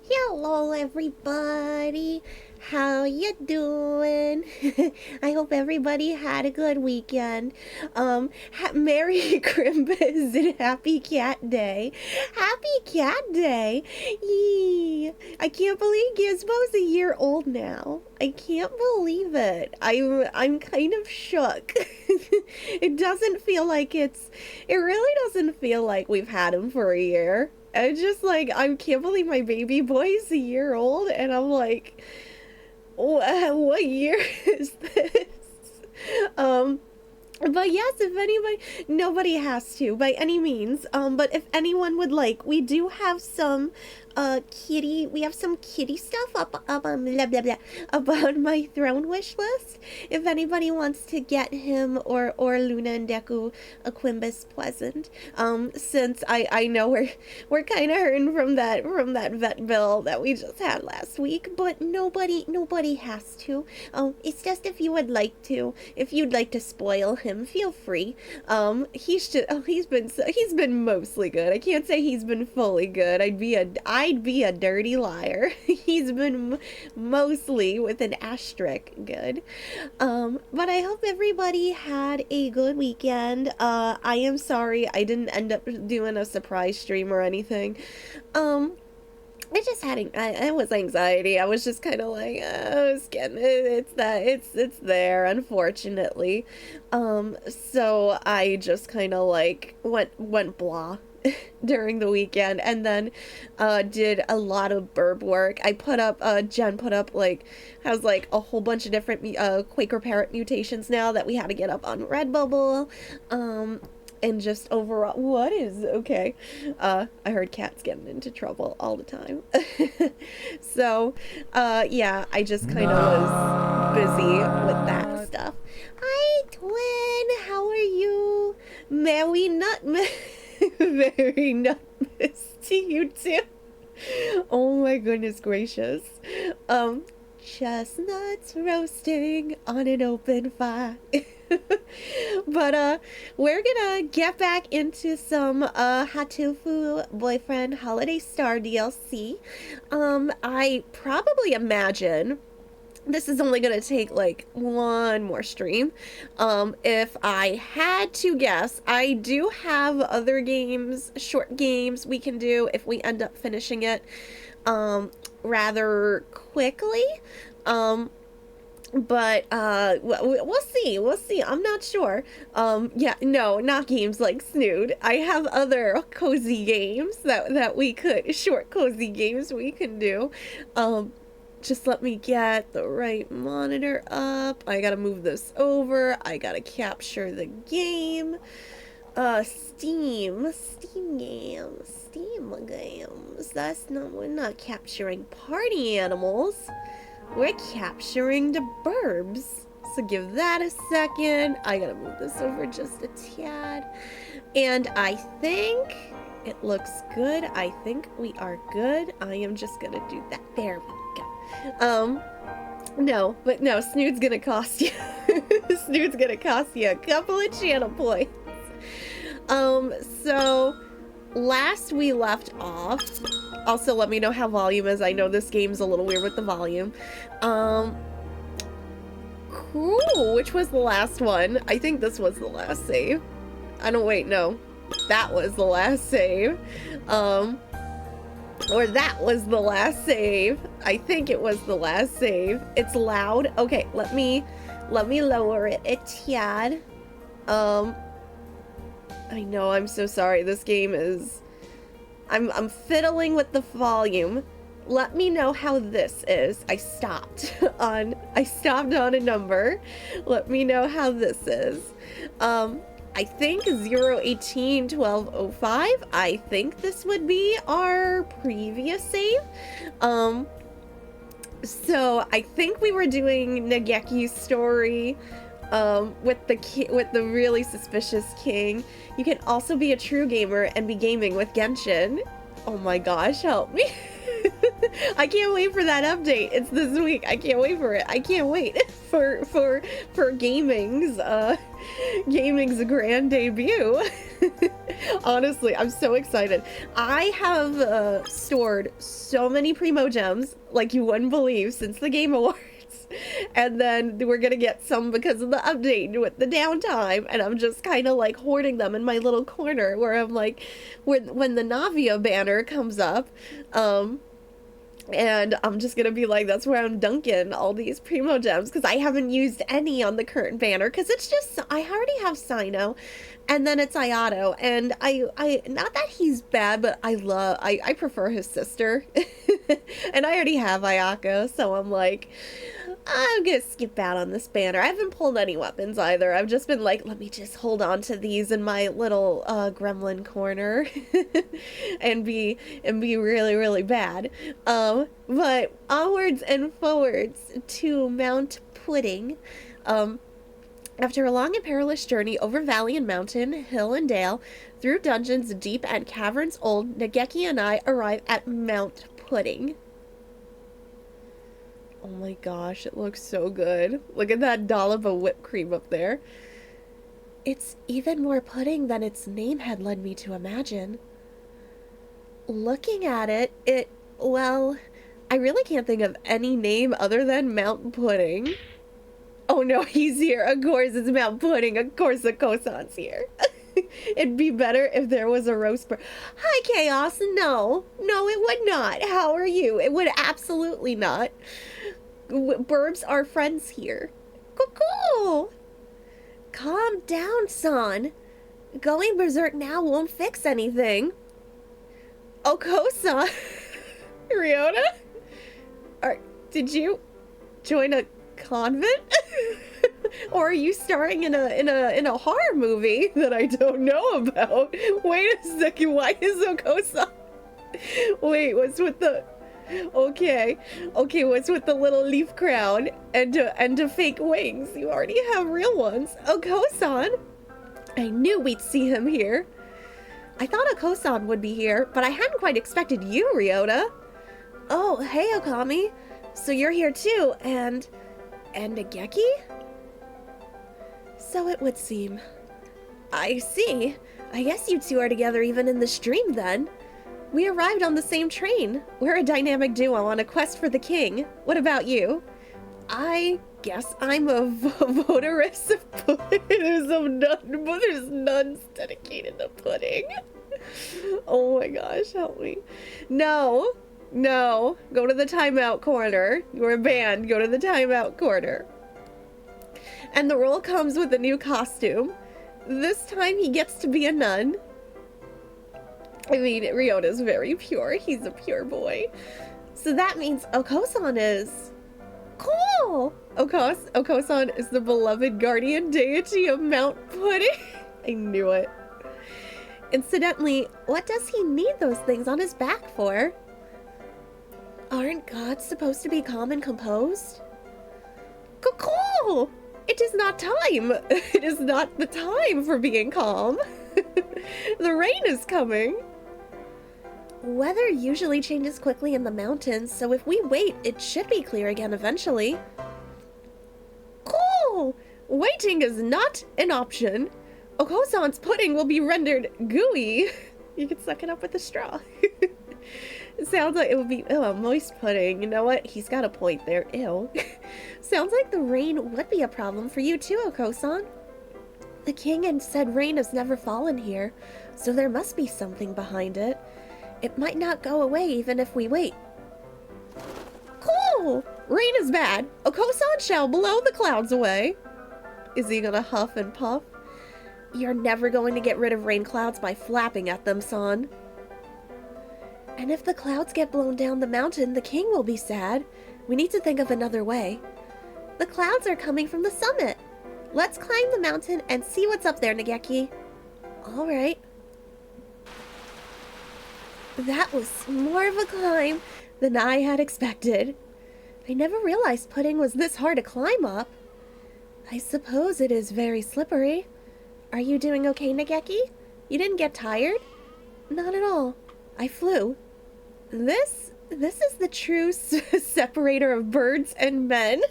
Hello, everybody. How you doing? I hope everybody had a good weekend. Merry Christmas and Happy Cat Day. Happy Cat Day. Yee. I can't believe Gizmo's a year old now. I can't believe it. I'm kind of shook. It doesn't feel like it really doesn't feel like we've had him for a year. I just like, I can't believe my baby boy is a year old, and I'm like, what year is this? Um, but yes, if anybody, nobody has to by any means. But if anyone would like, we do have some we have some kitty stuff up on blah blah blah up on my throne wish list. If anybody wants to get him or Luna and Deku a Quimbus present, since I know we're kind of hurting from that vet bill that we just had last week, but nobody has to. It's just if you would like to, if you'd like to spoil him, feel free. He's been mostly good. I can't say he's been fully good. I'd be a dirty liar. He's been mostly with an asterisk good. But I hope everybody had a good weekend. I am sorry I didn't end up doing a surprise stream or anything. It was anxiety. I was just kind of like, I was getting it. It's there, unfortunately. So I just kind of like went blah during the weekend, and then did a lot of burb work. Jen put up has a whole bunch of different Quaker Parrot mutations now that we had to get up on Redbubble. And just overall, what is okay? I heard cats getting into trouble all the time. So, yeah, I just kind of was busy with that stuff. Hi, twin. How are you? Merry Nutmas to you too. Oh my goodness gracious. Chestnuts roasting on an open fire. But we're gonna get back into some Hatoful Boyfriend Holiday Star DLC. I probably imagine this is only gonna take like one more stream. If I had to guess, I do have other games, short games we can do if we end up finishing it rather quickly. But we'll see. I'm not sure. Yeah, no, not games like Snood. I have other cozy games that we could, short cozy games we can do. Just let me get the right monitor up. I gotta move this over. I gotta capture the game. Steam games. We're not capturing party animals. We're capturing the burbs. So give that a second. I gotta move this over just a tad. And I think it looks good. I think we are good. I am just gonna do that. There we go. No, Snood's gonna cost you. Snood's gonna cost you a couple of channel points. So last we left off, also let me know how volume is. I know this game's a little weird with the volume. Cool, which was the last one? I think this was the last save. No. That was the last save. Or that was the last save. I think it was the last save. It's loud. Okay, let me lower it a tad. I know, I'm so sorry. This game is... I'm fiddling with the volume. Let me know how this is. I stopped on a number. Let me know how this is. I think 0181205. I think this would be our previous save. So I think we were doing Nageki's story with the really suspicious king. You can also be a true gamer and be gaming with Genshin. Oh my gosh, help me. I can't wait for that update. It's this week. I can't wait for it. I can't wait for gaming's grand debut. Honestly, I'm so excited. I have stored so many Primo Gems, like you wouldn't believe, since the Game Awards. And then we're gonna get some because of the update with the downtime, and I'm just kind of like hoarding them in my little corner where I'm like, when the Navia banner comes up, and I'm just gonna be like, that's where I'm dunking all these Primo Gems, because I haven't used any on the current banner, because it's just, I already have Sino, and then it's Ayato, and I not that he's bad, but I prefer his sister, and I already have Ayako, so I'm like, I'm gonna skip out on this banner. I haven't pulled any weapons either. I've just been like, let me just hold on to these in my little gremlin corner and be really, really bad. But onwards and forwards to Mount Pudding. After a long and perilous journey over valley and mountain, hill and dale, through dungeons deep and caverns old, Nageki and I arrive at Mount Pudding. Oh my gosh, it looks so good. Look at that dollop of whipped cream up there. It's even more pudding than its name had led me to imagine. Looking at it, well, I really can't think of any name other than Mount Pudding. Oh no, he's here. Of course it's Mount Pudding. Of course the Kosan's here. It'd be better if there was a roast bird. Hi, Chaos. No, it would not. How are you? It would absolutely not. Burbs are friends here. Cuckoo! Calm down, son. Going berserk now won't fix anything. Okosa. Ryota? Did you join a convent? Or are you starring in a horror movie that I don't know about? Wait a second, why is Okosa? Wait, what's with the... Okay, what's with the little leaf crown and the fake wings? You already have real ones. Okosan! I knew we'd see him here. I thought Okosan would be here, but I hadn't quite expected you, Ryota. Oh, hey, Okami. So you're here too, and Nageki? So it would seem. I see. I guess you two are together even in the stream then. We arrived on the same train. We're a dynamic duo on a quest for the king. What about you? I guess I'm a votaress of pudding. There's nuns dedicated to pudding. Oh my gosh, help me. No. Go to the timeout corner. You're banned. Go to the timeout corner. And the role comes with a new costume. This time he gets to be a nun. I mean, Ryota's very pure. He's a pure boy. So that means Okosan is... Cool! Okosan is the beloved guardian deity of Mount Pudding. I knew it. Incidentally, what does he need those things on his back for? Aren't gods supposed to be calm and composed? Cool! It is not time. It is not the time for being calm. The rain is coming. Weather usually changes quickly in the mountains, so if we wait, it should be clear again eventually. Cool! Waiting is not an option. Okosan's pudding will be rendered gooey. You can suck it up with a straw. It sounds like it would be, a moist pudding. You know what? He's got a point there. Ew. Sounds like the rain would be a problem for you too, Okosan. The king had said rain has never fallen here, so there must be something behind it. It might not go away even if we wait. Cool! Rain is bad. Okosan shall blow the clouds away. Is he gonna huff and puff? You're never going to get rid of rain clouds by flapping at them, son. And if the clouds get blown down the mountain, the king will be sad. We need to think of another way. The clouds are coming from the summit. Let's climb the mountain and see what's up there, Nageki. All right. That was more of a climb than I had expected. I never realized pudding was this hard to climb up. I suppose it is very slippery. Are you doing okay, Nageki? You didn't get tired? Not at all. I flew. This This is the true separator of birds and men.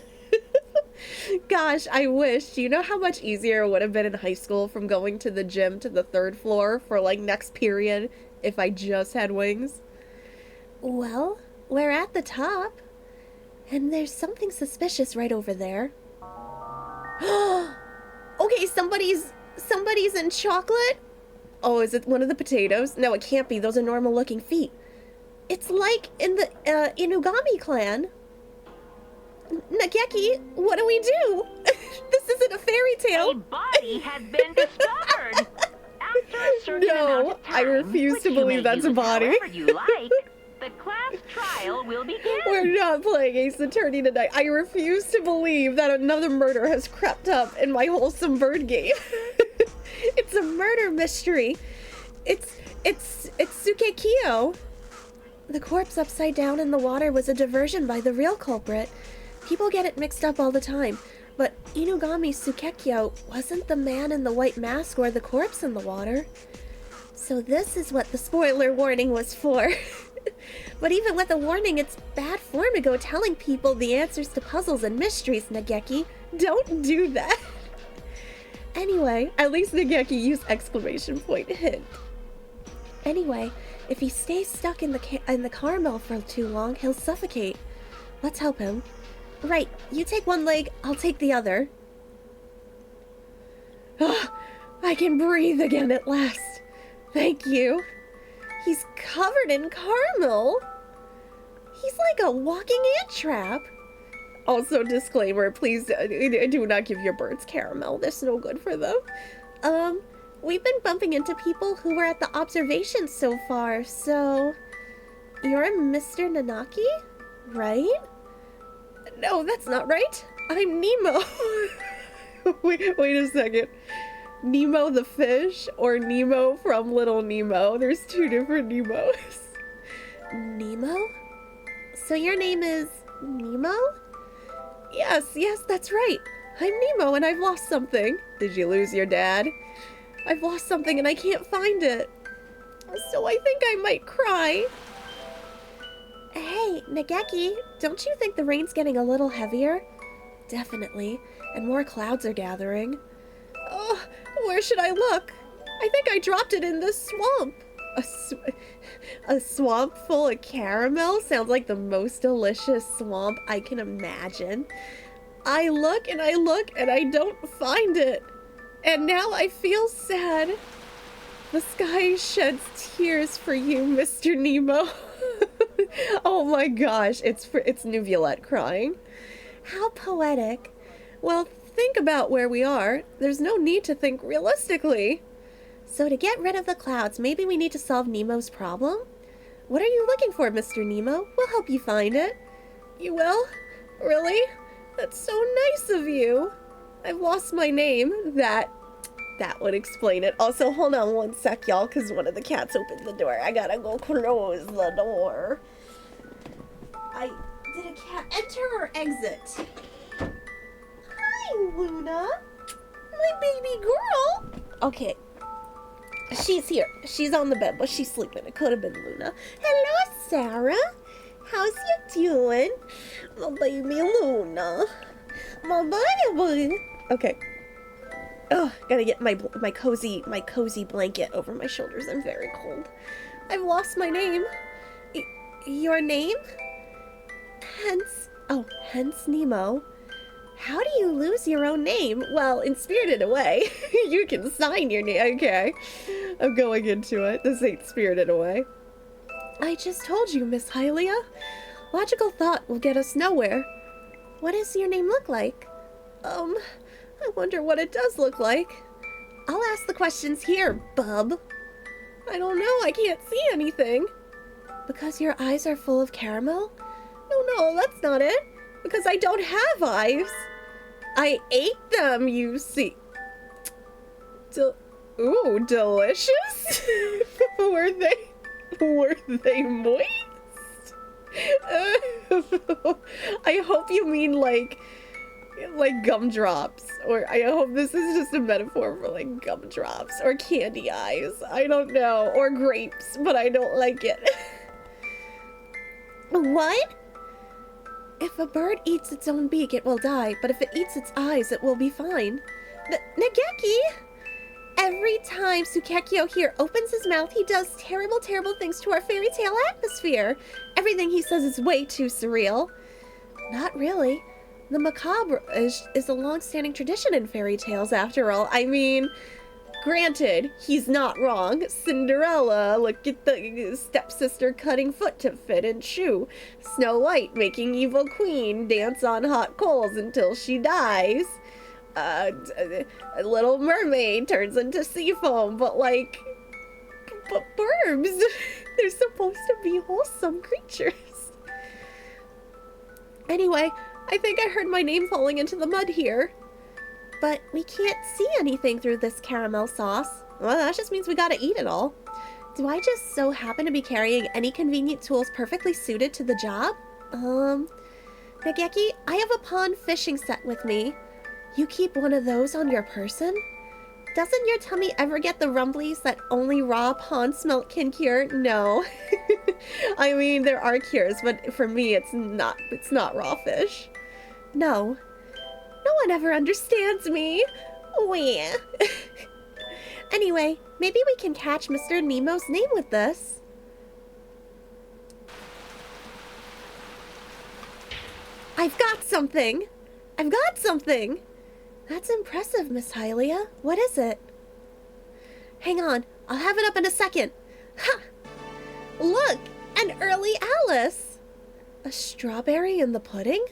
Gosh, I wish. Do you know how much easier it would have been in high school from going to the gym to the third floor for like next period if I just had wings? Well, we're at the top. And there's something suspicious right over there. Okay, somebody's in chocolate? Oh, is it one of the potatoes? No, it can't be. Those are normal looking feet. It's like in the Inugami clan. Nageki, what do we do? This isn't a fairy tale. A body has been discovered. After a certain amount of time, I refuse to believe that's a body. However you like, the class trial will begin. We're not playing Ace Attorney tonight. I refuse to believe that another murder has crept up in my wholesome bird game. It's a murder mystery. It's Tsukekio. The corpse upside down in the water was a diversion by the real culprit. People get it mixed up all the time, but Inugami Tsukekio wasn't the man in the white mask or the corpse in the water. So this is what the spoiler warning was for. But even with a warning, it's bad form to go telling people the answers to puzzles and mysteries, Nageki. Don't do that. Anyway, at least Nageki used exclamation point hint. Anyway, if he stays stuck in the caramel for too long, he'll suffocate. Let's help him. Right, you take one leg, I'll take the other. Oh, I can breathe again at last. Thank you. He's covered in caramel. He's like a walking ant trap. Also, disclaimer, please do not give your birds caramel. That's no good for them. We've been bumping into people who were at the observation so far, so... You're Mr. Nanaki, right? No, that's not right. I'm Nemo. Wait a second. Nemo the fish or Nemo from Little Nemo? There's two different Nemos. Nemo? So your name is Nemo? Yes, that's right. I'm Nemo and I've lost something. Did you lose your dad? I've lost something and I can't find it. So I think I might cry. Hey, Nageki, don't you think the rain's getting a little heavier? Definitely, and more clouds are gathering. Oh, where should I look? I think I dropped it in the swamp. A swamp full of caramel sounds like the most delicious swamp I can imagine. I look and I don't find it. And now I feel sad. The sky sheds tears for you, Mr. Nemo. Oh my gosh, it's Nuvulette crying. How poetic. Well, think about where we are. There's no need to think realistically. So to get rid of the clouds, maybe we need to solve Nemo's problem? What are you looking for, Mr. Nemo? We'll help you find it. You will? Really? That's so nice of you. I've lost my name. That would explain it. Also, hold on one sec, y'all, because one of the cats opened the door. I gotta go close the door. Did a cat enter or exit? Hi, Luna. My baby girl. Okay. She's here. She's on the bed, but she's sleeping. It could have been Luna. Hello, Sarah. How's you doing? My baby Luna. My baby. Okay. Oh, gotta get my cozy blanket over my shoulders. I'm very cold. I've lost my name. Your name? Hence Nemo. How do you lose your own name? Well, in Spirited Away, you can sign your name. Okay, I'm going into it. This ain't Spirited Away. I just told you, Miss Hylia. Logical thought will get us nowhere. What does your name look like? I wonder what it does look like. I'll ask the questions here, bub. I don't know, I can't see anything. Because your eyes are full of caramel? No, that's not it. Because I don't have eyes. I ate them, you see. Ooh, delicious? Were they moist? I hope you mean like gumdrops, or I hope this is just a metaphor for like gumdrops or candy eyes. I don't know, or grapes, but I don't like it. What? If a bird eats its own beak, it will die, but if it eats its eyes, it will be fine. Nageki! Every time Sukekyo here opens his mouth, he does terrible, terrible things to our fairy tale atmosphere. Everything he says is way too surreal. Not really. The macabre is a long-standing tradition in fairy tales, after all. I mean, granted, he's not wrong. Cinderella, look at the stepsister cutting foot to fit in shoe. Snow White making evil queen dance on hot coals until she dies. A Little Mermaid turns into sea foam, but like, but birds, they're supposed to be wholesome creatures. Anyway, I think I heard my name falling into the mud here. But we can't see anything through this caramel sauce. Well, that just means we gotta eat it all. Do I just so happen to be carrying any convenient tools perfectly suited to the job? Nageki, I have a pond fishing set with me. You keep one of those on your person? Doesn't your tummy ever get the rumblies that only raw pond smelt can cure? No. I mean, there are cures, but for me, it's not raw fish. No. No one ever understands me. Wah. Anyway, maybe we can catch Mr. Nemo's name with this. I've got something! I've got something! That's impressive, Miss Hylia. What is it? Hang on, I'll have it up in a second. Ha! Look, an early Alice! A strawberry in the pudding?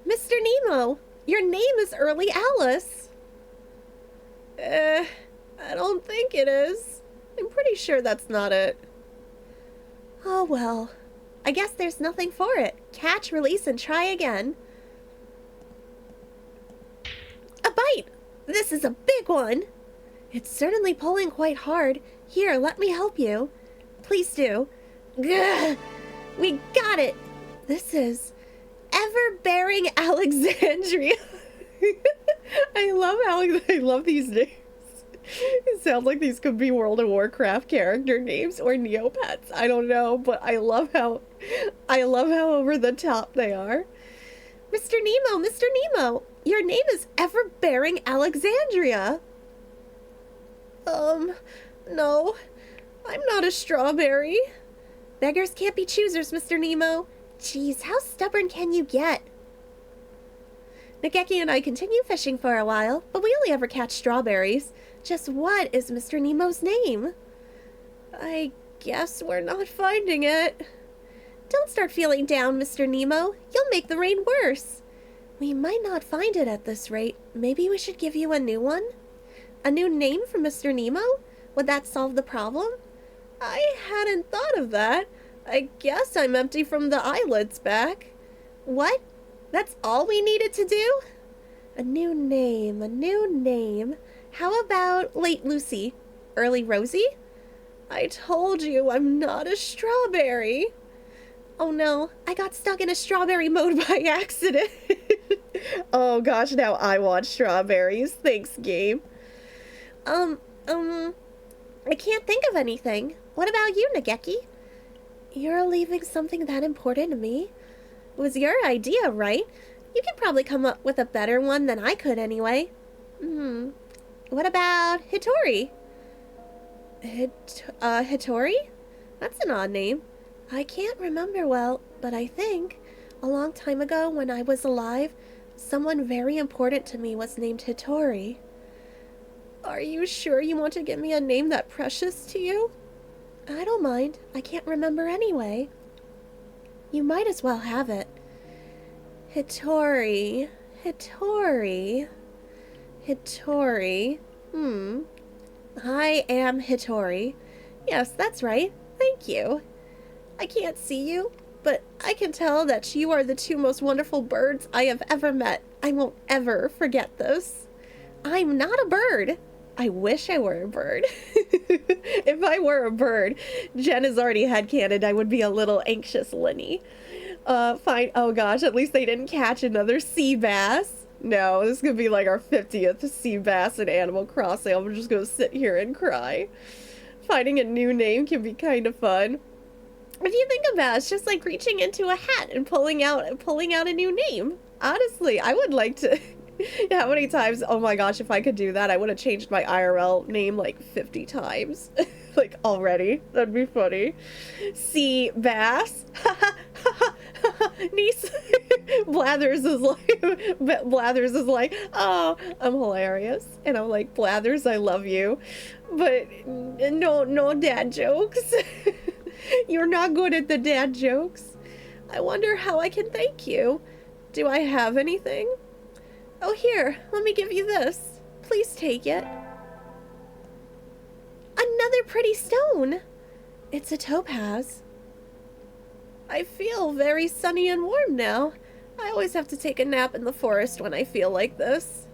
Mr. Nemo, your name is Early Alice. I don't think it is. I'm pretty sure that's not it. Oh well, I guess there's nothing for it. Catch, release, and try again. A bite! This is a big one! It's certainly pulling quite hard. Here, let me help you. Please do. Gah! We got it! This is Ever-Bearing Alexandria. I love these names. It sounds like these could be World of Warcraft character names or Neopets. I don't know, but I love how over the top they are. Mr. Nemo, your name is Ever-Bearing Alexandria. No, I'm not a strawberry. Beggars can't be choosers, Mr. Nemo. Jeez, how stubborn can you get? Nageki and I continue fishing for a while, but we only ever catch strawberries. Just what is Mr. Nemo's name? I guess we're not finding it. Don't start feeling down, Mr. Nemo. You'll make the rain worse. We might not find it at this rate. Maybe we should give you a new one? A new name for Mr. Nemo? Would that solve the problem? I hadn't thought of that. I guess I'm empty from the eyelids back. What? That's all we needed to do? A new name. How about Late Lucy? Early Rosie? I told you I'm not a strawberry. Oh no, I got stuck in a strawberry mode by accident. Oh gosh, now I want strawberries. Thanks, game. I can't think of anything. What about you, Nageki? You're leaving something that important to me. It was your idea, right? You could probably come up with a better one than I could anyway. What about Hitori? Hitori? That's an odd name. I can't remember well, but I think a long time ago when I was alive, someone very important to me was named Hitori. Are you sure you want to give me a name that precious to you? I don't mind. I can't remember anyway. You might as well have it. Hitori. I am Hitori. Yes, that's right. Thank you. I can't see you, but I can tell that you are the two most wonderful birds I have ever met. I won't ever forget this. I'm not a bird. I wish I were a bird. If I were a bird, Jen has already headcanoned I would be a little anxious Linny. Fine. Oh gosh, at least they didn't catch another sea bass. No, this is gonna be like our 50th sea bass in Animal Crossing. I'm just gonna sit here and cry. Finding a new name can be kind of fun. If you think about it, it's just like reaching into a hat and pulling out a new name. Honestly, I would like to. How many times? Oh my gosh, if I could do that, I would have changed my IRL name like 50 times. Like already. That'd be funny. C Bass. Niece. Blathers is like, oh, I'm hilarious. And I'm like, Blathers, I love you. But no dad jokes. You're not good at the dad jokes. I wonder how I can thank you. Do I have anything? Oh, here, let me give you this. Please take it. Another pretty stone. It's a topaz. I feel very sunny and warm now. I always have to take a nap in the forest when I feel like this.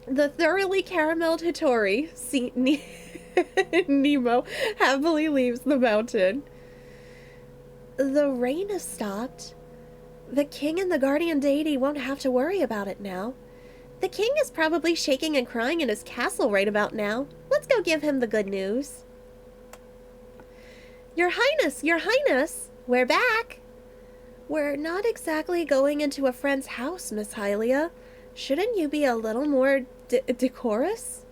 The thoroughly carameled Hitori, Nemo, happily leaves the mountain. The rain has stopped. The king and the guardian deity won't have to worry about it now. The king is probably shaking and crying in his castle right about now. Let's go give him the good news. Your Highness, we're back. We're not exactly going into a friend's house, Miss Hylia. Shouldn't you be a little more decorous?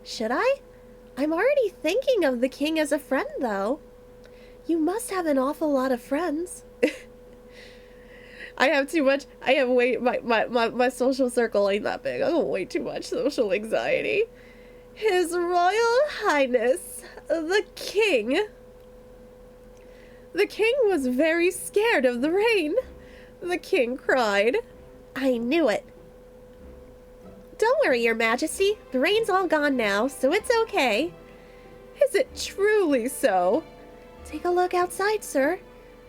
Should I? I'm already thinking of the king as a friend, though. You must have an awful lot of friends. I have too much. I have my social circle ain't that big. I have way too much social anxiety. His Royal Highness, the king. The king was very scared of the rain. The king cried. I knew it. Don't worry, Your Majesty. The rain's all gone now, so it's okay. Is it truly so? Take a look outside, sir.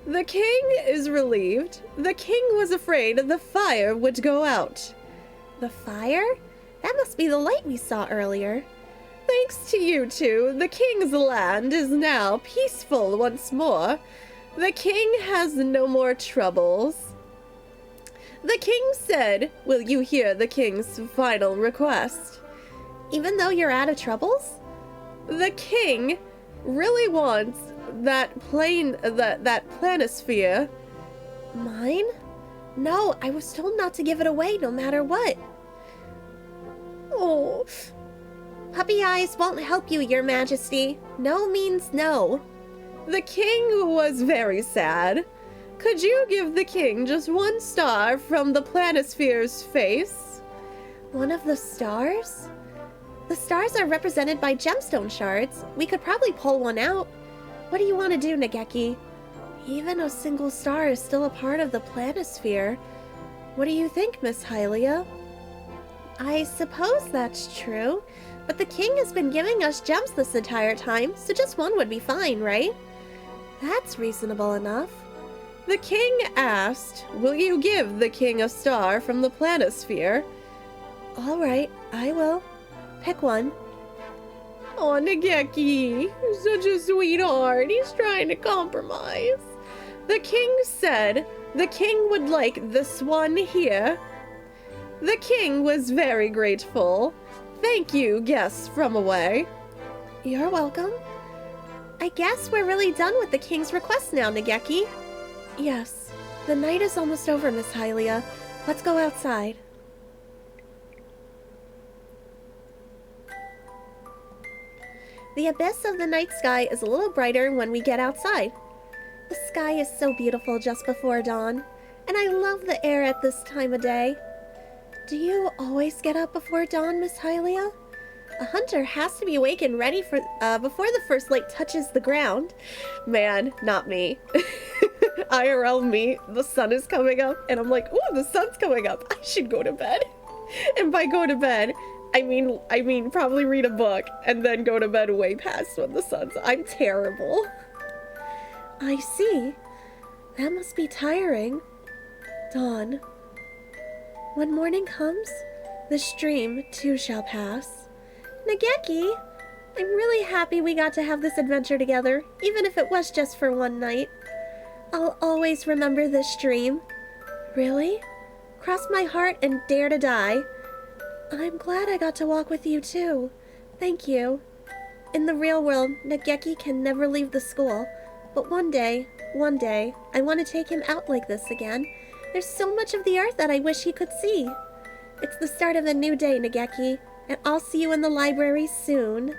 The king is relieved. The king was afraid the fire would go out. The fire? That must be the light we saw earlier. Thanks to you two, the king's land is now peaceful once more. The king has no more troubles. The king said, will you hear the king's final request? Even though you're out of troubles? The king really wants that planisphere. Mine? No, I was told not to give it away no matter what. Oh. Puppy eyes won't help you, Your Majesty. No means no. The king was very sad. Could you give the king just one star from the planisphere's face? One of the stars? The stars are represented by gemstone shards. We could probably pull one out. What do you want to do, Nageki? Even a single star is still a part of the planisphere. What do you think, Miss Hylia? I suppose that's true, but the king has been giving us gems this entire time, so just one would be fine, right? That's reasonable enough. The king asked, will you give the king a star from the planisphere? All right, I will. Pick one. Oh, Nageki, such a sweetheart. He's trying to compromise. The king said the king would like this one here. The king was very grateful. Thank you, guests from away. You're welcome. I guess we're really done with the king's request now, Nageki. Yes, the night is almost over, Miss Hylia. Let's go outside. The abyss of the night sky is a little brighter when we get outside. The sky is so beautiful just before dawn, and I love the air at this time of day. Do you always get up before dawn, Miss Hylia? A hunter has to be awake and ready for before the first light touches the ground. Man, not me. IRL me, the sun is coming up, and I'm like, ooh, the sun's coming up. I should go to bed. And by go to bed, I mean probably read a book and then go to bed way past when the sun's... I'm terrible. I see. That must be tiring. Dawn. When morning comes, the stream too shall pass. Nageki, I'm really happy we got to have this adventure together, even if it was just for one night. I'll always remember this stream. Really? Cross my heart and dare to die. I'm glad I got to walk with you too. Thank you. In the real world, Nageki can never leave the school. But one day, I want to take him out like this again. There's so much of the earth that I wish he could see. It's the start of a new day, Nageki, and I'll see you in the library soon.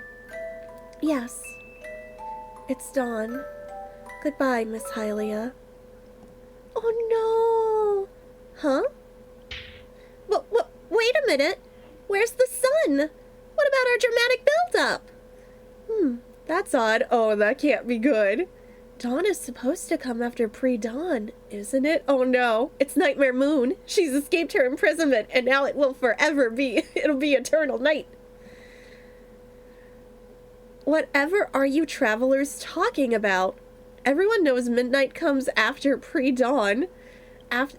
Yes. It's dawn. Goodbye, Miss Hylia. Oh no! Huh? Wait a minute! Where's the sun? What about our dramatic build-up? That's odd. Oh, that can't be good. Dawn is supposed to come after pre-dawn, isn't it? Oh no, it's Nightmare Moon. She's escaped her imprisonment, and now it will forever be. It'll be eternal night. Whatever are you travelers talking about? Everyone knows midnight comes after pre-dawn.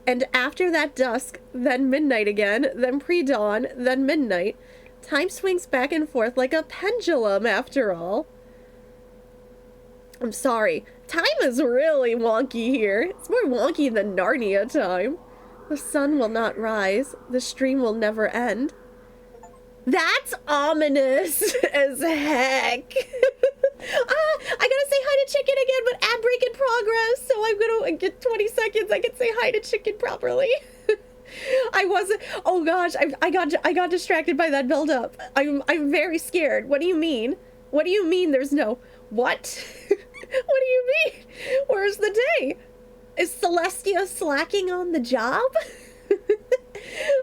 And after that dusk, then midnight again, then pre-dawn, then midnight. Time swings back and forth like a pendulum, after all. I'm sorry. Time is really wonky here. It's more wonky than Narnia time. The sun will not rise. The stream will never end. That's ominous as heck. I gotta say hi to Chicken again, but ad break in progress, so I'm gonna get 20 seconds. I can say hi to Chicken properly. I wasn't. Oh gosh, I got distracted by that build-up. I'm very scared. What do you mean? What do you mean? There's no what? What do you mean? Where's the day? Is Celestia slacking on the job?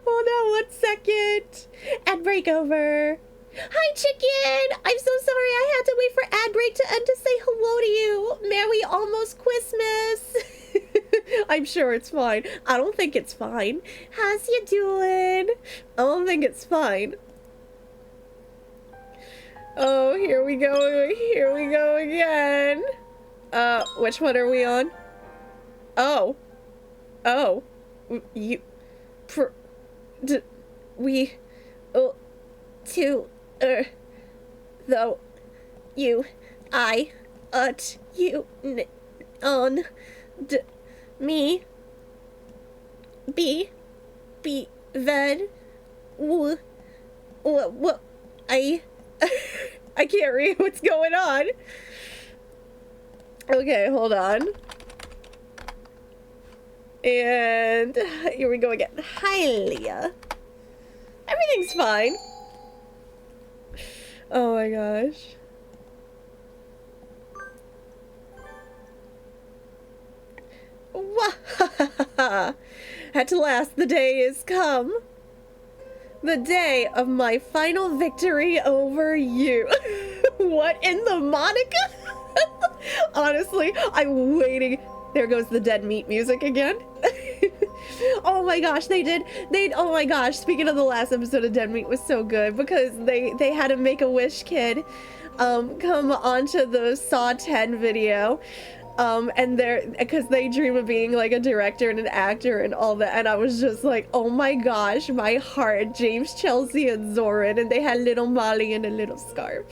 Oh no, 1 second. Ad break over. Hi, Chicken! I'm so sorry I had to wait for ad break to end to say hello to you. Merry almost Christmas. I'm sure it's fine. I don't think it's fine. How's you doing? I don't think it's fine. Oh, here we go. Here we go again. Which one are we on? Oh. Oh. You... we... to... though... you... I... you... on... me... be... then... I can't read what's going on. Okay, hold on. And here we go again. Hi, Leah. Everything's fine. Oh my gosh. At last, the day is come. The day of my final victory over you. What in the Monica? Honestly, I'm waiting. There goes the dead meat music again. Oh my gosh, oh my gosh, speaking of the last episode of Dead Meat was so good because they had a Make-A-Wish kid come onto the Saw 10 video. And because they dream of being like a director and an actor and all that, and I was just like, oh my gosh, my heart, James, Chelsea, and Zoran, and they had little Molly in a little scarf.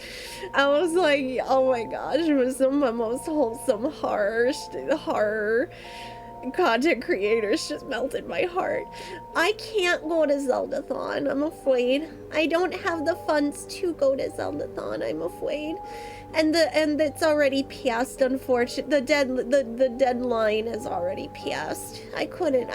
I was like, oh my gosh, it was my most wholesome horror content creators just melted my heart. I can't go to Zeldathon, I'm afraid. I don't have the funds to go to Zeldathon, I'm afraid. And it's already passed, unfortunately. The deadline is already passed. I couldn't.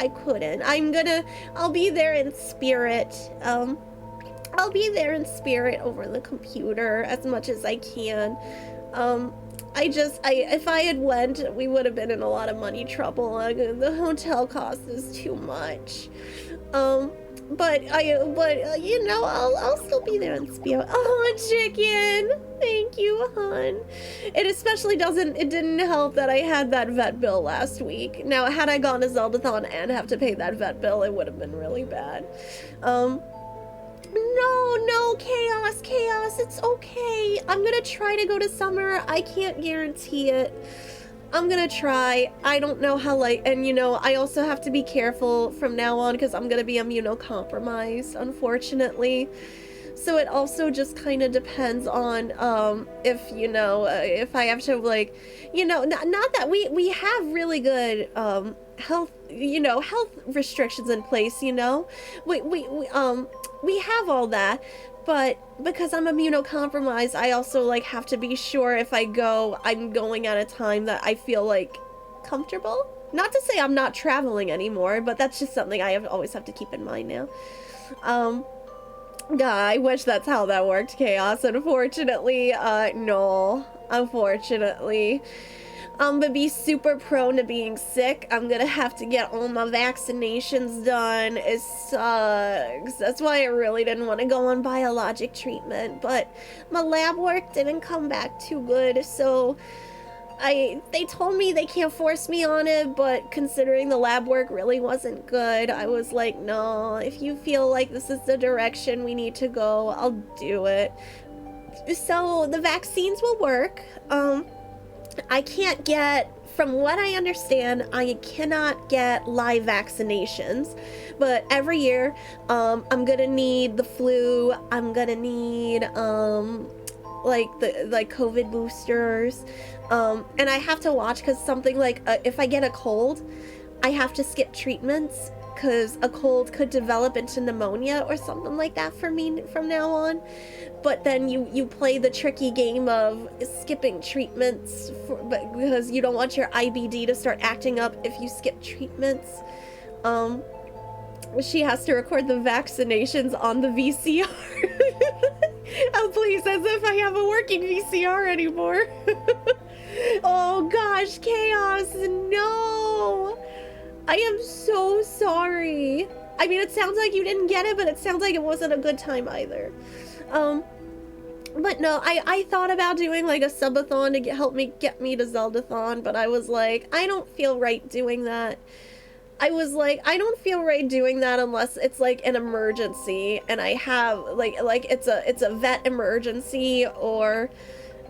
I'll be there in spirit. I'll be there in spirit over the computer as much as I can. If I had went, we would have been in a lot of money trouble. The hotel cost is too much. But you know, I'll still be there in spirit. Oh, Chicken! Thank you, hon. It didn't help that I had that vet bill last week. Now, had I gone to Zeldathon and have to pay that vet bill, it would have been really bad. No, Chaos, it's okay. I'm gonna try to go to Summer. I can't guarantee it. I'm gonna try. I don't know how, and you know, I also have to be careful from now on because I'm gonna be immunocompromised, unfortunately. So it also just kind of depends on, if I have to, not that we have really good, health restrictions in place, we have all that. But because I'm immunocompromised, I also like have to be sure if I go, I'm going at a time that I feel like comfortable. Not to say I'm not traveling anymore, but that's just something I always have to keep in mind now. Yeah, I wish that's how that worked, Chaos. Unfortunately, no. Unfortunately. I'm gonna be super prone to being sick. I'm gonna have to get all my vaccinations done. It sucks. That's why I really didn't want to go on biologic treatment, but my lab work didn't come back too good, so they told me they can't force me on it, but considering the lab work really wasn't good, I was like, no, if you feel like this is the direction we need to go, I'll do it. So the vaccines will work. I can't get, from what I understand, I cannot get live vaccinations, but every year, I'm gonna need the flu, I'm gonna need, like COVID boosters, and I have to watch, because something like, if I get a cold, I have to skip treatments, because a cold could develop into pneumonia or something like that for me from now on. But then you play the tricky game of skipping treatments because you don't want your IBD to start acting up if you skip treatments. She has to record the vaccinations on the VCR. Oh, please, as if I have a working VCR anymore. Oh gosh, Chaos, no! I am so sorry. I mean, it sounds like you didn't get it, but it sounds like it wasn't a good time either. But no, I thought about doing like a subathon to help me get me to Zeldathon, but I was like, I don't feel right doing that. I was like, I don't feel right doing that unless it's like an emergency and I have like it's a vet emergency, or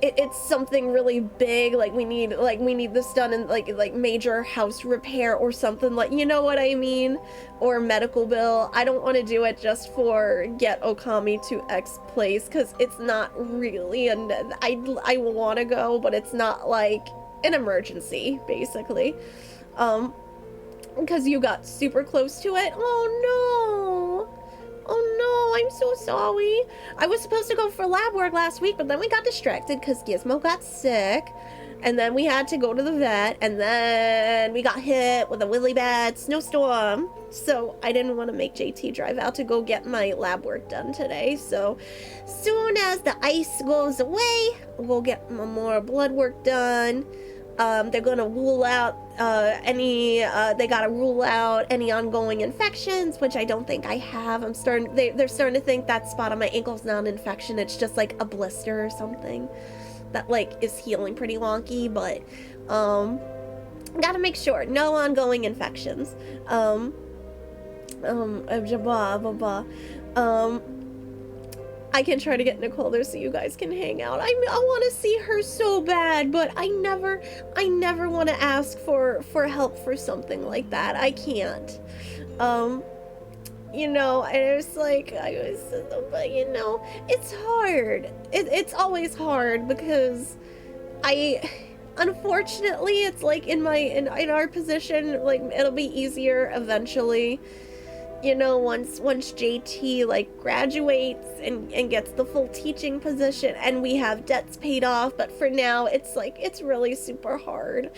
it's something really big, like we need this done in like major house repair or something, like, you know what I mean, or medical bill. I don't want to do it just for get Okami to X place, because it's not really, and I want to go, but it's not like an emergency basically, because you got super close to it. Oh no. Oh no, I'm so sorry. I was supposed to go for lab work last week, but then we got distracted because Gizmo got sick. And then we had to go to the vet, and then we got hit with a really bad snowstorm. So I didn't want to make JT drive out to go get my lab work done today. So soon as the ice goes away, we'll get my more blood work done. They're gonna rule out they gotta rule out any ongoing infections, which I don't think I have. They're starting to think that spot on my ankle's not an infection, it's just like a blister or something that like is healing pretty wonky, but gotta make sure no ongoing infections. I can try to get Nicole there so you guys can hang out. I want to see her so bad, but I never want to ask for help for something like that. I can't. And it was like, but it's hard. It's always hard because unfortunately, it's like in our position, like it'll be easier eventually. Once JT like graduates and gets the full teaching position and we have debts paid off, but for now it's like it's really super hard.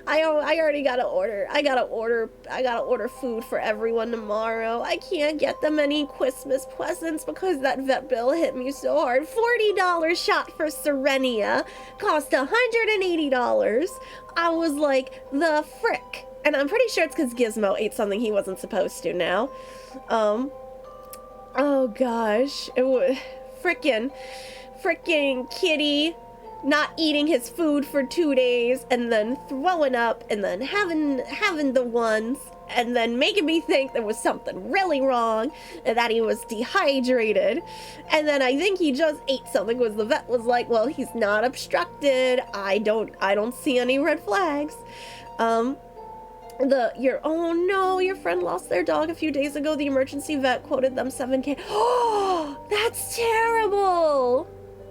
I already gotta order food for everyone tomorrow. I can't get them any Christmas presents because that vet bill hit me so hard. $40 shot for Serenia cost $180. I was like, the frick. And I'm pretty sure it's because Gizmo ate something he wasn't supposed to now. Oh gosh. It was frickin' kitty not eating his food for 2 days and then throwing up and then having the ones and then making me think there was something really wrong and that he was dehydrated. And then I think he just ate something because the vet was like, well, he's not obstructed. I don't see any red flags. Oh no, your friend lost their dog a few days ago. The emergency vet quoted them $7,000. Oh, that's terrible.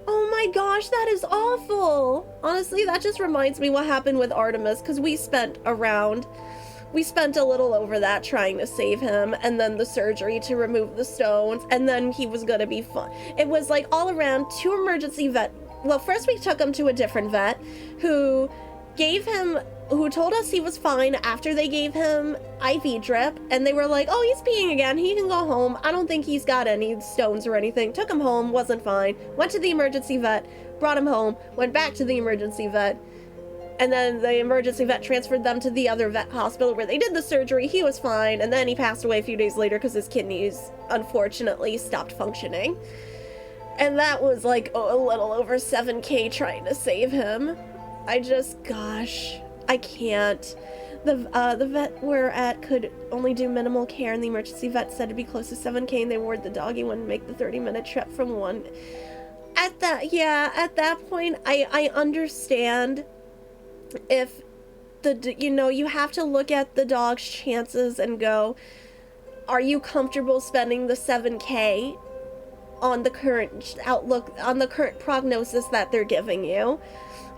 Oh my gosh, that is awful. Honestly, that just reminds me what happened with Artemis, because we spent around we spent a little over that trying to save him, and then the surgery to remove the stones, and then he was gonna be fine. It was like all around 2 emergency vet. Well, first we took him to a different vet who told us he was fine after they gave him IV drip, and they were like, oh, he's peeing again, he can go home, I don't think he's got any stones or anything. Took him home, wasn't fine, went to the emergency vet, brought him home, went back to the emergency vet, and then the emergency vet transferred them to the other vet hospital where they did the surgery. He was fine, and then he passed away a few days later because his kidneys unfortunately stopped functioning. And that was like a little over $7,000 trying to save him. Gosh, I can't. The vet we're at could only do minimal care, and the emergency vet said to be close to $7,000, and they worried the doggy wouldn't make the 30-minute trip from one. At that point, I understand if you have to look at the dog's chances and go, are you comfortable spending the $7,000 on the current outlook, on the current prognosis that they're giving you?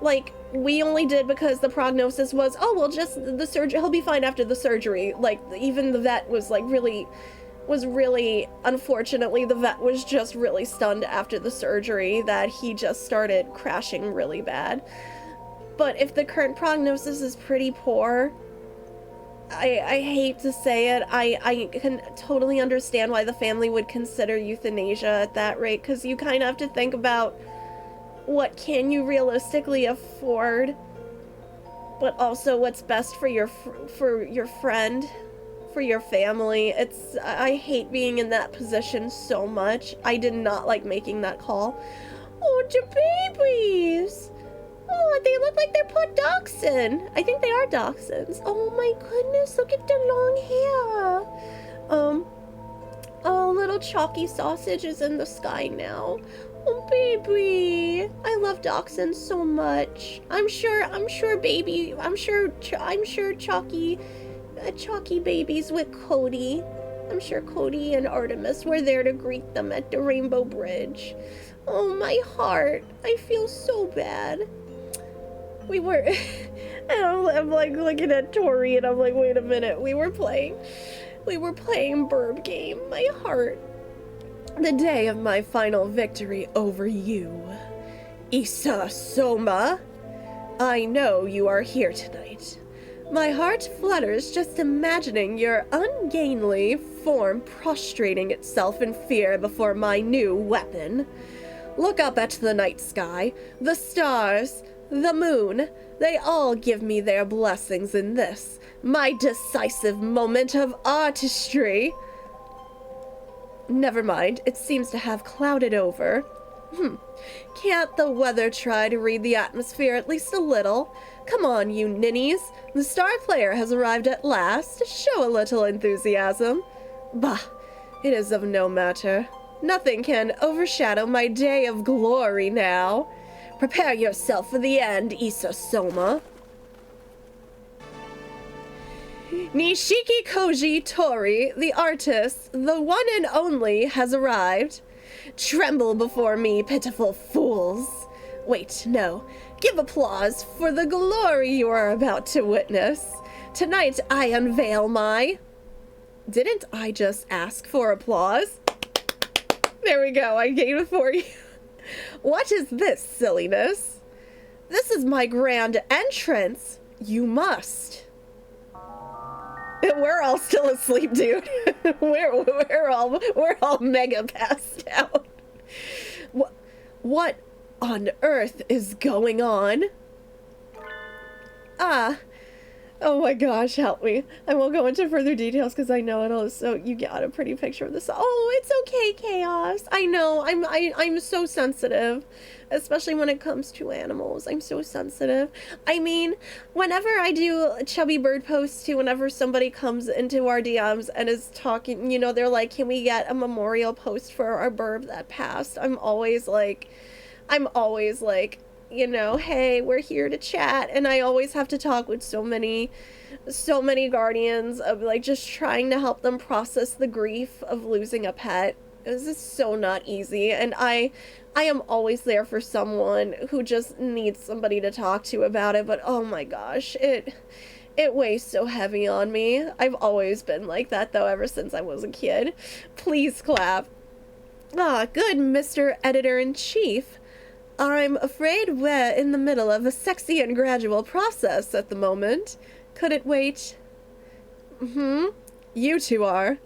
Like, we only did because the prognosis was, oh, well, just the surgery, he'll be fine after the surgery. Like, even the vet was like really, unfortunately, the vet was just really stunned after the surgery that he just started crashing really bad. But if the current prognosis is pretty poor, I hate to say it, I can totally understand why the family would consider euthanasia at that rate, because you kind of have to think about what can you realistically afford, but also what's best for your friend, for your family. I hate being in that position so much. I did not like making that call. Oh, the babies! Oh, they look like they're put dachshund. I think they are dachshunds. Oh my goodness, look at the long hair. Oh, little chalky sausage is in the sky now. Oh, baby. I love dachshunds so much. I'm sure chalky babies with Cody. I'm sure Cody and Artemis were there to greet them at the Rainbow Bridge. Oh, my heart. I feel so bad. We were, I'm like looking at Tori and I'm like, wait a minute, we were playing Burb Game, my heart. The day of my final victory over you, Issa Soma. I know you are here tonight. My heart flutters just imagining your ungainly form prostrating itself in fear before my new weapon. Look up at the night sky, the stars, the moon, they all give me their blessings in this, my decisive moment of artistry. Never mind, it seems to have clouded over. Can't the weather try to read the atmosphere at least a little? Come on, you ninnies, the star player has arrived at last. Show a little enthusiasm. Bah, it is of no matter. Nothing can overshadow my day of glory now. Prepare yourself for the end, Issa Soma. Nishiki Koji Tori, the artist, the one and only, has arrived. Tremble before me, pitiful fools. Wait, no. Give applause for the glory you are about to witness. Tonight I unveil my... Didn't I just ask for applause? There we go, I gave it for you. What is this silliness? This is my grand entrance. You must. We're all still asleep, dude. we're all mega passed out. What on earth is going on? Oh my gosh, help me. I won't go into further details because I know it'll, so you got a pretty picture of this. Oh, it's okay, Chaos. I know, I'm so sensitive, especially when it comes to animals. I'm so sensitive. I mean, whenever I do Chubby Bird posts too, whenever somebody comes into our DMs and is talking, you know, they're like, can we get a memorial post for our burb that passed? I'm always like, you know, hey, we're here to chat, and I always have to talk with so many guardians of like just trying to help them process the grief of losing a pet. This is so not easy, and I am always there for someone who just needs somebody to talk to about it, but oh my gosh, It weighs so heavy on me. I've always been like that, though, ever since I was a kid. Please clap. Ah, good, Mr. Editor-in-Chief. I'm afraid we're in the middle of a sexy and gradual process at the moment. Could it wait? You two are.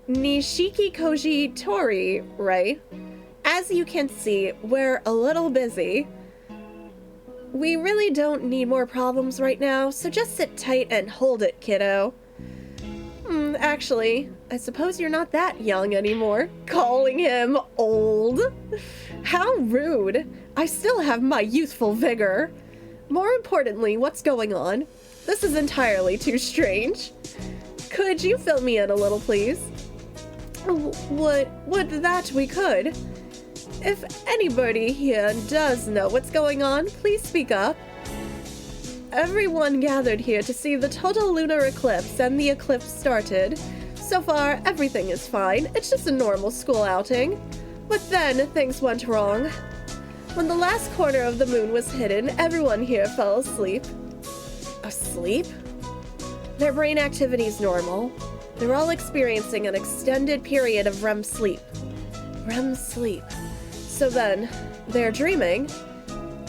Nishiki Koji Tori, right? As you can see, we're a little busy. We really don't need more problems right now, so just sit tight and hold it, kiddo. Actually, I suppose you're not that young anymore. Calling him old? How rude. I still have my youthful vigor. More importantly, what's going on? This is entirely too strange. Could you fill me in a little, please? Would that we could. If anybody here does know what's going on, please speak up. Everyone gathered here to see the total lunar eclipse, and the eclipse started. So far, everything is fine. It's just a normal school outing. But then, things went wrong. When the last corner of the moon was hidden, everyone here fell asleep. Asleep? Their brain activity's normal. They're all experiencing an extended period of REM sleep. REM sleep. So then, they're dreaming?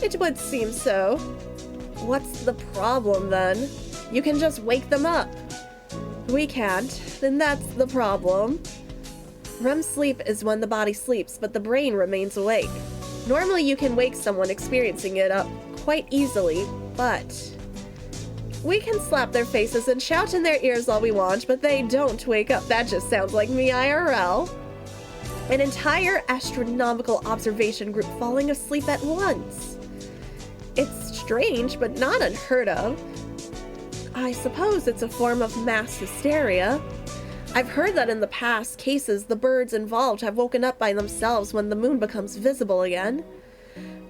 It would seem so. What's the problem then? You can just wake them up. We can't, then that's the problem. REM sleep is when the body sleeps, but the brain remains awake. Normally you can wake someone experiencing it up quite easily, but we can slap their faces and shout in their ears all we want, but they don't wake up. That just sounds like me IRL. An entire astronomical observation group falling asleep at once. It's strange, but not unheard of. I suppose it's a form of mass hysteria. I've heard that in the past cases, the birds involved have woken up by themselves when the moon becomes visible again.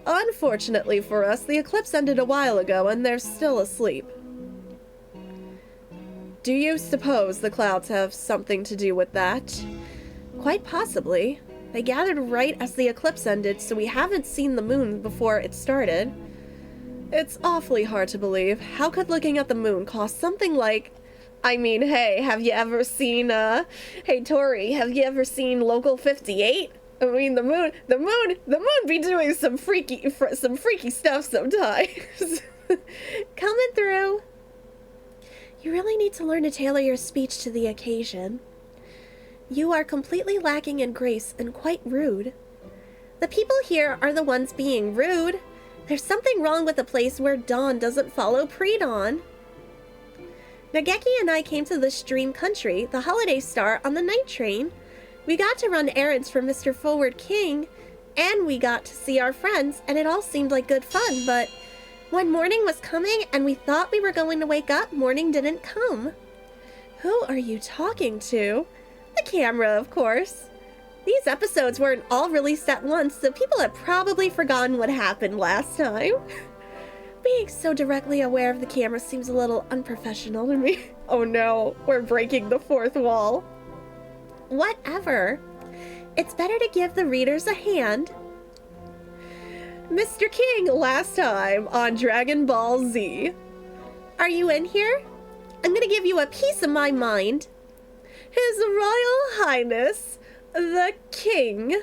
Unfortunately for us, the eclipse ended a while ago and they're still asleep. Do you suppose the clouds have something to do with that? Quite possibly. They gathered right as the eclipse ended, so we haven't seen the moon before it started. It's awfully hard to believe. How could looking at the moon cause something like... I mean, hey, have you ever seen, hey Tori, have you ever seen Local 58? I mean, the moon be doing some freaky stuff sometimes. Coming through. You really need to learn to tailor your speech to the occasion. You are completely lacking in grace and quite rude. The people here are the ones being rude. There's something wrong with a place where dawn doesn't follow pre-dawn. Nageki and I came to this dream country, the holiday star, on the night train. We got to run errands for Mr. Forward King, and we got to see our friends, and it all seemed like good fun, but when morning was coming and we thought we were going to wake up, morning didn't come. Who are you talking to? The camera, of course. These episodes weren't all released at once, so people have probably forgotten what happened last time. Being so directly aware of the camera seems a little unprofessional to me. Oh no, we're breaking the fourth wall. Whatever. It's better to give the readers a hand. Mr. King last time on Dragon Ball Z. Are you in here? I'm gonna give you a piece of my mind. His Royal Highness, the King.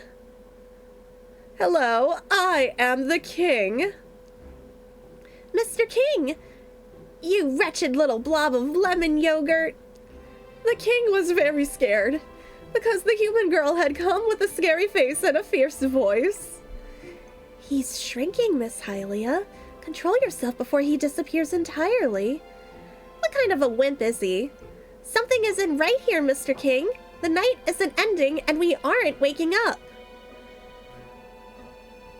Hello, I am the King. Mr. King, you wretched little blob of lemon yogurt. The king was very scared, because the human girl had come with a scary face and a fierce voice. He's shrinking, Miss Hylia. Control yourself before he disappears entirely. What kind of a wimp is he? Something isn't right here, Mr. King. The night isn't ending, and we aren't waking up.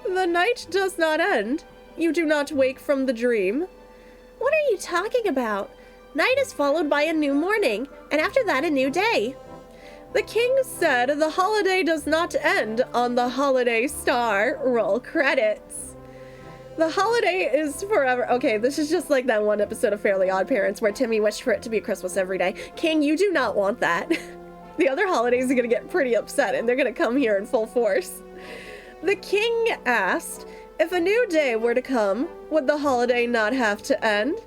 The night does not end. You do not wake from the dream. What are you talking about? Night is followed by a new morning, and after that a new day. The king said the holiday does not end on the holiday star. Roll credits. The holiday is forever. Okay, this is just like that one episode of Fairly Odd Parents where Timmy wished for it to be Christmas every day. King, you do not want that. The other holidays are going to get pretty upset, and they're going to come here in full force. The king asked, if a new day were to come, would the holiday not have to end?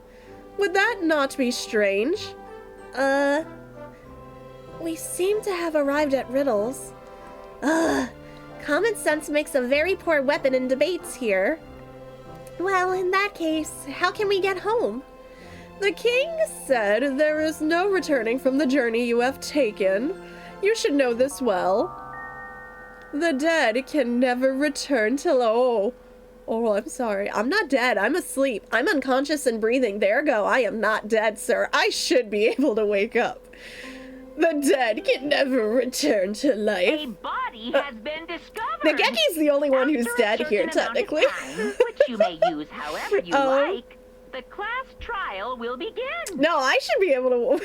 Would that not be strange? We seem to have arrived at riddles. Ugh, common sense makes a very poor weapon in debates here. Well, in that case, how can we get home? The king said there is no returning from the journey you have taken. You should know this well. The dead can never return till... Oh, I'm sorry. I'm not dead. I'm asleep. I'm unconscious and breathing. There go. I am not dead, sir. I should be able to wake up. The dead can never return to life. A body has been discovered. Nageki's the only one who's dead here, technically. Time, which you may use however you like. The class trial will begin. No, I should be able to...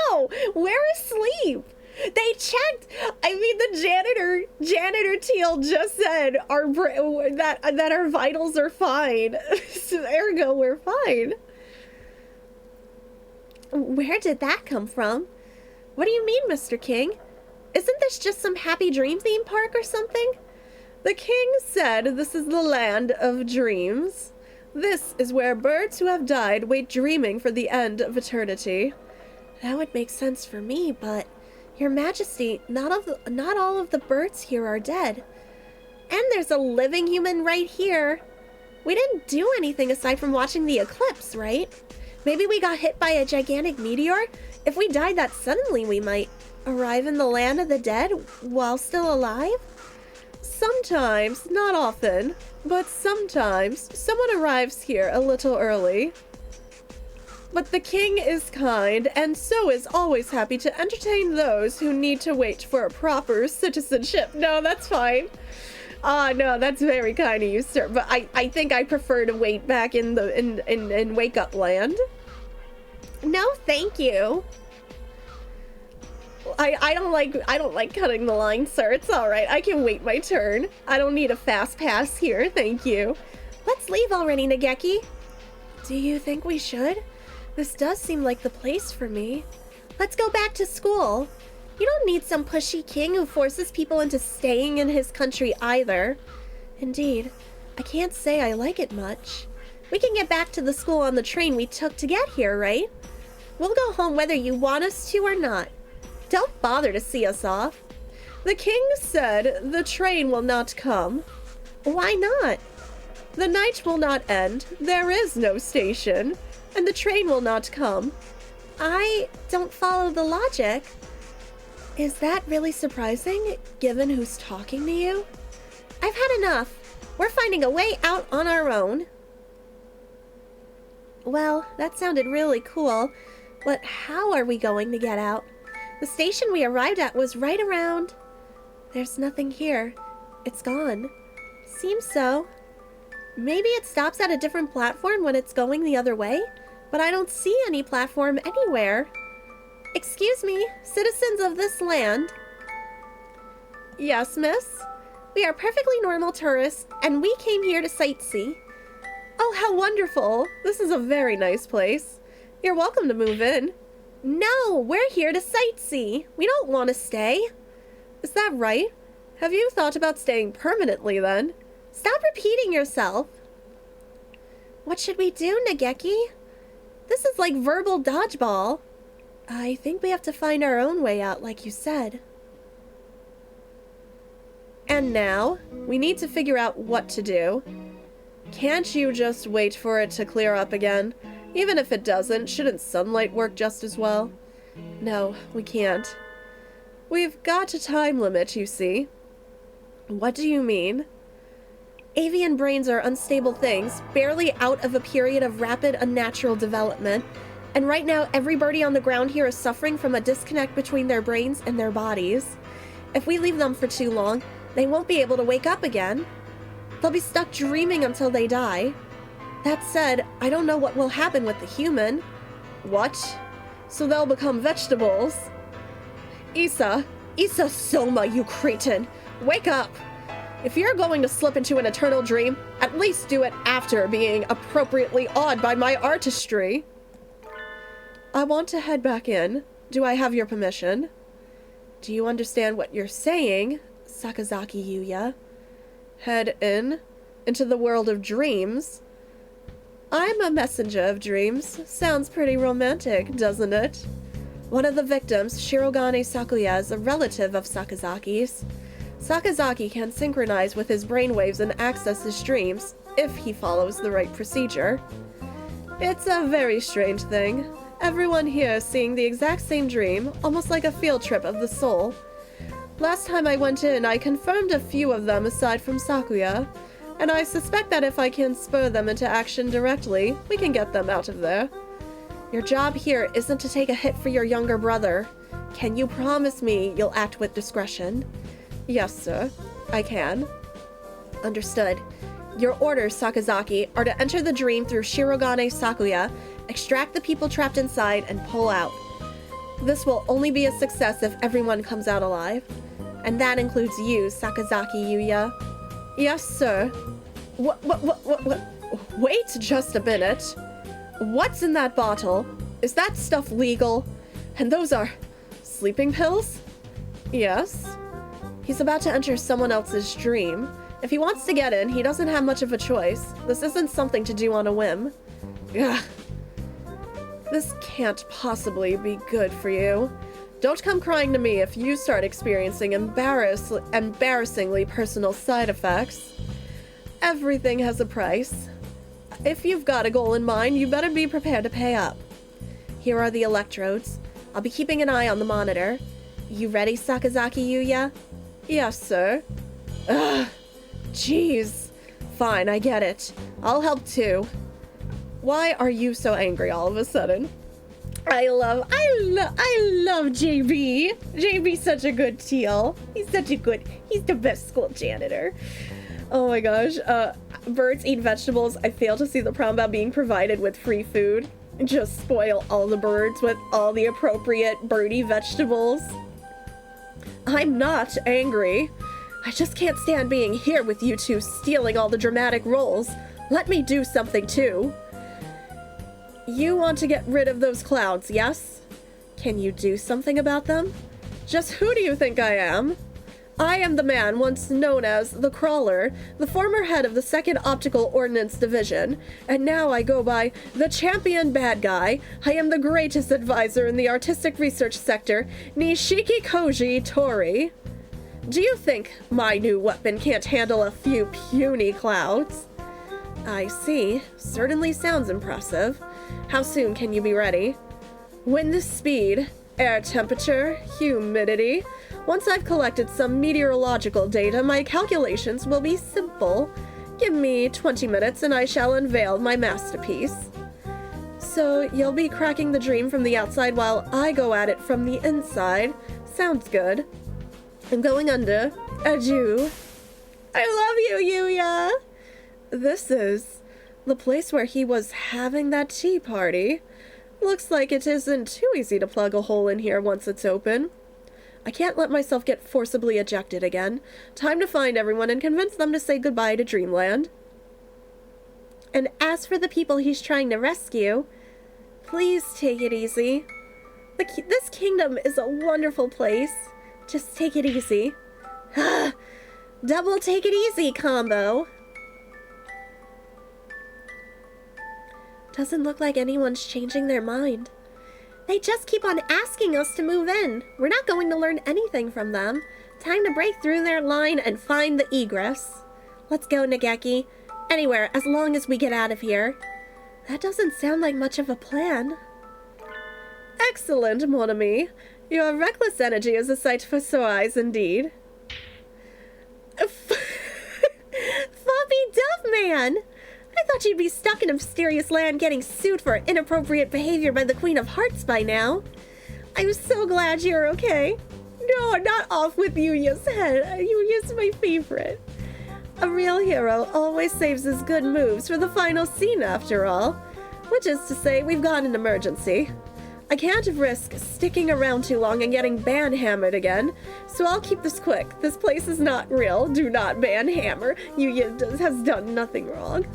No, we're asleep. They checked. I mean, the janitor Teal just said that our vitals are fine. So ergo, we're fine. Where did that come from? What do you mean, Mr. King? Isn't this just some happy dream theme park or something? The king said this is the land of dreams. This is where birds who have died wait dreaming for the end of eternity. That would make sense for me, but... Your Majesty, not all of the birds here are dead. And there's a living human right here. We didn't do anything aside from watching the eclipse, right? Maybe we got hit by a gigantic meteor? If we died that suddenly, we might arrive in the land of the dead while still alive? Sometimes, not often, but sometimes, someone arrives here a little early. But the king is kind, and so is always happy to entertain those who need to wait for a proper citizenship. No, that's fine. No, that's very kind of you, sir. But I think I prefer to wait back in Wake Up Land. No, thank you. I don't like cutting the line, sir. It's all right. I can wait my turn. I don't need a fast pass here. Thank you. Let's leave already, Nageki. Do you think we should? This does seem like the place for me. Let's go back to school. You don't need some pushy king who forces people into staying in his country either. Indeed, I can't say I like it much. We can get back to the school on the train we took to get here, right? We'll go home whether you want us to or not. Don't bother to see us off. The king said the train will not come. Why not? The night will not end. There is no station. And the train will not come. I don't follow the logic. Is that really surprising, given who's talking to you? I've had enough. We're finding a way out on our own. Well, that sounded really cool, but how are we going to get out? The station we arrived at was right around... There's nothing here. It's gone. Seems so. Maybe it stops at a different platform when it's going the other way? But I don't see any platform anywhere. Excuse me, citizens of this land. Yes, miss? We are perfectly normal tourists, and we came here to sightsee. Oh, how wonderful. This is a very nice place. You're welcome to move in. No, we're here to sightsee. We don't want to stay. Is that right? Have you thought about staying permanently, then? Stop repeating yourself. What should we do, Nageki? This is like verbal dodgeball. I think we have to find our own way out, like you said. And now, we need to figure out what to do. Can't you just wait for it to clear up again? Even if it doesn't, shouldn't sunlight work just as well? No, we can't. We've got a time limit, you see. What do you mean? Avian brains are unstable things, barely out of a period of rapid, unnatural development. And right now, everybody on the ground here is suffering from a disconnect between their brains and their bodies. If we leave them for too long, they won't be able to wake up again. They'll be stuck dreaming until they die. That said, I don't know what will happen with the human. What? So they'll become vegetables? Issa Soma, you cretin! Wake up! If you're going to slip into an eternal dream, at least do it after being appropriately awed by my artistry. I want to head back in. Do I have your permission? Do you understand what you're saying, Sakazaki Yuya? Head in? Into the world of dreams? I'm a messenger of dreams. Sounds pretty romantic, doesn't it? One of the victims, Shirogane Sakuya, is a relative of Sakazaki's. Sakazaki can synchronize with his brainwaves and access his dreams, if he follows the right procedure. It's a very strange thing. Everyone here is seeing the exact same dream, almost like a field trip of the soul. Last time I went in, I confirmed a few of them aside from Sakuya, and I suspect that if I can spur them into action directly, we can get them out of there. Your job here isn't to take a hit for your younger brother. Can you promise me you'll act with discretion? Yes, sir. I can. Understood. Your orders, Sakazaki, are to enter the dream through Shirogane Sakuya, extract the people trapped inside, and pull out. This will only be a success if everyone comes out alive. And that includes you, Sakazaki Yuya. Yes, sir. What? Wait just a minute. What's in that bottle? Is that stuff legal? And those are sleeping pills? Yes. He's about to enter someone else's dream. If he wants to get in, he doesn't have much of a choice. This isn't something to do on a whim. Ugh. This can't possibly be good for you. Don't come crying to me if you start experiencing embarrassingly personal side effects. Everything has a price. If you've got a goal in mind, you better be prepared to pay up. Here are the electrodes. I'll be keeping an eye on the monitor. You ready, Sakazaki Yuya? Yes, sir. Ugh. Jeez. Fine, I get it. I'll help too. Why are you so angry all of a sudden? I love JB. JB's such a good teal. He's the best school janitor. Oh my gosh. Birds eat vegetables. I fail to see the problem about being provided with free food. Just spoil all the birds with all the appropriate birdie vegetables. I'm not angry. I just can't stand being here with you two stealing all the dramatic roles. Let me do something too. You want to get rid of those clouds, yes? Can you do something about them? Just who do you think I am? I am the man once known as the Crawler, the former head of the 2nd Optical Ordnance Division, and now I go by the Champion Bad Guy. I am the greatest advisor in the artistic research sector, Nishiki Koji Tori. Do you think my new weapon can't handle a few puny clouds? I see. Certainly sounds impressive. How soon can you be ready? Wind speed, air temperature, humidity. Once I've collected some meteorological data, my calculations will be simple. Give me 20 minutes and I shall unveil my masterpiece. So you'll be cracking the dream from the outside while I go at it from the inside. Sounds good. I'm going under. Adieu. I love you, Yuya. This is the place where he was having that tea party. Looks like it isn't too easy to plug a hole in here once it's open. I can't let myself get forcibly ejected again. Time to find everyone and convince them to say goodbye to Dreamland. And as for the people he's trying to rescue, please take it easy. This kingdom is a wonderful place. Just take it easy. Double take it easy combo. Doesn't look like anyone's changing their mind. They just keep on asking us to move in. We're not going to learn anything from them. Time to break through their line and find the egress. Let's go, Nageki. Anywhere, as long as we get out of here. That doesn't sound like much of a plan. Excellent, mon ami. Your reckless energy is a sight for sore eyes indeed. Floppy Duff Man! I thought you'd be stuck in a mysterious land getting sued for inappropriate behavior by the Queen of Hearts by now. I'm so glad you're okay. No, not off with Yuya's head. Yuya's my favorite. A real hero always saves his good moves for the final scene after all. Which is to say, we've got an emergency. I can't risk sticking around too long and getting ban-hammered again, so I'll keep this quick. This place is not real. Do not ban-hammer. Yuya has done nothing wrong.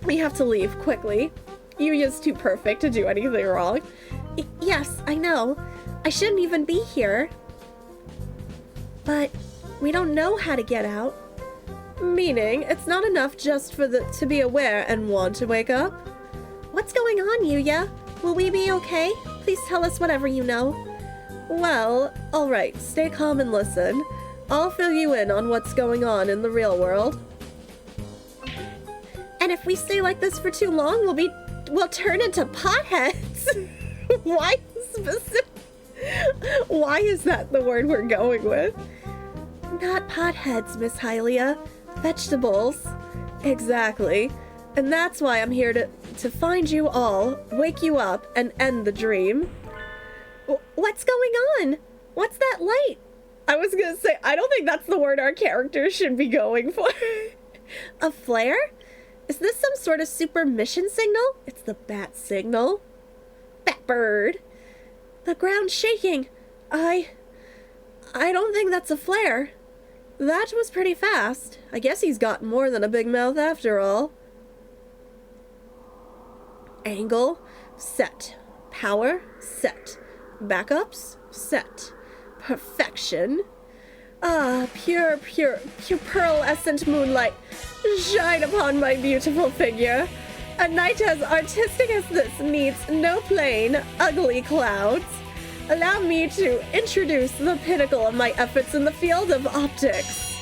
We have to leave, quickly. Yuya's too perfect to do anything wrong. Yes, I know. I shouldn't even be here. But we don't know how to get out. Meaning, it's not enough just to be aware and want to wake up? What's going on, Yuya? Will we be okay? Please tell us whatever you know. Well, alright, stay calm and listen. I'll fill you in on what's going on in the real world. And if we stay like this for too long, we'll turn into potheads. Why is that the word we're going with? Not potheads, Miss Hylia. Vegetables. Exactly. And that's why I'm here to find you all, wake you up, and end the dream. What's going on? What's that light? I was gonna say, I don't think that's the word our characters should be going for. A flare? Is this some sort of super mission signal? It's the bat signal. Batbird. The ground's shaking. I don't think that's a flare. That was pretty fast. I guess he's got more than a big mouth after all. Angle, set. Power, set. Backups, set. Perfection. Ah, pure pearlescent moonlight, shine upon my beautiful figure. A night as artistic as this needs no plain, ugly clouds. Allow me to introduce the pinnacle of my efforts in the field of optics.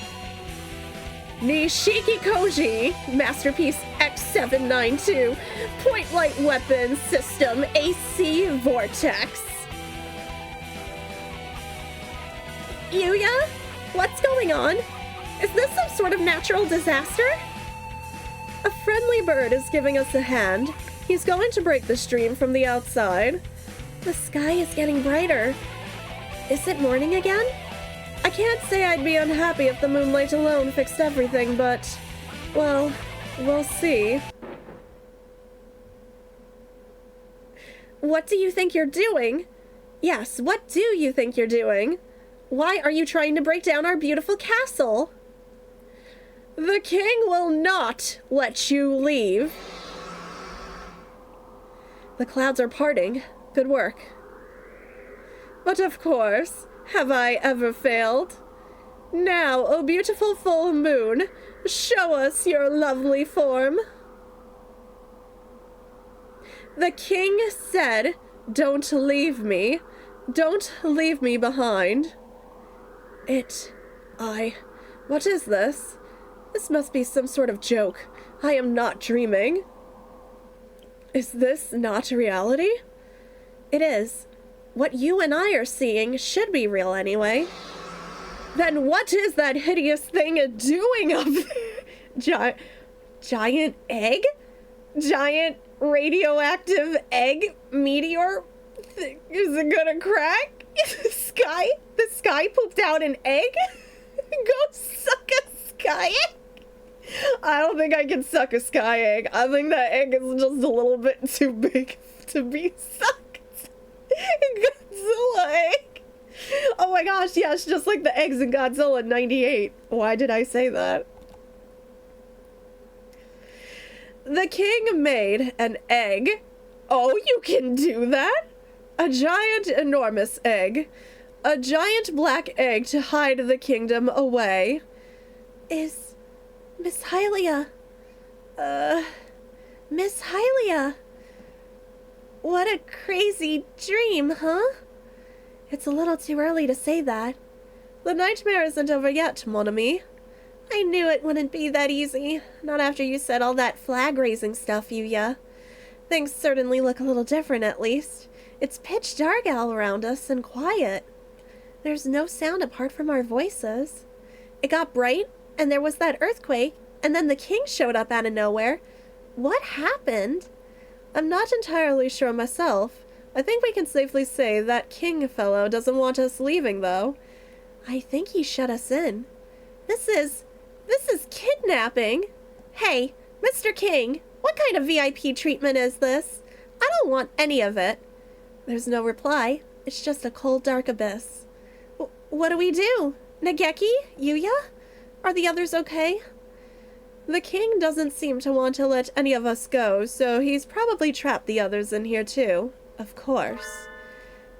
Nishiki Koji, Masterpiece X792, Point Light Weapon System AC Vortex. Yuya? What's going on? Is this some sort of natural disaster? A friendly bird is giving us a hand. He's going to break the stream from the outside. The sky is getting brighter. Is it morning again? I can't say I'd be unhappy if the moonlight alone fixed everything, but, well, we'll see. What do you think you're doing? Yes, what do you think you're doing? Why are you trying to break down our beautiful castle? The king will not let you leave. The clouds are parting. Good work. But of course, have I ever failed? Now, O beautiful full moon, show us your lovely form. The king said, don't leave me. Don't leave me behind. What is this? This must be some sort of joke. I am not dreaming. Is this not reality? It is. What you and I are seeing should be real anyway. Then what is that hideous thing doing up there? Giant egg? Giant radioactive egg meteor? Is it gonna crack? The sky pooped out an egg? Go suck a sky egg? I don't think I can suck a sky egg. I think that egg is just a little bit too big to be sucked. Godzilla egg. Oh my gosh, yeah, it's just like the eggs in Godzilla 98. Why did I say that? The king made an egg. Oh, you can do that? A giant, enormous egg. A giant black egg to hide the kingdom away. Is Miss Hylia... Miss Hylia... What a crazy dream, huh? It's a little too early to say that. The nightmare isn't over yet, mon ami. I knew it wouldn't be that easy. Not after you said all that flag-raising stuff, Yuya. Things certainly look a little different, at least. It's pitch dark all around us and quiet. There's no sound apart from our voices. It got bright, and there was that earthquake, and then the king showed up out of nowhere. What happened? I'm not entirely sure myself. I think we can safely say that king fellow doesn't want us leaving, though. I think he shut us in. This is kidnapping. Hey, Mr. King, what kind of VIP treatment is this? I don't want any of it. There's no reply. It's just a cold, dark abyss. What do we do? Nageki? Yuya? Are the others okay? The king doesn't seem to want to let any of us go, so he's probably trapped the others in here too. Of course.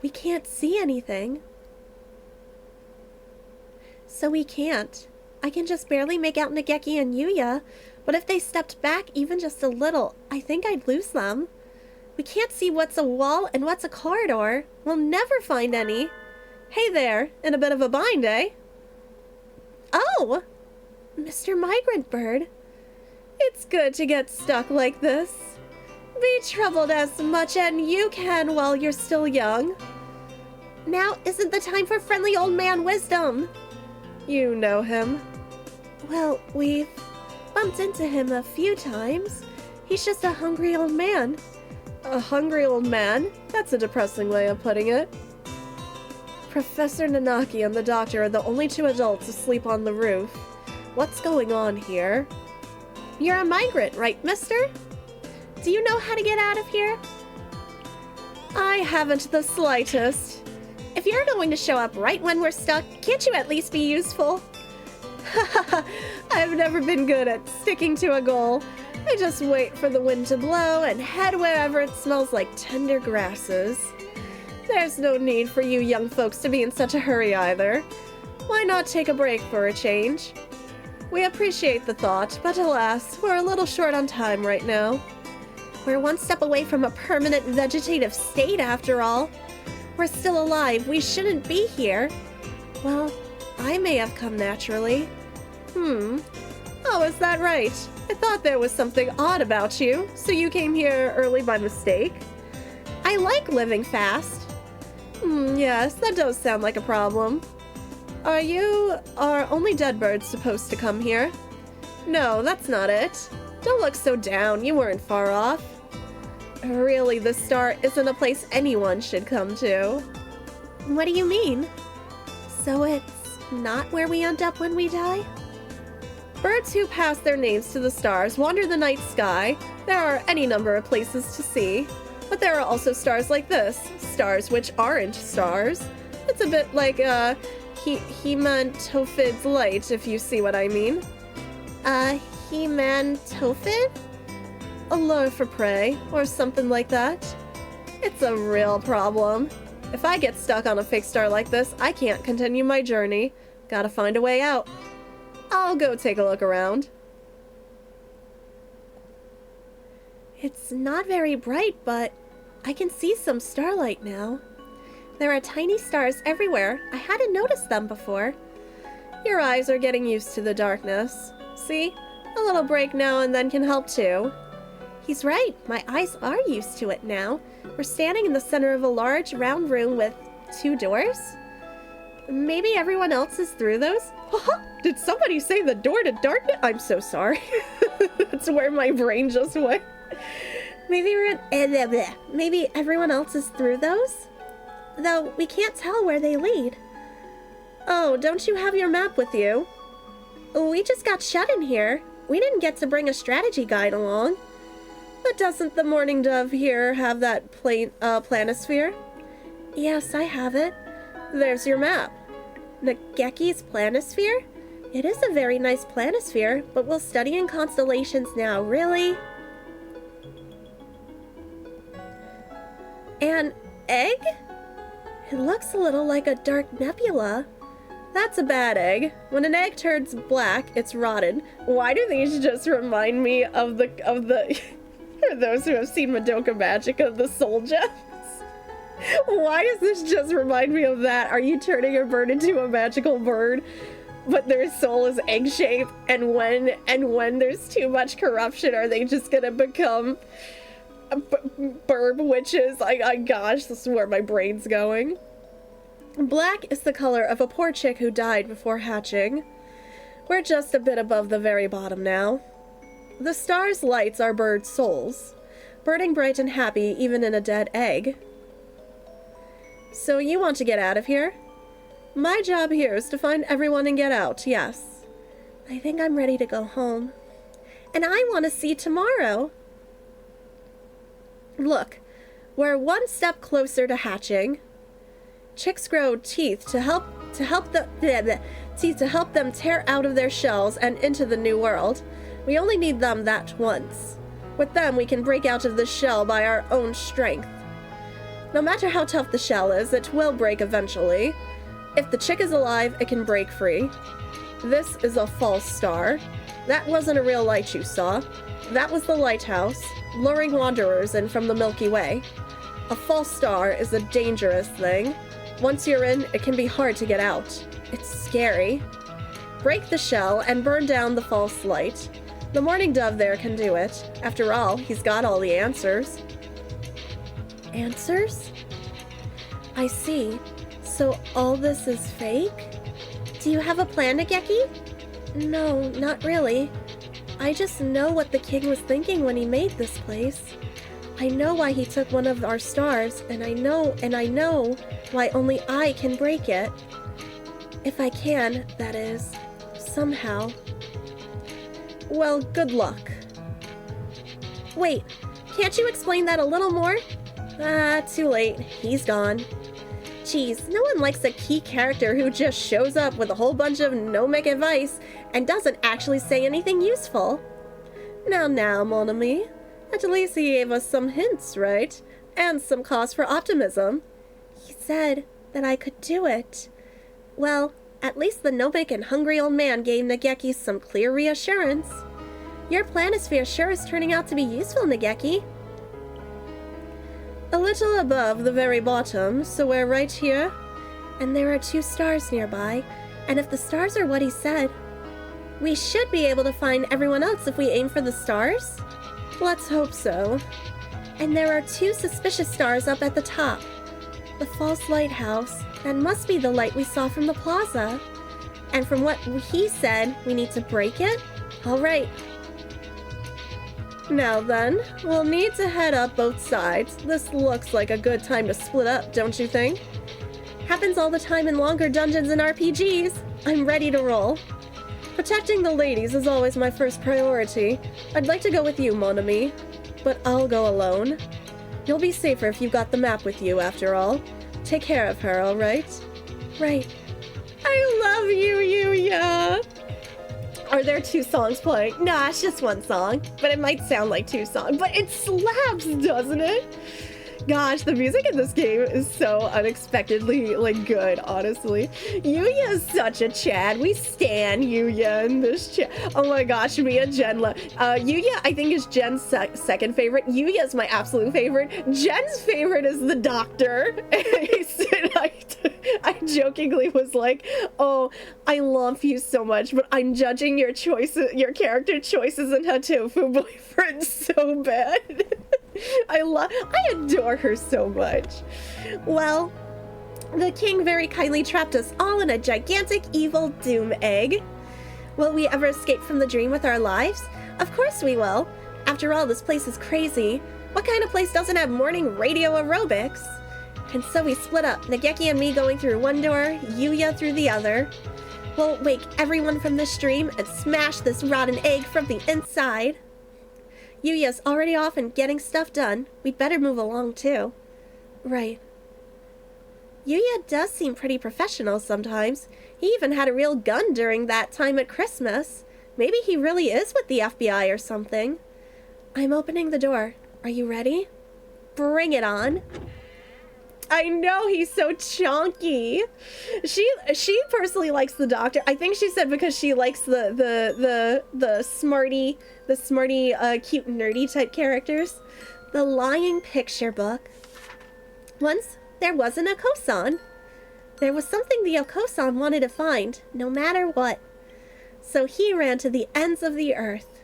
We can't see anything. So we can't. I can just barely make out Nageki and Yuya, but if they stepped back even just a little, I think I'd lose them. We can't see what's a wall and what's a corridor. We'll never find any. Hey there, in a bit of a bind, eh? Oh! Mr. Migrant Bird. It's good to get stuck like this. Be troubled as much as you can while you're still young. Now isn't the time for friendly old man wisdom. You know him. Well, we've bumped into him a few times. He's just a hungry old man. A hungry old man? That's a depressing way of putting it. Professor Nanaki and the doctor are the only two adults asleep on the roof. What's going on here? You're a migrant, right, mister? Do you know how to get out of here? I haven't the slightest. If you're going to show up right when we're stuck, can't you at least be useful? I've never been good at sticking to a goal. I just wait for the wind to blow and head wherever it smells like tender grasses. There's no need for you young folks to be in such a hurry either. Why not take a break for a change? We appreciate the thought, but alas, we're a little short on time right now. We're one step away from a permanent vegetative state after all. We're still alive. We shouldn't be here. Well, I may have come naturally. Oh, is that right? I thought there was something odd about you, so you came here early by mistake. I like living fast. Yes, that does sound like a problem. Are only dead birds supposed to come here? No, that's not it. Don't look so down, you weren't far off. Really, the star isn't a place anyone should come to. What do you mean? So it's not where we end up when we die? Birds who pass their names to the stars wander the night sky. There are any number of places to see. But there are also stars like this, stars which aren't stars. It's a bit like, He-Man-Tophid's light, if you see what I mean. He-Man-Tophid? A lure for prey, or something like that. It's a real problem. If I get stuck on a fake star like this, I can't continue my journey. Gotta find a way out. I'll go take a look around. It's not very bright, but I can see some starlight now. There are tiny stars everywhere. I hadn't noticed them before. Your eyes are getting used to the darkness. See? A little break now and then can help too. He's right. My eyes are used to it now. We're standing in the center of a large round room with 2 doors. Maybe everyone else is through those? Did somebody say the door to darkness? I'm so sorry. That's where my brain just went. Maybe everyone else is through those? Though we can't tell where they lead. Oh, don't you have your map with you? We just got shut in here. We didn't get to bring a strategy guide along. But doesn't the Morning Dove here have that planisphere? Yes, I have it. There's your map. Nageki's planisphere? It is a very nice planisphere, but we'll study in constellations now, really? An egg? It looks a little like a dark nebula. That's a bad egg. When an egg turns black, it's rotten. Why do these just remind me of the for those who have seen Madoka Magica, the soul gems? Why does this just remind me of that? Are you turning a bird into a magical bird, but their soul is egg-shaped, and when there's too much corruption, are they just gonna become burb witches? Gosh, this is where my brain's going. Black is the color of a poor chick who died before hatching. We're just a bit above the very bottom now. The star's lights are birds' souls, burning bright and happy even in a dead egg. So you want to get out of here? My job here is to find everyone and get out, yes. I think I'm ready to go home. And I want to see tomorrow. Look, we're one step closer to hatching. Chicks grow teeth to help them tear out of their shells and into the new world. We only need them that once. With them, we can break out of the shell by our own strength. No matter how tough the shell is, it will break eventually. If the chick is alive, it can break free. This is a false star. That wasn't a real light you saw. That was the lighthouse, luring wanderers in from the Milky Way. A false star is a dangerous thing. Once you're in, it can be hard to get out. It's scary. Break the shell and burn down the false light. The mourning dove there can do it. After all, he's got all the answers. Answers? I see. So all this is fake? Do you have a plan, Nageki? No, not really. I just know what the king was thinking when he made this place. I know why he took one of our stars, and I know why only I can break it. If I can, that is. Somehow. Well, good luck. Wait, can't you explain that a little more? Ah, too late. He's gone. Geez, no one likes a key character who just shows up with a whole bunch of gnomic advice and doesn't actually say anything useful. Now, mon ami. At least he gave us some hints, right? And some cause for optimism. He said that I could do it. Well, at least the gnomic and hungry old man gave Nageki some clear reassurance. Your planisphere sure is turning out to be useful, Nageki. A little above the very bottom, so we're right here. And there are 2 stars nearby, and if the stars are what he said, we should be able to find everyone else if we aim for the stars? Let's hope so. And there are 2 suspicious stars up at the top. The false lighthouse, that must be the light we saw from the plaza. And from what he said, we need to break it? All right. Now then, we'll need to head up both sides. This looks like a good time to split up, don't you think? Happens all the time in longer dungeons and RPGs. I'm ready to roll. Protecting the ladies is always my first priority. I'd like to go with you, mon ami, but I'll go alone. You'll be safer if you've got the map with you, after all. Take care of her, all right? Right. I love you, Yuya! Are there 2 songs playing? Nah, it's just 1 song, but it might sound like 2 songs, but it slaps, doesn't it? Gosh, the music in this game is so unexpectedly, good, honestly. Yuya is such a Chad. We stan Yuya in this chat. Oh my gosh, me and Jen Yuya, I think, is Jen's second favorite. Yuya is my absolute favorite. Jen's favorite is the doctor. I jokingly was like, oh, I love you so much, but I'm judging your character choices in Hatoful Boyfriend so bad. I adore her so much. Well, the king very kindly trapped us all in a gigantic evil doom egg. Will we ever escape from the dream with our lives? Of course we will. After all, this place is crazy. What kind of place doesn't have morning radio aerobics? And so we split up, Nageki and me going through one door, Yuya through the other. We'll wake everyone from this dream and smash this rotten egg from the inside. Yuya's already off and getting stuff done. We'd better move along, too. Right. Yuya does seem pretty professional sometimes. He even had a real gun during that time at Christmas. Maybe he really is with the FBI or something. I'm opening the door. Are you ready? Bring it on. I know, he's so chonky. She personally likes the doctor. I think she said because she likes the smarty, cute nerdy type characters. The lying picture book. Once there was an Okosan. There was something the Okosan wanted to find, no matter what. So he ran to the ends of the earth.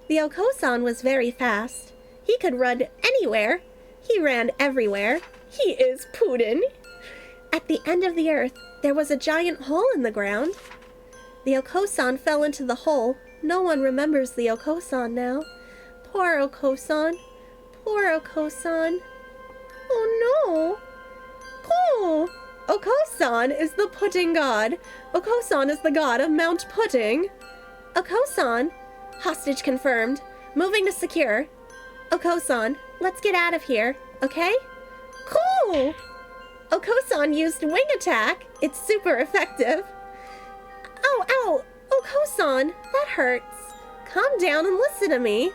The Okosan was very fast. He could run anywhere. He ran everywhere. He is Putin. At the end of the earth, there was a giant hole in the ground. The Okosan fell into the hole. No one remembers the Okosan now. Poor Okosan. Poor Okosan. Oh no. Cool. Okosan is the pudding god. Okosan is the god of Mount Pudding. Okosan. Hostage confirmed. Moving to secure. Okosan, let's get out of here, okay? Cool! Okosan used wing attack. It's super effective. Ow, ow! Okosan, that hurts. Calm down and listen to me.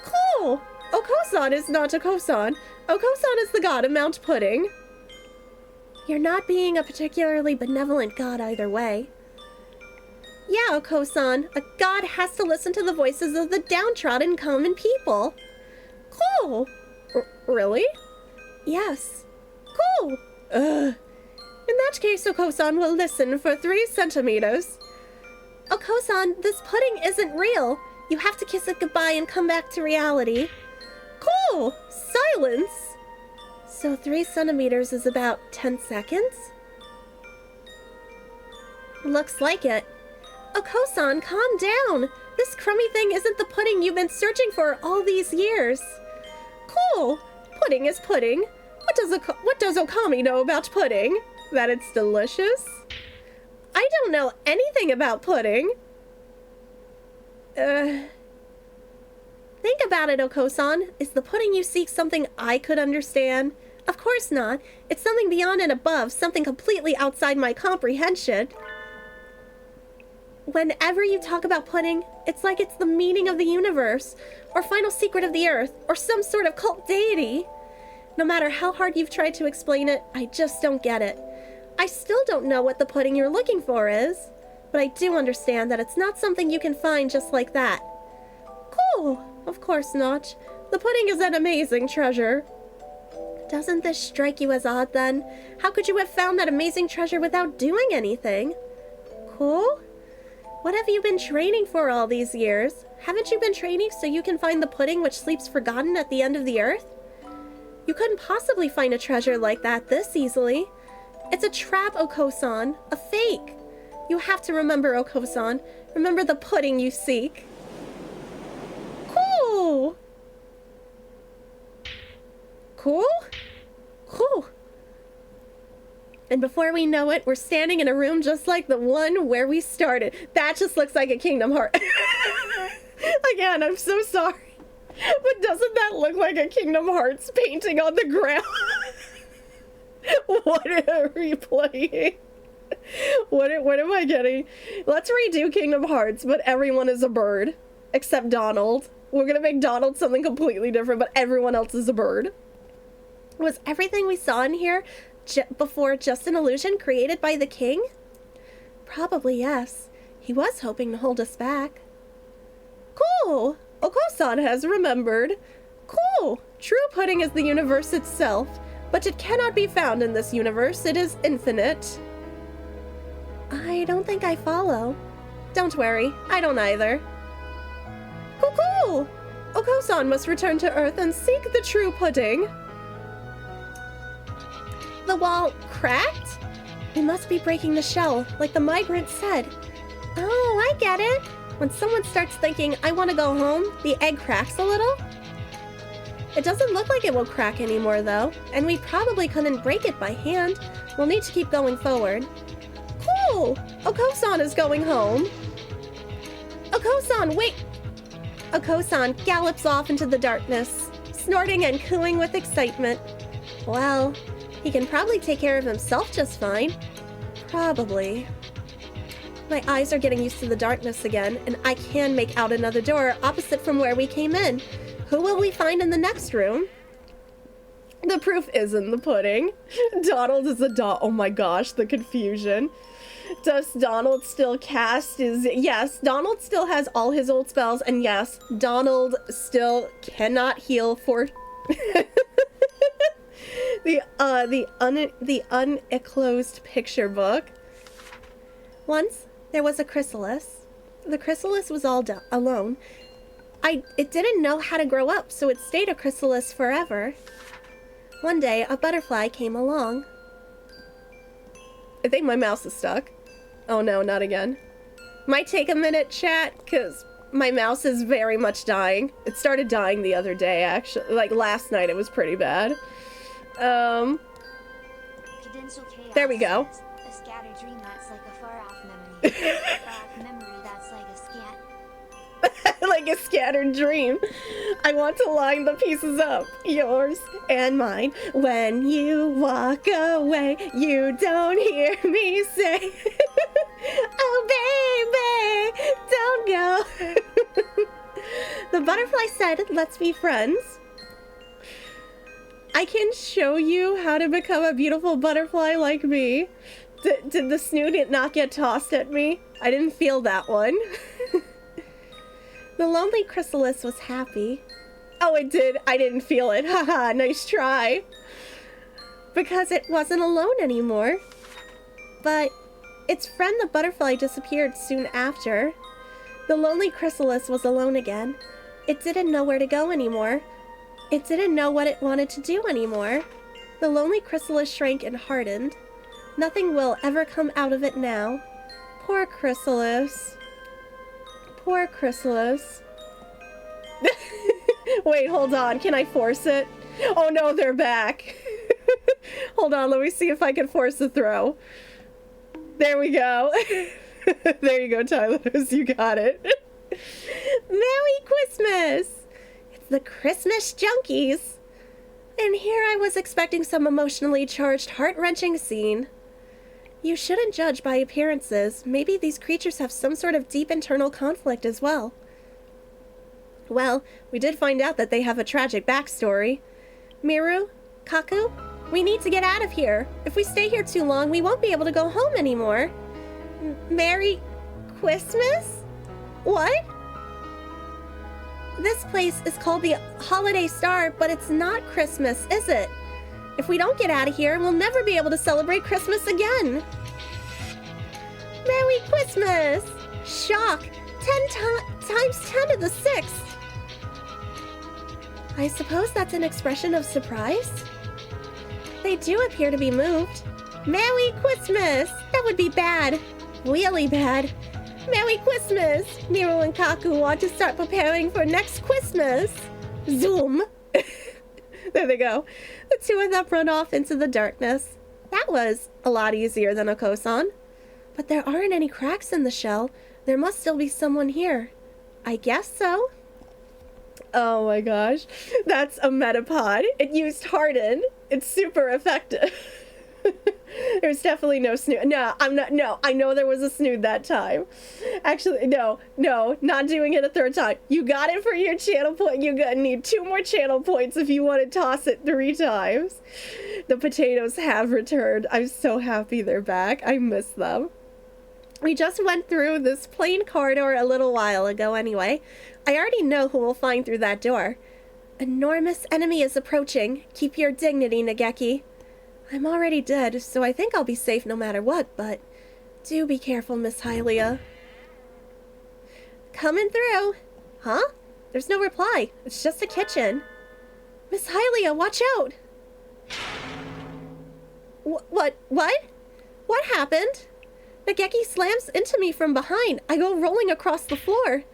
Cool! Okosan is not Okosan. Okosan is the god of Mount Pudding. You're not being a particularly benevolent god either way. Yeah, Oko-san, a god has to listen to the voices of the downtrodden common people. Cool. Really? Yes. Cool. Ugh. In that case, Oko-san will listen for 3 centimeters. Oko-san, this pudding isn't real. You have to kiss it goodbye and come back to reality. Cool. Silence. So 3 centimeters is about 10 seconds? Looks like it. Oko-san, calm down. This crummy thing isn't the pudding you've been searching for all these years. Cool. Pudding is pudding. What does Okami know about pudding? That it's delicious? I don't know anything about pudding. Think about it, Oko-san. Is the pudding you seek something I could understand? Of course not. It's something beyond and above, something completely outside my comprehension. Whenever you talk about pudding, it's like it's the meaning of the universe, or final secret of the earth, or some sort of cult deity. No matter how hard you've tried to explain it, I just don't get it. I still don't know what the pudding you're looking for is, but I do understand that it's not something you can find just like that. Cool. Of course not. The pudding is an amazing treasure. Doesn't this strike you as odd then? How could you have found that amazing treasure without doing anything? Cool? What have you been training for all these years? Haven't you been training so you can find the pudding which sleeps forgotten at the end of the earth? You couldn't possibly find a treasure like that this easily. It's a trap, Oko-san. A fake. You have to remember, Oko-san. Remember the pudding you seek. Cool! Cool? Cool. And before we know it, we're standing in a room just like the one where we started. That just looks like a Kingdom Hearts. Again, I'm so sorry. But doesn't that look like a Kingdom Hearts painting on the ground? What are we playing? What am I getting? Let's redo Kingdom Hearts, but everyone is a bird. Except Donald. We're gonna make Donald something completely different, but everyone else is a bird. Was everything we saw in here before just an illusion created by the king? Probably yes. He was hoping to hold us back. Cool! Oko-san has remembered. Cool! True pudding is the universe itself, but it cannot be found in this universe. It is infinite. I don't think I follow. Don't worry, I don't either. Cool! Oko-san must return to Earth and seek the true pudding. The wall cracked? We must be breaking the shell, like the migrant said. Oh, I get it. When someone starts thinking, I want to go home, the egg cracks a little. It doesn't look like it will crack anymore, though, and we probably couldn't break it by hand. We'll need to keep going forward. Cool! Oko-san is going home. Oko-san, wait! Oko-san gallops off into the darkness, snorting and cooing with excitement. Well, he can probably take care of himself just fine. Probably. My eyes are getting used to the darkness again, and I can make out another door opposite from where we came in. Who will we find in the next room? The proof is in the pudding. Donald is a doll. Oh my gosh, the confusion. Does Donald still cast his... Yes, Donald still has all his old spells, and yes, Donald still cannot heal for... the unenclosed picture book. Once, there was a chrysalis. The chrysalis was all alone. It didn't know how to grow up, so it stayed a chrysalis forever. One day, a butterfly came along. I think my mouse is stuck. Oh no, not again. Might take a minute, chat, because my mouse is very much dying. It started dying the other day, actually. Like, last night it was pretty bad. There we go. A scattered dream that's like a far-off memory. A far-off memory that's like a like a scattered dream. I want to line the pieces up. Yours and mine. When you walk away, you don't hear me say, oh baby, don't go. The butterfly said, let's be friends. I I can show you how to become a beautiful butterfly like me. Did the snoot not get tossed at me? I didn't feel that one. The lonely chrysalis was happy. Oh, it did. I didn't feel it. Haha, nice try. Because it wasn't alone anymore. But its friend the butterfly disappeared soon after. The lonely chrysalis was alone again. It didn't know where to go anymore. It didn't know what it wanted to do anymore. The lonely chrysalis shrank and hardened. Nothing will ever come out of it now. Poor chrysalis. Poor chrysalis. Wait, hold on. Can I force it? Oh no, they're back. Hold on, let me see if I can force the throw. There we go. There you go, Tyler. You got it. Merry Christmas! It's the Christmas Junkies. And here I was expecting some emotionally charged, heart-wrenching scene. You shouldn't judge by appearances. Maybe these creatures have some sort of deep internal conflict as well. Well, we did find out that they have a tragic backstory. Miru, Kaku, we need to get out of here. If we stay here too long, we won't be able to go home anymore. Merry Christmas? What? This place is called the Holiday Star, but it's not Christmas, is it? If we don't get out of here, we'll never be able to celebrate Christmas again. Merry Christmas! Shock! 10 times 10 to the 6th. I suppose that's an expression of surprise? They do appear to be moved. Merry Christmas! That would be bad. Really bad. Merry Christmas! Miru and Kaku want to start preparing for next Christmas. Zoom! There they go. The two of them run off into the darkness. That was a lot easier than a Kosan. But there aren't any cracks in the shell. There must still be someone here. I guess so. Oh my gosh. That's a Metapod. It used Harden. It's super effective. There's definitely no snood. No, I'm not. No, I know there was a snood that time. Actually, no, not doing it a third time. You got it for your channel point. You're gonna need 2 more channel points if you want to toss it 3 times. The potatoes have returned. I'm so happy they're back. I miss them. We just went through this plain corridor a little while ago anyway. I already know who we'll find through that door. Enormous enemy is approaching. Keep your dignity, Nageki. I'm already dead, so I think I'll be safe no matter what, but do be careful, Miss Hylia. Coming through. Huh? There's no reply. It's just a kitchen. Miss Hylia, watch out! What? What happened? Nageki slams into me from behind. I go rolling across the floor.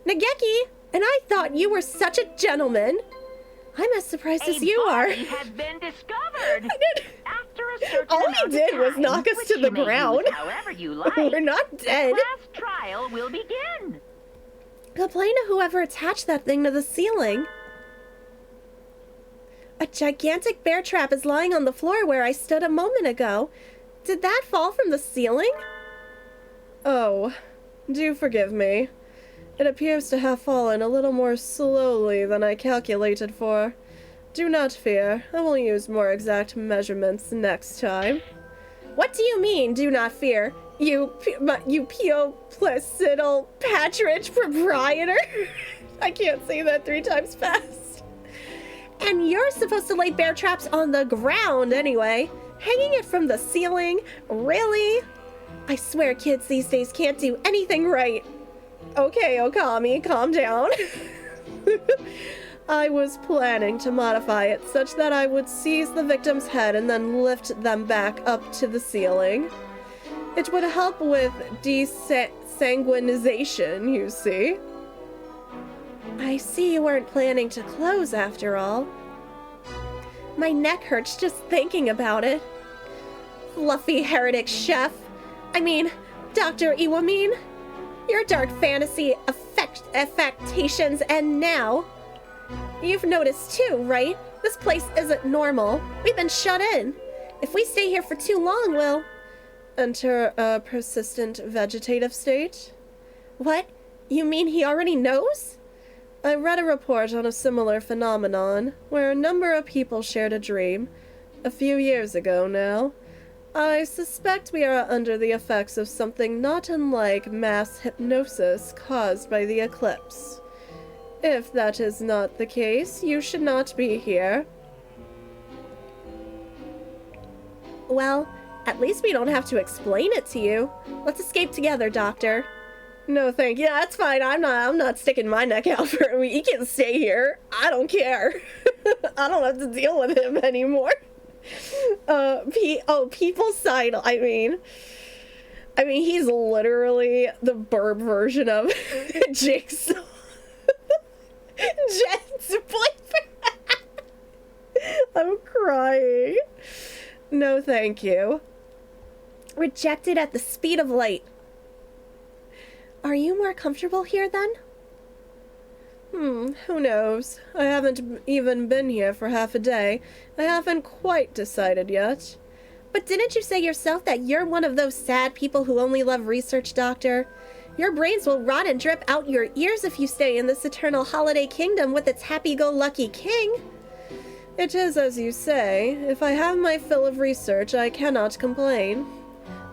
Nageki, and I thought you were such a gentleman. I'm as surprised as you are. A body has been discovered. After a certain All he amount of did was time, knock us which to the you may ground. use however you like, We're not dead. the class trial will begin. Complain to whoever attached that thing to the ceiling. A gigantic bear trap is lying on the floor where I stood a moment ago. Did that fall from the ceiling? Oh, do forgive me. It appears to have fallen a little more slowly than I calculated for. Do not fear, I will use more exact measurements next time. What do you mean, do not fear? You Placidal Patronage Proprietor? I can't say that 3 times fast. And you're supposed to lay bear traps on the ground anyway. Hanging it from the ceiling? Really? I swear kids these days can't do anything right. Okay, Okami, calm down. I was planning to modify it such that I would seize the victim's head and then lift them back up to the ceiling. It would help with desanguinization, you see. I see you weren't planning to close after all. My neck hurts just thinking about it. Fluffy heretic chef. I mean, Dr. Iwamin. Your dark fantasy affectations and now. You've noticed too, right? This place isn't normal. We've been shut in. If we stay here for too long, we'll enter a persistent vegetative state. What? You mean he already knows? I read a report on a similar phenomenon, where a number of people shared a dream, a few years ago now. I suspect we are under the effects of something not unlike mass hypnosis caused by the eclipse. If that is not the case, you should not be here. Well, at least we don't have to explain it to you. Let's escape together, Doctor. No, thank you. That's fine. I'm not sticking my neck out for him. He can stay here. I don't care. I don't have to deal with him anymore. People's side. I mean, he's literally the burb version of Jigsaw. Jen's boyfriend. I'm crying. No, thank you. Rejected at the speed of light. Are you more comfortable here then? Who knows? I haven't even been here for half a day. I haven't quite decided yet. But didn't you say yourself that you're one of those sad people who only love research, Doctor? Your brains will rot and drip out your ears if you stay in this eternal holiday kingdom with its happy-go-lucky king. It is as you say. If I have my fill of research, I cannot complain.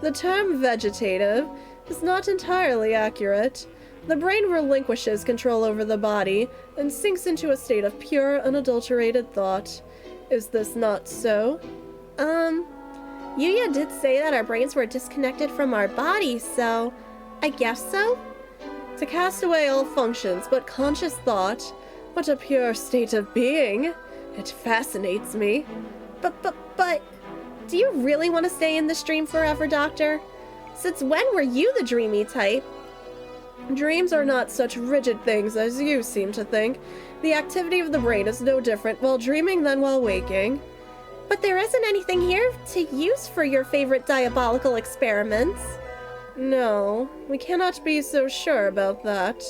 The term vegetative is not entirely accurate. The brain relinquishes control over the body and sinks into a state of pure, unadulterated thought. Is this not so? Yuya did say that our brains were disconnected from our bodies, so I guess so? To cast away all functions but conscious thought, what a pure state of being. It fascinates me. But, do you really want to stay in this dream forever, Doctor? Since when were you the dreamy type? Dreams are not such rigid things as you seem to think. The activity of the brain is no different while dreaming than while waking. But there isn't anything here to use for your favorite diabolical experiments. No, we cannot be so sure about that.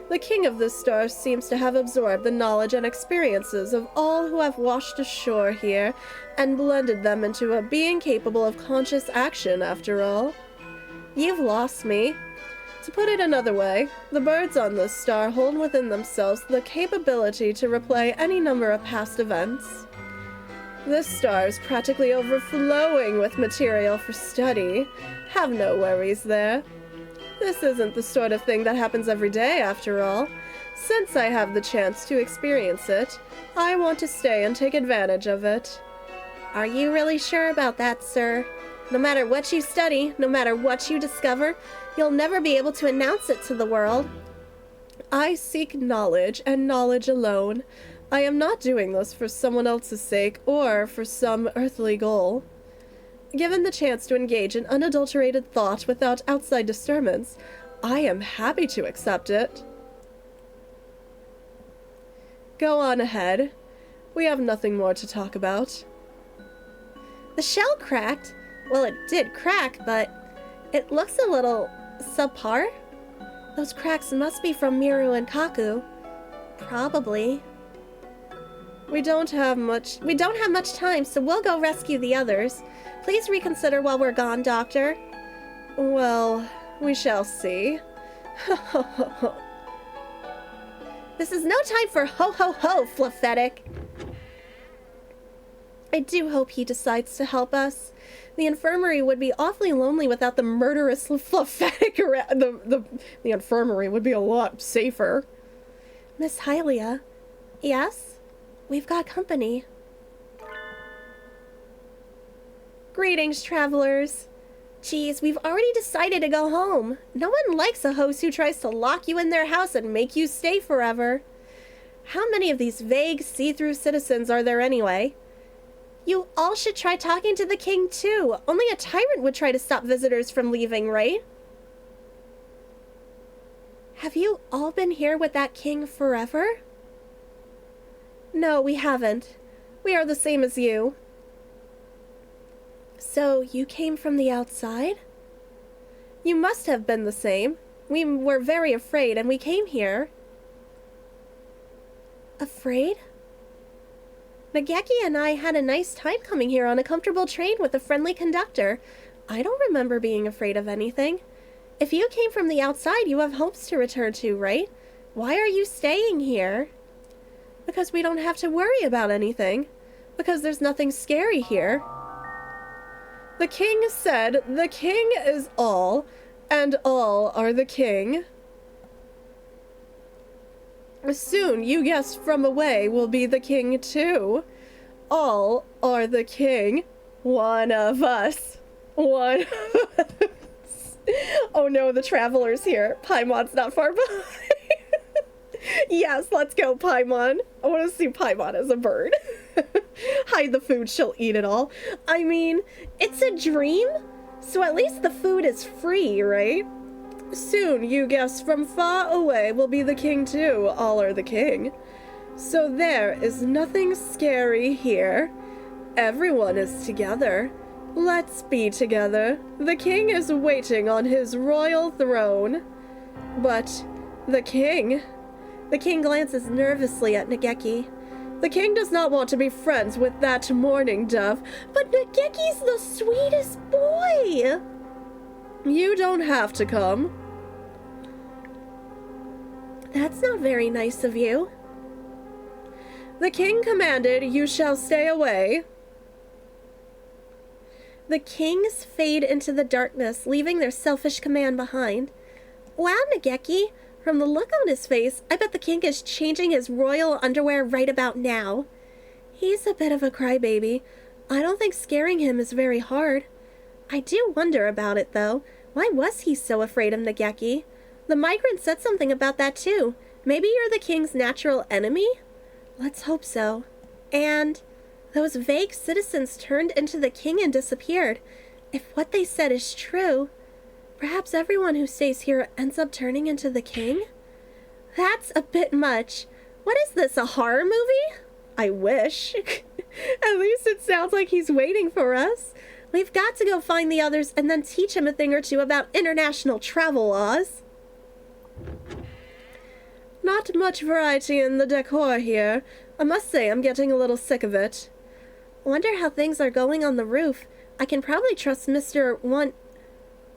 The king of this star seems to have absorbed the knowledge and experiences of all who have washed ashore here and blended them into a being capable of conscious action, after all. You've lost me. To put it another way, the birds on this star hold within themselves the capability to replay any number of past events. This star is practically overflowing with material for study. Have no worries there. This isn't the sort of thing that happens every day, after all. Since I have the chance to experience it, I want to stay and take advantage of it. Are you really sure about that, sir? No matter what you study, no matter what you discover, you'll never be able to announce it to the world. I seek knowledge, and knowledge alone. I am not doing this for someone else's sake, or for some earthly goal. Given the chance to engage in unadulterated thought without outside disturbance, I am happy to accept it. Go on ahead. We have nothing more to talk about. The shell cracked? Well, it did crack, but it looks a little subpar. Those cracks must be from Miru and Kaku. Probably. We don't have much time, so we'll go rescue the others. Please reconsider while we're gone, Doctor. Well, we shall see. This is no time for ho-ho-ho, Fluffetic. I do hope he decides to help us. The infirmary would be awfully lonely without the murderous Fluffetic around. The infirmary would be a lot safer. Miss Hylia. Yes? We've got company. Greetings, travelers. Geez, we've already decided to go home. No one likes a host who tries to lock you in their house and make you stay forever. How many of these vague, see-through citizens are there anyway? You all should try talking to the king, too. Only a tyrant would try to stop visitors from leaving, right? Have you all been here with that king forever? No, we haven't. We are the same as you. So, you came from the outside? You must have been the same. We were very afraid, and we came here. Afraid? Nageki and I had a nice time coming here on a comfortable train with a friendly conductor. I don't remember being afraid of anything. If you came from the outside, you have homes to return to, right? Why are you staying here? Because we don't have to worry about anything. Because there's nothing scary here. The king said, the king is all, and all are the king. Soon, you guessed from away, will be the king too. All are the king. One of us. One of us. Oh no, the traveler's here. Paimon's not far behind. Yes, let's go, Paimon. I want to see Paimon as a bird. Hide the food, she'll eat it all. I mean, it's a dream, so at least the food is free, right? Soon, you guests from far away will be the king too. All are the king. So there is nothing scary here. Everyone is together. Let's be together. The king is waiting on his royal throne. But the king glances nervously at Nageki. The king does not want to be friends with that mourning dove, but Nageki's the sweetest boy. You don't have to come. That's not very nice of you. The king commanded, you shall stay away. The kings fade into the darkness, leaving their selfish command behind. Wow, Nageki, from the look on his face, I bet the king is changing his royal underwear right about now. He's a bit of a crybaby. I don't think scaring him is very hard. I do wonder about it, though. Why was he so afraid of Nageki? The migrant said something about that, too. Maybe you're the king's natural enemy? Let's hope so. And those vague citizens turned into the king and disappeared. If what they said is true, perhaps everyone who stays here ends up turning into the king? That's a bit much. What is this, a horror movie? I wish. At least it sounds like he's waiting for us. We've got to go find the others and then teach him a thing or two about international travel laws. Not much variety in the decor here. I must say I'm getting a little sick of it. Wonder how things are going on the roof. I can probably trust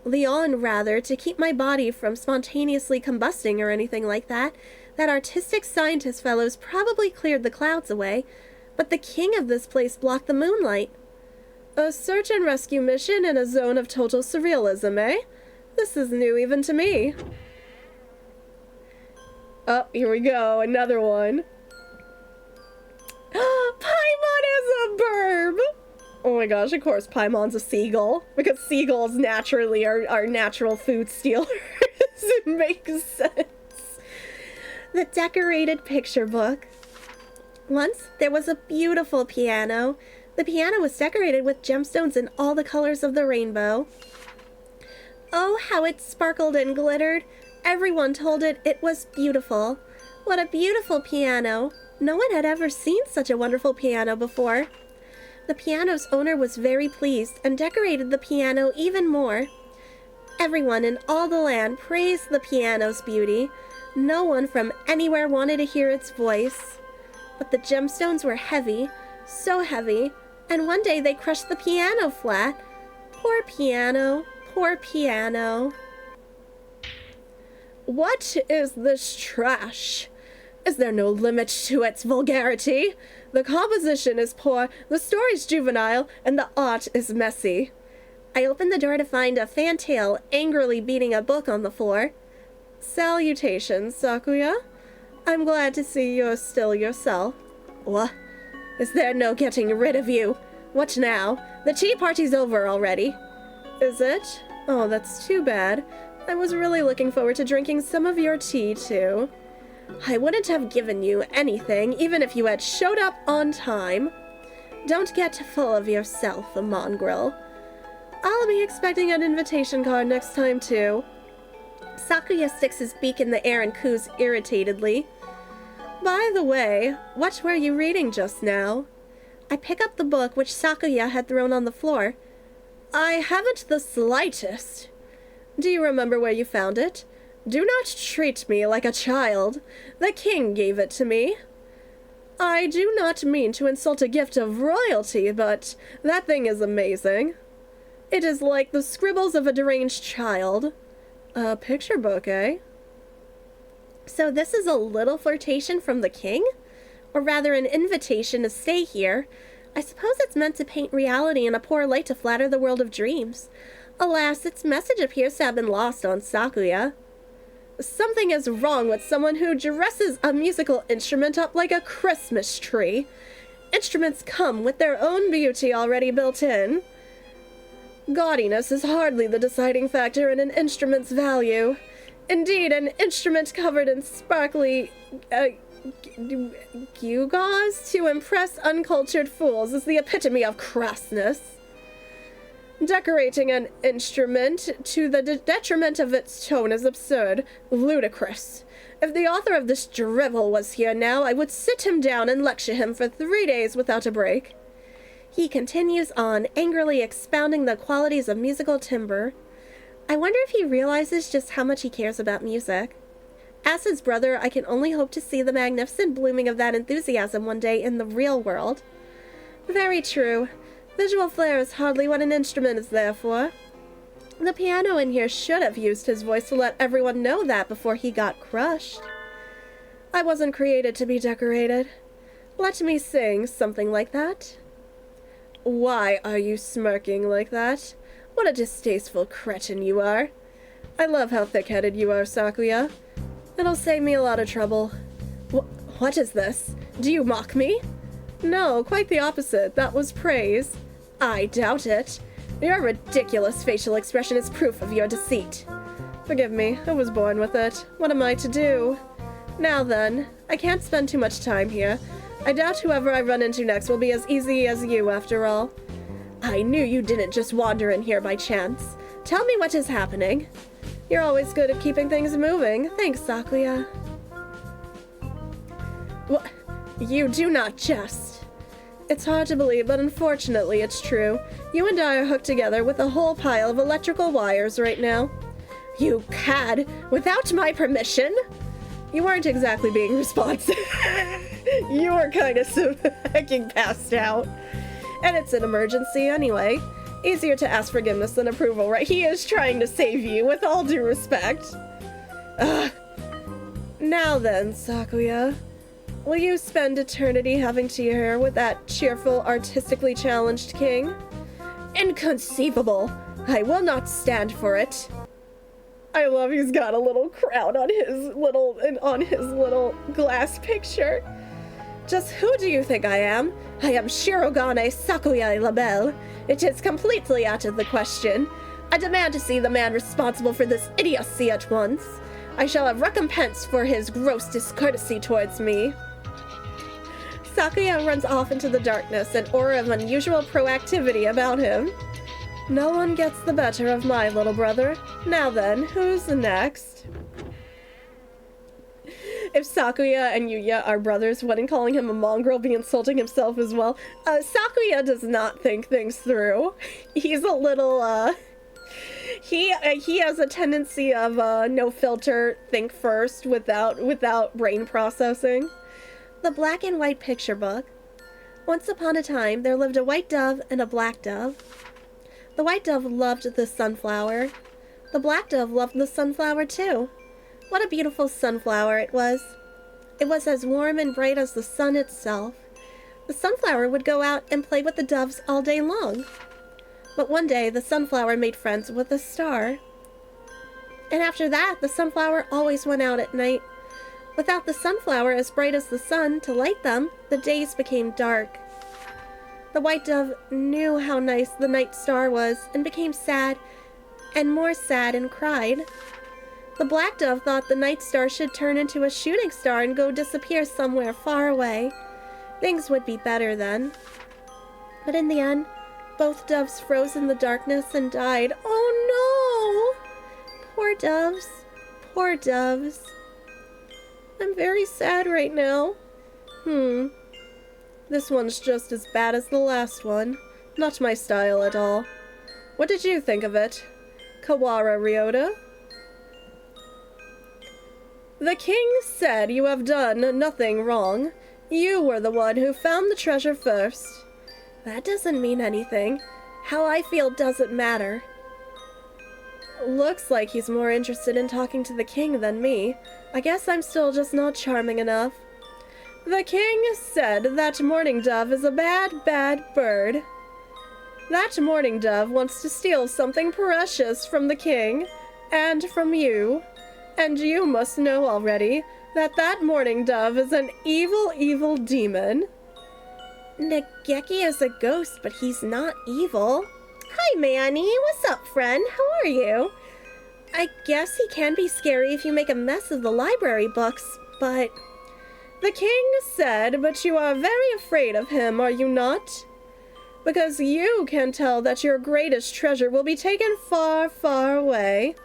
Leon, to keep my body from spontaneously combusting or anything like that. That artistic scientist fellow's probably cleared the clouds away, but the king of this place blocked the moonlight. A search and rescue mission in a zone of total surrealism, eh? This is new even to me. Oh, here we go, another one. Paimon is a burb! Oh my gosh, of course Paimon's a seagull, because seagulls naturally are natural food stealers. It makes sense. The decorated picture book. Once, there was a beautiful piano. The piano was decorated with gemstones in all the colors of the rainbow. Oh, how it sparkled and glittered. Everyone told it was beautiful. What a beautiful piano. No one had ever seen such a wonderful piano before. The piano's owner was very pleased and decorated the piano even more. Everyone in all the land praised the piano's beauty. No one from anywhere wanted to hear its voice. But the gemstones were heavy, so heavy, and one day they crushed the piano flat. Poor piano, poor piano. What is this trash? Is there no limit to its vulgarity? The composition is poor, the story's juvenile, and the art is messy. I opened the door to find a fantail angrily beating a book on the floor. Salutations, Sakuya. I'm glad to see you're still yourself. What? Is there no getting rid of you? What now? The tea party's over already. Is it? Oh, that's too bad. I was really looking forward to drinking some of your tea, too. I wouldn't have given you anything, even if you had showed up on time. Don't get full of yourself, a mongrel. I'll be expecting an invitation card next time, too. Sakuya sticks his beak in the air and coos irritatedly. By the way, what were you reading just now? I pick up the book which Sakuya had thrown on the floor. I haven't the slightest. Do you remember where you found it? Do not treat me like a child. The king gave it to me. I do not mean to insult a gift of royalty, but that thing is amazing. It is like the scribbles of a deranged child. A picture book, eh? So this is a little flirtation from the king? Or rather an invitation to stay here. I suppose it's meant to paint reality in a poor light to flatter the world of dreams. Alas, its message appears to have been lost on Sakuya. Something is wrong with someone who dresses a musical instrument up like a Christmas tree. Instruments come with their own beauty already built in. Gaudiness is hardly the deciding factor in an instrument's value. Indeed, an instrument covered in sparkly gewgaws to impress uncultured fools is the epitome of crassness. Decorating an instrument to the detriment of its tone is absurd, ludicrous. If the author of this drivel was here now, I would sit him down and lecture him for 3 days without a break. He continues on, angrily expounding the qualities of musical timbre. I wonder if he realizes just how much he cares about music. As his brother, I can only hope to see the magnificent blooming of that enthusiasm one day in the real world. Very true. Visual flair is hardly what an instrument is there for. The piano in here should have used his voice to let everyone know that before he got crushed. I wasn't created to be decorated. Let me sing something like that. Why are you smirking like that? What a distasteful cretin you are. I love how thick-headed you are, Sakuya. It'll save me a lot of trouble. What is this? Do you mock me? No, quite the opposite. That was praise. I doubt it. Your ridiculous facial expression is proof of your deceit. Forgive me, I was born with it. What am I to do? Now then, I can't spend too much time here. I doubt whoever I run into next will be as easy as you, after all. I knew you didn't just wander in here by chance. Tell me what is happening. You're always good at keeping things moving. Thanks, Sakuya. What? You do not jest. It's hard to believe, but unfortunately it's true. You and I are hooked together with a whole pile of electrical wires right now. You cad! Without my permission? You weren't exactly being responsive. You were kind of hacking passed out. And it's an emergency anyway. Easier to ask forgiveness than approval, right? He is trying to save you, with all due respect. Ugh. Now then, Sakuya. Will you spend eternity having to hear with that cheerful, artistically challenged king? Inconceivable! I will not stand for it. I love he's got a little crown on his little glass picture. Just who do you think I am? I am Shirogane Sakuya Labelle. It is completely out of the question. I demand to see the man responsible for this idiocy at once. I shall have recompense for his gross discourtesy towards me. Sakuya runs off into the darkness, an aura of unusual proactivity about him. No one gets the better of my little brother. Now then, who's next? If Sakuya and Yuya are brothers, wouldn't calling him a mongrel be insulting himself as well? Sakuya does not think things through. He's a little, he has a tendency of, no filter, think first, without brain processing. The black and white picture book. Once upon a time, there lived a white dove and a black dove. The white dove loved the sunflower. The black dove loved the sunflower too. What a beautiful sunflower it was. It was as warm and bright as the sun itself. The sunflower would go out and play with the doves all day long. But one day, the sunflower made friends with a star. And after that, the sunflower always went out at night. Without the sunflower as bright as the sun to light them, the days became dark. The white dove knew how nice the night star was and became sad and more sad and cried. The black dove thought the night star should turn into a shooting star and go disappear somewhere far away. Things would be better then. But in the end, both doves froze in the darkness and died. Oh no! Poor doves. Poor doves. I'm very sad right now. This one's just as bad as the last one. Not my style at all. What did you think of it, Kawara Ryota? The king said you have done nothing wrong. You were the one who found the treasure first. That doesn't mean anything. How I feel doesn't matter. Looks like he's more interested in talking to the king than me. I guess I'm still just not charming enough. The king said that mourning dove is a bad, bad bird. That mourning dove wants to steal something precious from the king and from you. And you must know already that that mourning dove is an evil, evil demon. Nageki is a ghost, but he's not evil. Hi, Manny. What's up, friend? How are you? I guess he can be scary if you make a mess of the library books, but... The king said, but you are very afraid of him, are you not? Because you can tell that your greatest treasure will be taken far, far away.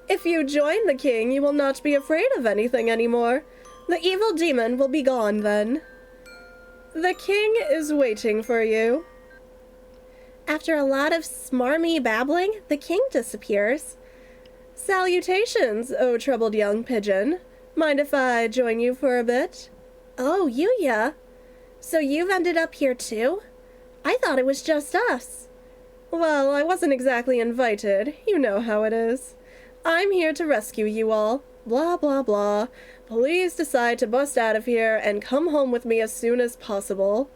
If you join the king, you will not be afraid of anything anymore. The evil demon will be gone then. The king is waiting for you. After a lot of smarmy babbling, the king disappears. Salutations, O troubled young pigeon. Mind if I join you for a bit? Oh, Yuya. So you've ended up here too? I thought it was just us. Well, I wasn't exactly invited. You know how it is. I'm here to rescue you all. Blah, blah, blah. Please decide to bust out of here and come home with me as soon as possible.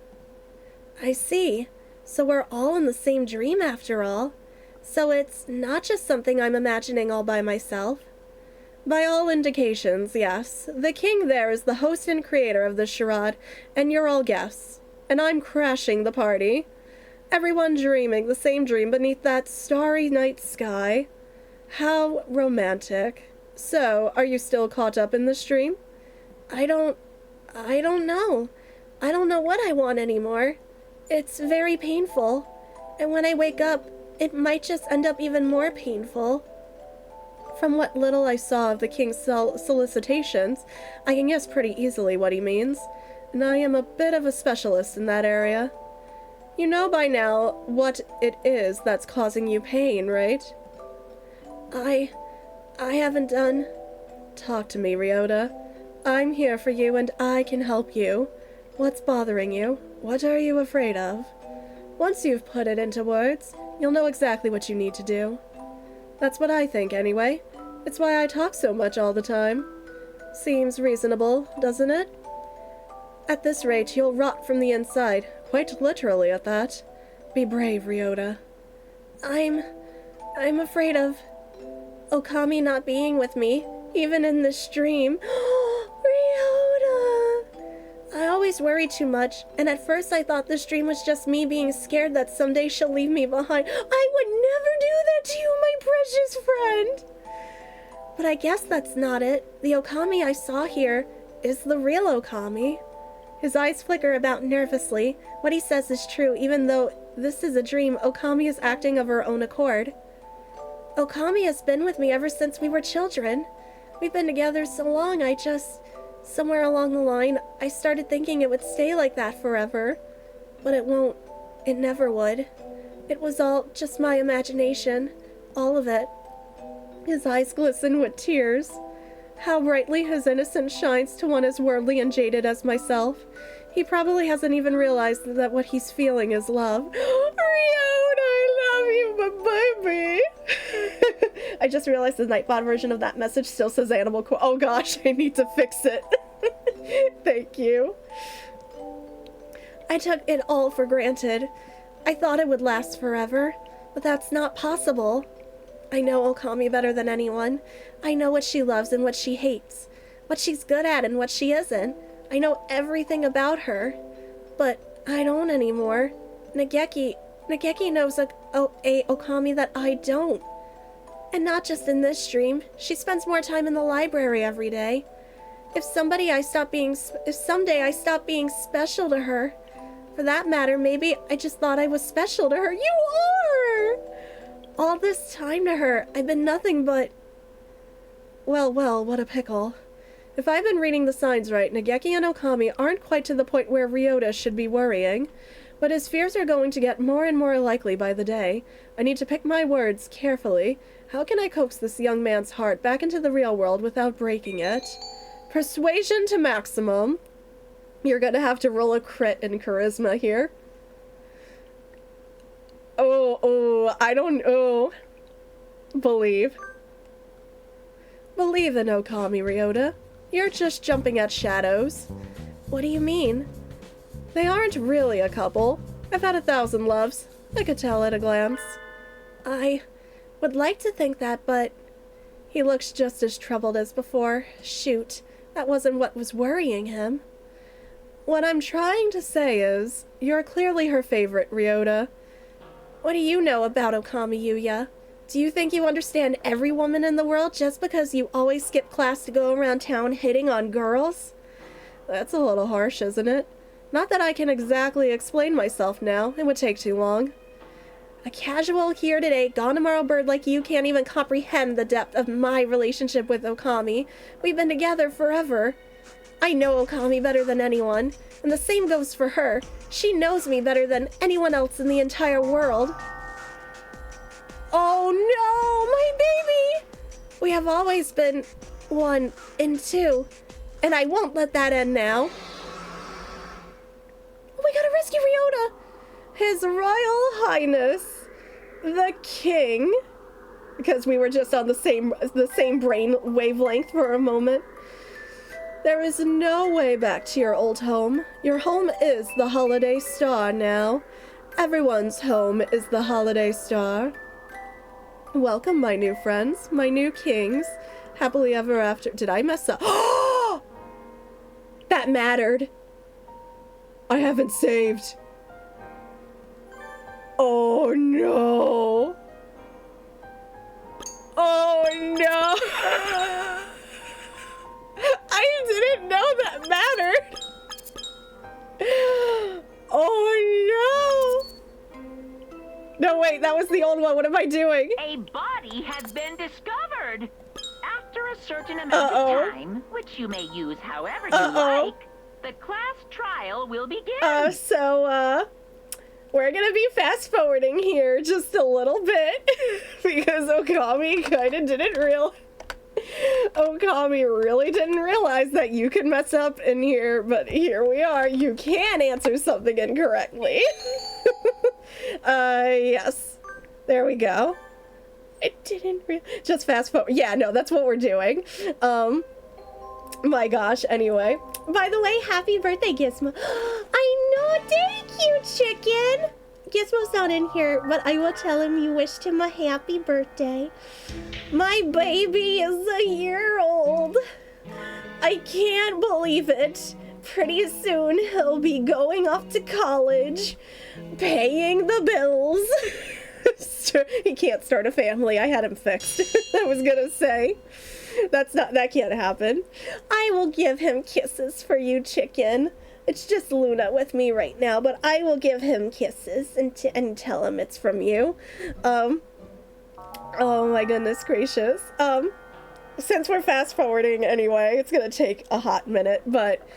I see. So we're all in the same dream after all. So it's not just something I'm imagining all by myself. By all indications, yes. The king there is the host and creator of this charade, and you're all guests. And I'm crashing the party. Everyone dreaming the same dream beneath that starry night sky. How romantic. So, are you still caught up in this dream? I don't know. I don't know what I want anymore. It's very painful. And when I wake up, it might just end up even more painful. From what little I saw of the king's solicitations, I can guess pretty easily what he means, and I am a bit of a specialist in that area. You know by now what it is that's causing you pain, right? I haven't done... Talk to me, Ryota. I'm here for you and I can help you. What's bothering you? What are you afraid of? Once you've put it into words, you'll know exactly what you need to do. That's what I think, anyway. It's why I talk so much all the time. Seems reasonable, doesn't it? At this rate, you'll rot from the inside, quite literally at that. Be brave, Ryota. I'm afraid of Okami not being with me, even in this dream. Ryota! I always worry too much, and at first I thought this dream was just me being scared that someday she'll leave me behind. I would never do that to you, my precious friend! But I guess that's not it. The Okami I saw here is the real Okami. His eyes flicker about nervously. What he says is true, even though this is a dream. Okami is acting of her own accord. Okami has been with me ever since we were children. We've been together so long, somewhere along the line, I started thinking it would stay like that forever. But it won't. It never would. It was all just my imagination. All of it. His eyes glisten with tears. How brightly his innocence shines to one as worldly and jaded as myself. He probably hasn't even realized that what he's feeling is love. Ryota, I love you, my baby. I just realized the Nightbot version of that message still says animal oh gosh, I need to fix it. Thank you. I took it all for granted. I thought it would last forever, but that's not possible. I know Okami better than anyone. I know what she loves and what she hates, what she's good at and what she isn't. I know everything about her, but I don't anymore. Nageki knows a Okami that I don't. And not just in this dream. She spends more time in the library every day. If someday I stop being special to her, for that matter, maybe I just thought I was special to her. You are! All this time to her, I've been nothing but... Well, what a pickle. If I've been reading the signs right, Nageki and Okami aren't quite to the point where Ryota should be worrying. But his fears are going to get more and more likely by the day. I need to pick my words carefully. How can I coax this young man's heart back into the real world without breaking it? Persuasion to maximum. You're gonna have to roll a crit in charisma here. I don't know. Believe. Believe in Okami, Ryota. You're just jumping at shadows. What do you mean? They aren't really a couple. I've had 1,000 loves. I could tell at a glance. I would like to think that, but he looks just as troubled as before. Shoot, that wasn't what was worrying him. What I'm trying to say is, you're clearly her favorite, Ryota. What do you know about Okami, Yuya? Do you think you understand every woman in the world just because you always skip class to go around town hitting on girls? That's a little harsh, isn't it? Not that I can exactly explain myself now. It would take too long. A casual here today, gone tomorrow bird like you can't even comprehend the depth of my relationship with Okami. We've been together forever. I know Okami better than anyone, and the same goes for her. She knows me better than anyone else in the entire world. Oh no, my baby! We have always been one and two, and I won't let that end now. Oh, we gotta rescue Ryota! His Royal Highness, the King, because we were just on the same brain wavelength for a moment. There is no way back to your old home. Your home is the Holiday Star now. Everyone's home is the Holiday Star. Welcome, my new friends, my new kings. Happily ever after. Did I mess up? That mattered. I haven't saved. Oh no. Oh no. I didn't know that mattered. Oh no. No, wait, that was the old one. What am I doing? A body has been discovered. After a certain amount of time, which you may use however you like, the class trial will begin. So we're gonna be fast forwarding here just a little bit because Okami really didn't realize that you could mess up in here, but here we are. You can answer something incorrectly. Yes. There we go. I didn't just fast forward. Yeah, no, that's what we're doing. My gosh, anyway. By the way, happy birthday, Gizmo. I know, thank you, chicken. Gizmo's not in here, but I will tell him you wished him a happy birthday. My baby is a year old. I can't believe it. Pretty soon he'll be going off to college, paying the bills. He can't start a family. I had him fixed. I was gonna say. That can't happen. I will give him kisses for you, chicken. It's just Luna with me right now, but I will give him kisses and tell him it's from you. Oh my goodness gracious. Since we're fast forwarding anyway, it's gonna take a hot minute, but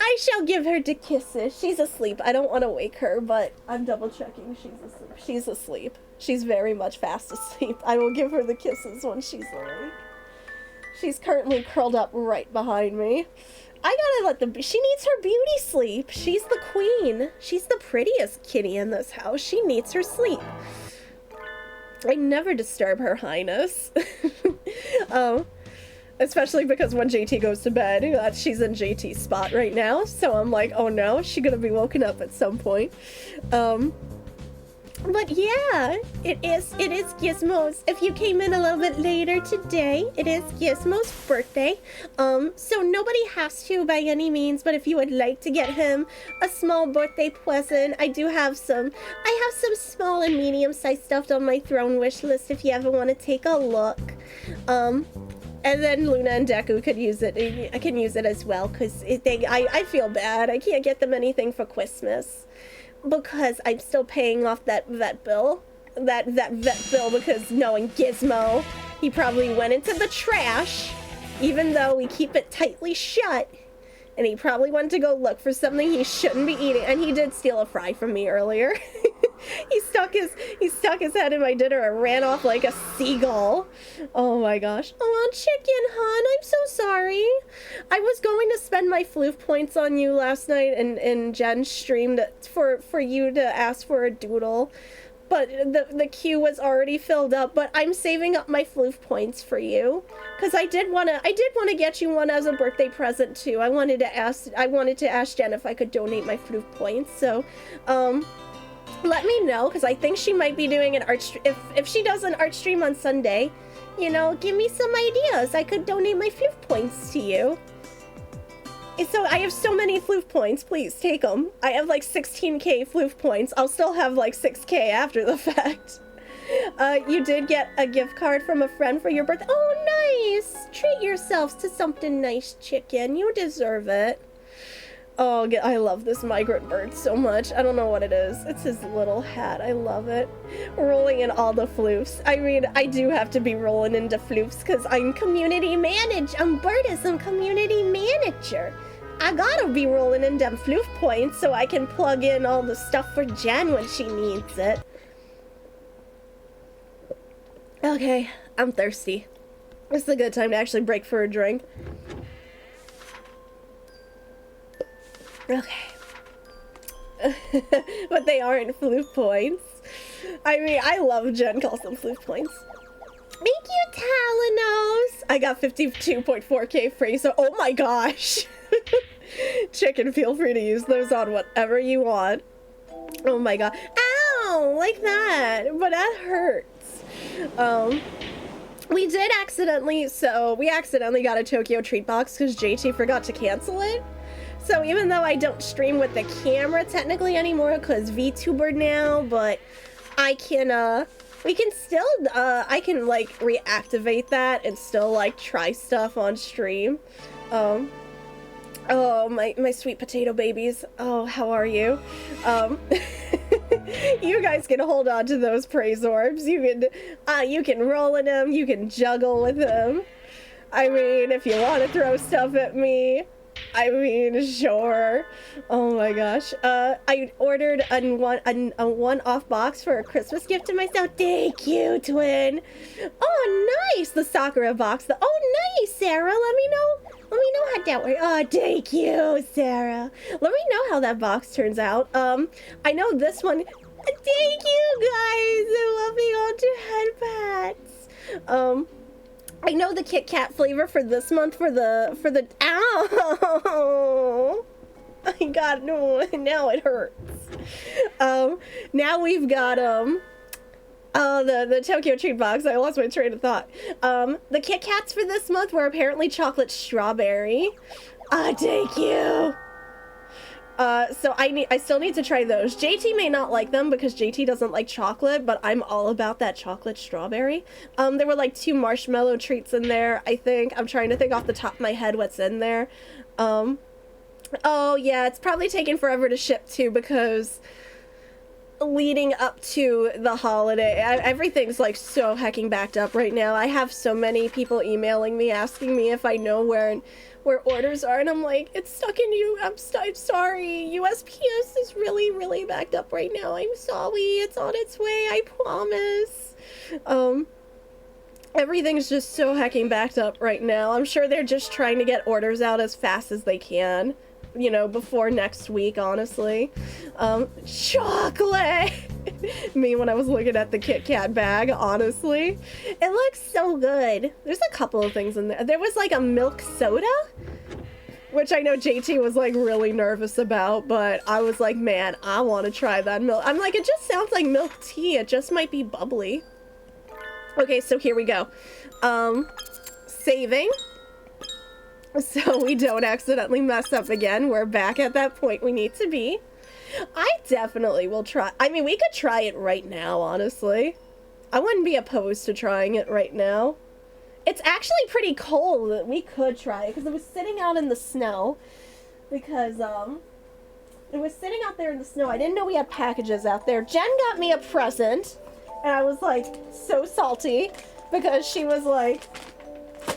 I shall give her the kisses. She's asleep. I don't want to wake her, but I'm double checking. She's asleep. She's asleep. She's very much fast asleep. I will give her the kisses when she's awake. She's currently curled up right behind me. I gotta let she needs her beauty sleep. She's the queen. She's the prettiest kitty in this house. She needs her sleep. I never disturb her highness. Especially because when JT goes to bed, she's in JT's spot right now. So I'm like, oh no, she's gonna be woken up at some point. But yeah, it is Gizmo's. If you came in a little bit later today, it is Gizmo's birthday. So nobody has to by any means, but if you would like to get him a small birthday present, I have some small and medium-sized stuff on my throne wish list if you ever want to take a look. And then Luna and Deku could use it. I can use it as well, because I feel bad. I can't get them anything for Christmas. Because I'm still paying off that vet bill. That vet bill, because knowing Gizmo, he probably went into the trash, even though we keep it tightly shut. And he probably went to go look for something he shouldn't be eating. And he did steal a fry from me earlier. He stuck his head in my dinner and ran off like a seagull. Oh my gosh. Oh, chicken, hon, I'm so sorry. I was going to spend my floof points on you last night, and Jen streamed for you to ask for a doodle. but the queue was already filled up, but I'm saving up my floof points for you. Because I did wanna get you one as a birthday present too. I wanted to ask Jen if I could donate my floof points, so, let me know, because I think she might be doing an art if she does an art stream on Sunday, you know, give me some ideas. I could donate my floof points to you. So I have so many floof points, please take them. I have like 16k floof points. I'll still have like 6k after the fact. You did get a gift card from a friend for your birthday. Oh, nice! Treat yourselves to something nice, chicken. You deserve it. Oh, I love this migrant bird so much. I don't know what it is. It's his little hat. I love it. Rolling in all the floofs. I mean, I do have to be rolling into floofs because I'm community manager. I'm Bertus. I'm community manager. I gotta be rolling in them floof points so I can plug in all the stuff for Jen when she needs it. Okay, I'm thirsty. This is a good time to actually break for a drink. Okay. But they aren't floof points. I mean, I love Jen calls them floof points. Thank you, Talanos! I got 52.4k free, so oh my gosh! Chicken, feel free to use those on whatever you want. Oh my god. Ow! Like that! But that hurts. We accidentally got a Tokyo treat box because JT forgot to cancel it. So even though I don't stream with the camera technically anymore because VTuber now, but I can, we can still, I can like reactivate that and still like try stuff on stream. Oh, my sweet potato babies. Oh, how are you? You guys can hold on to those praise orbs. You can roll in them, you can juggle with them. I mean, if you want to throw stuff at me, I mean, sure. Oh my gosh. I ordered a one-off box for a Christmas gift to myself. Thank you, twin. Oh, nice. The Sakura box. Oh, nice, Sarah. Let me know how that works. Oh, thank you, Sarah. Let me know how that box turns out. I know this one. Thank you, guys. I love the headpats. I know the Kit Kat flavor for this month for the ow. I got no, now it hurts. Now we've got the Tokyo treat box. I lost my train of thought. The Kit Kats for this month were apparently chocolate strawberry. Thank you. So I still need to try those. JT may not like them because JT doesn't like chocolate, but I'm all about that chocolate strawberry. There were like 2 marshmallow treats in there, I think. I'm trying to think off the top of my head what's in there. Oh yeah, it's probably taking forever to ship too because leading up to the holiday, everything's like so hecking backed up right now. I have so many people emailing me asking me if I know where orders are, and I'm like, it's stuck in you. I'm sorry. USPS is really backed up right now. I'm sorry. It's on its way. I promise. Everything's just so hecking backed up right now. I'm sure they're just trying to get orders out as fast as they can, you know, before next week, honestly. Chocolate! Me when I was looking at the Kit Kat bag, honestly. It looks so good. There's a couple of things in there. There was like a milk soda, which I know JT was like really nervous about, but I was like, man, I want to try that milk. I'm like, it just sounds like milk tea. It just might be bubbly. Okay, so here we go. Saving. So we don't accidentally mess up again. We're back at that point we need to be. I definitely will try. I mean, we could try it right now, honestly. I wouldn't be opposed to trying it right now. It's actually pretty cold that we could try it because it was sitting out in the snow. Because, it was sitting out there in the snow. I didn't know we had packages out there. Jen got me a present, and I was like so salty because she was like,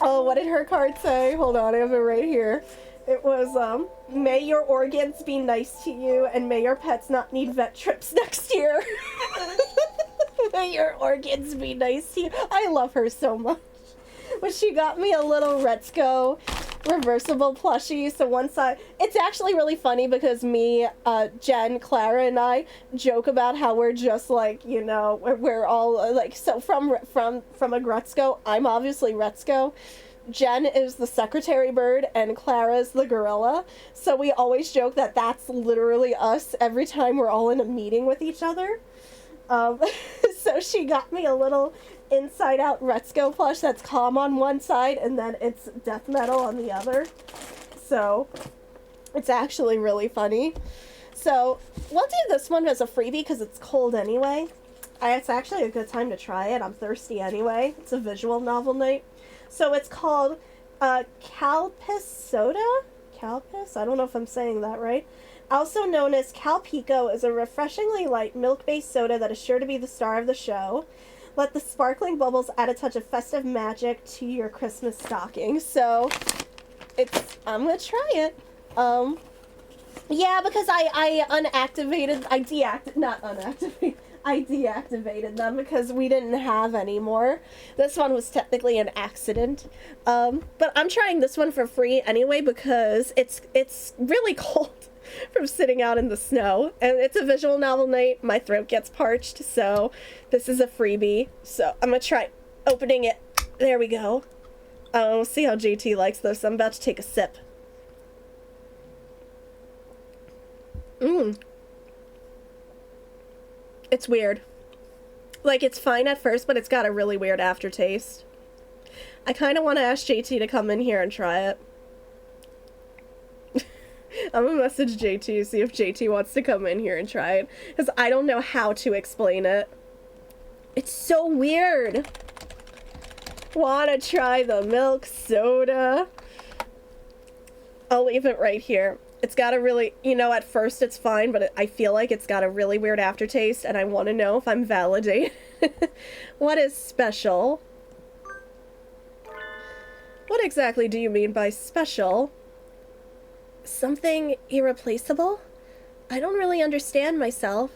oh, what did her card say? Hold on, I have it right here. It was, may your organs be nice to you, and may your pets not need vet trips next year. May your organs be nice to you. I love her so much. But she got me a little Retzko reversible plushie. So one side, it's actually really funny because me, Jen, Clara, and I joke about how we're just like, you know, we're all like, so from a Gretzko, I'm obviously Retzko. Jen is the secretary bird and Clara's the gorilla. So we always joke that that's literally us every time we're all in a meeting with each other. So she got me a little Inside Out Retzko plush that's calm on one side and then it's death metal on the other. So it's actually really funny. So we'll do this one as a freebie because it's cold anyway. It's actually a good time to try it. I'm thirsty anyway. It's a visual novel night. So it's called Calpis Soda? Calpis? I don't know if I'm saying that right. Also known as Calpico, is a refreshingly light milk-based soda that is sure to be the star of the show. Let the sparkling bubbles add a touch of festive magic to your Christmas stocking. So I'm gonna try it. Yeah, because I deactivated them because we didn't have any more. This one was technically an accident. But I'm trying this one for free anyway because it's really cold from sitting out in the snow. And it's a visual novel night. My throat gets parched, so this is a freebie. So I'm gonna try opening it. There we go. We'll see how JT likes this. I'm about to take a sip. It's weird. Like, it's fine at first, but it's got a really weird aftertaste. I kind of want to ask JT to come in here and try it. I'm gonna message JT, see if JT wants to come in here and try it. Because I don't know how to explain it. It's so weird. Wanna try the milk soda? I'll leave it right here. It's got a really, you know, at first it's fine, but I feel like it's got a really weird aftertaste, and I want to know if I'm validated. What is special? What exactly do you mean by special? Something irreplaceable? I don't really understand myself.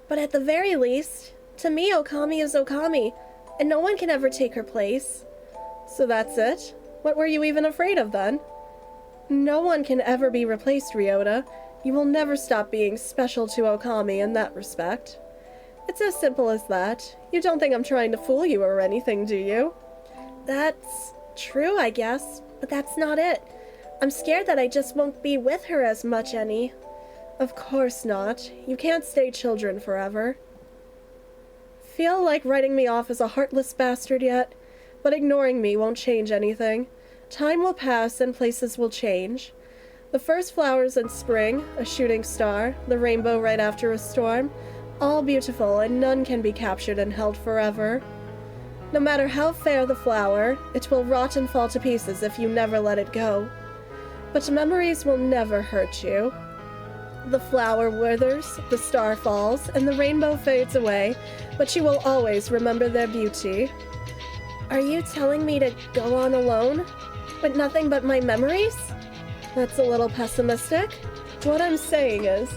But at the very least, to me, Okami is Okami, and no one can ever take her place. So that's it? What were you even afraid of then? No one can ever be replaced, Ryota. You will never stop being special to Okami in that respect. It's as simple as that. You don't think I'm trying to fool you or anything, do you? That's true, I guess, but that's not it. I'm scared that I just won't be with her as much any. Of course not. You can't stay children forever. Feel like writing me off as a heartless bastard yet? But ignoring me won't change anything. Time will pass and places will change. The first flowers in spring, a shooting star, the rainbow right after a storm, all beautiful and none can be captured and held forever. No matter how fair the flower, it will rot and fall to pieces if you never let it go. But memories will never hurt you. The flower withers, the star falls, and the rainbow fades away, but you will always remember their beauty. Are you telling me to go on alone? With nothing but my memories? That's a little pessimistic. What I'm saying is,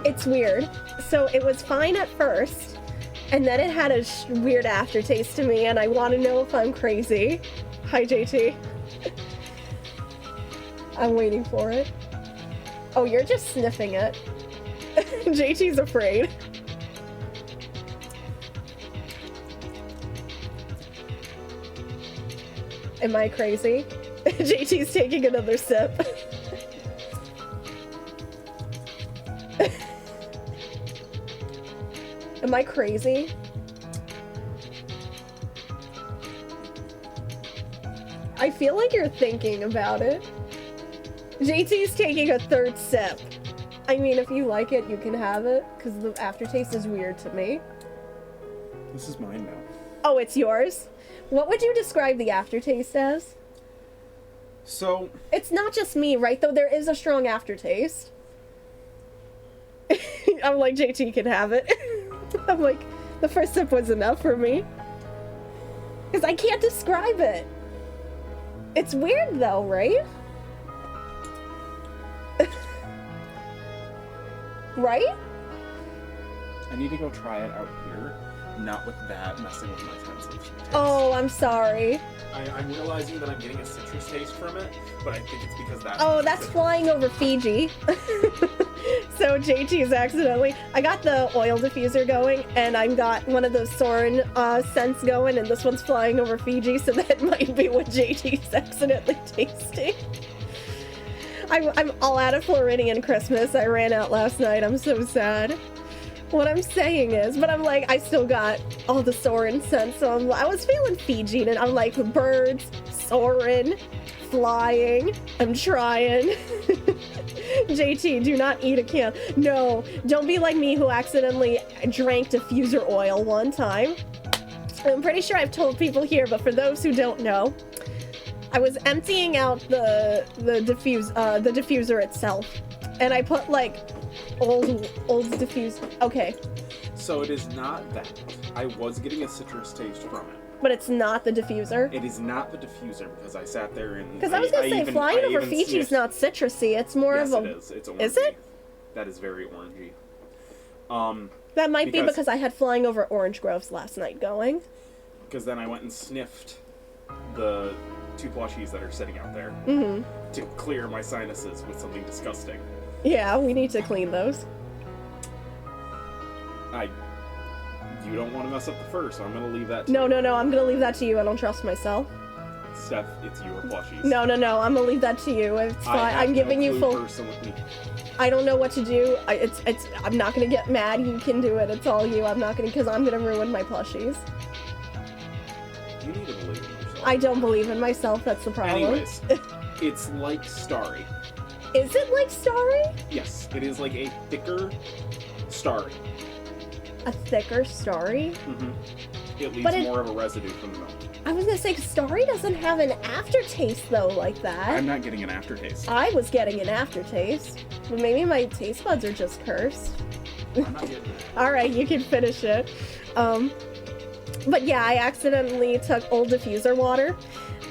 it's weird. So it was fine at first, and then it had a weird aftertaste to me, and I want to know if I'm crazy. Hi, JT. I'm waiting for it. Oh, you're just sniffing it. JT's afraid. Am I crazy? JT's taking another sip. Am I crazy? I feel like you're thinking about it. JT's taking a third sip. I mean, if you like it, you can have it, because the aftertaste is weird to me. This is mine now. Oh, it's yours? What would you describe the aftertaste as? So... It's not just me, right? Though there is a strong aftertaste. I'm like, JT can have it. I'm like, the first sip was enough for me. Because I can't describe it. It's weird though, right? Right? I need to go try it out here. Not with that messing with my sense of taste. Oh, I'm sorry. I'm realizing that I'm getting a citrus taste from it, but I think it's because that. Oh, that's flying over Fiji. So JT's accidentally. I got the oil diffuser going, and I got one of those Soren scents going, and this one's flying over Fiji, so that might be what JT's accidentally tasting. I'm all out of Floridian Christmas. I ran out last night. I'm so sad. What I'm saying is, but I'm like, I still got all the Soren scents, so I was feeling Fijian, and I'm like, birds, Soren, flying, I'm trying. JT, do not eat a can. No, don't be like me who accidentally drank diffuser oil one time. I'm pretty sure I've told people here, but for those who don't know, I was emptying out the diffuser itself, and I put like old diffuse. Okay. So it is not that. I was getting a citrus taste from it. But it's not the diffuser. It is not the diffuser because I sat there and. Because I was gonna say, flying over Fiji's not citrusy. It's more yes, of a. It is. It's orangey. Is it? That is very orangey. That might be because I had flying over orange groves last night going. Because then I went and sniffed the 2 plushies that are sitting out there to clear my sinuses with something disgusting. Yeah, we need to clean those. You don't want to mess up the fur, so I'm going to leave that to No, you. no, no, I'm gonna leave that to you. I don't trust myself. Steph, it's your plushies. No, no, no, I'm gonna leave that to you. It's fine. I'm giving you full. Personally. I don't know what to do. I'm not gonna get mad. You can do it. It's all you. I'm not gonna, because I'm gonna ruin my plushies. You need to believe in yourself. I don't believe in myself. That's the problem. Anyways, it's like Starry. Is it like Starry? Yes, it is like a thicker Starry. A thicker Starry? It leaves But more of a residue from the milk. I was gonna say, Starry doesn't have an aftertaste though, like that. I'm not getting an aftertaste. I was getting an aftertaste, but maybe my taste buds are just cursed. I'm not getting it. All right, you can finish it. But yeah, I accidentally took old diffuser water.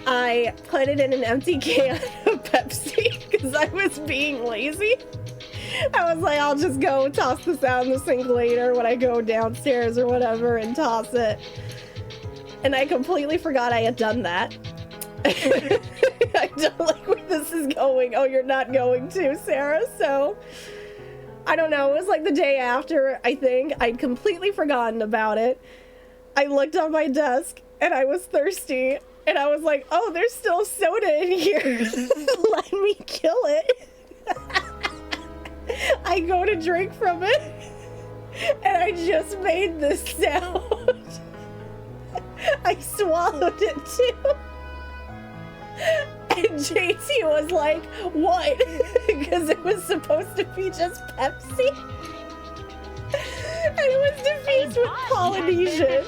I put it in an empty can of Pepsi because I was being lazy. I was like, I'll just go toss this out in the sink later when I go downstairs or whatever and toss it. And I completely forgot I had done that. I don't like where this is going. Oh, you're not going to, Sarah. So, I don't know. It was like the day after, I think. I'd completely forgotten about it. I looked on my desk and I was thirsty. And I was like, oh, there's still soda in here. Let me kill it. I go to drink from it, and I just made this sound. I swallowed it too. And JT was like, what? Because it was supposed to be just Pepsi. And it was diffused with Polynesian.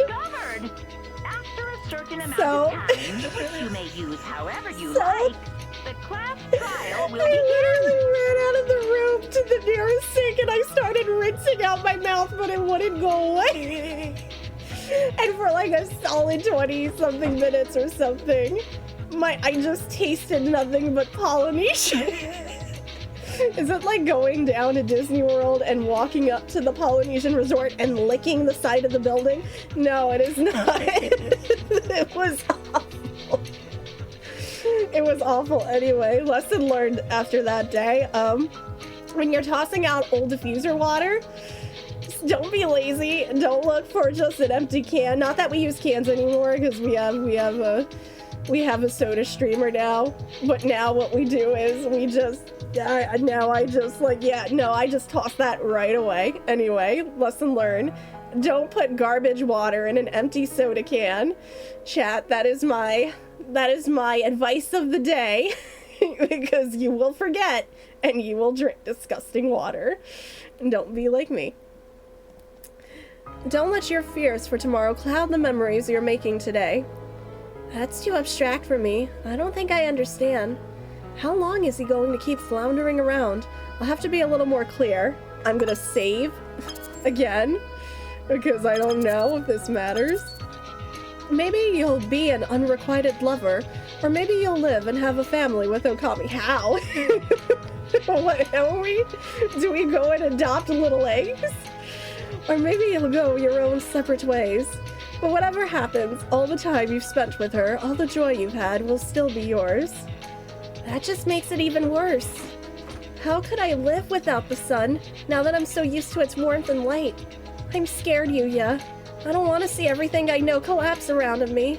After a certain amount So- of time, which you may use however you So- like, the class trial will I begin. literally ran out of the room to the nearest sink and I started rinsing out my mouth, but it wouldn't go away. And for like a solid 20-something minutes or something, I just tasted nothing but Polynesian. Is it like going down to Disney World and walking up to the Polynesian resort and licking the side of the building? No, it is not. It was awful. It was awful anyway. Lesson learned after that day. When you're tossing out old diffuser water, just don't be lazy. Don't look for just an empty can. Not that we use cans anymore because we have a soda streamer now. But now what we do is we just I just toss that right away. Anyway, lesson learned. Don't put garbage water in an empty soda can. Chat, that is my advice of the day. Because you will forget and you will drink disgusting water. And don't be like me. Don't let your fears for tomorrow cloud the memories you're making today. That's too abstract for me. I don't think I understand. How long is he going to keep floundering around? I'll have to be a little more clear. I'm gonna save again because I don't know if this matters. Maybe you'll be an unrequited lover, or maybe you'll live and have a family with Okami. How? What are we? Do we go and adopt little eggs? Or maybe you'll go your own separate ways. But whatever happens, all the time you've spent with her, all the joy you've had will still be yours. That just makes it even worse. How could I live without the sun, now that I'm so used to its warmth and light? I'm scared, Yuya. I don't want to see everything I know collapse around me.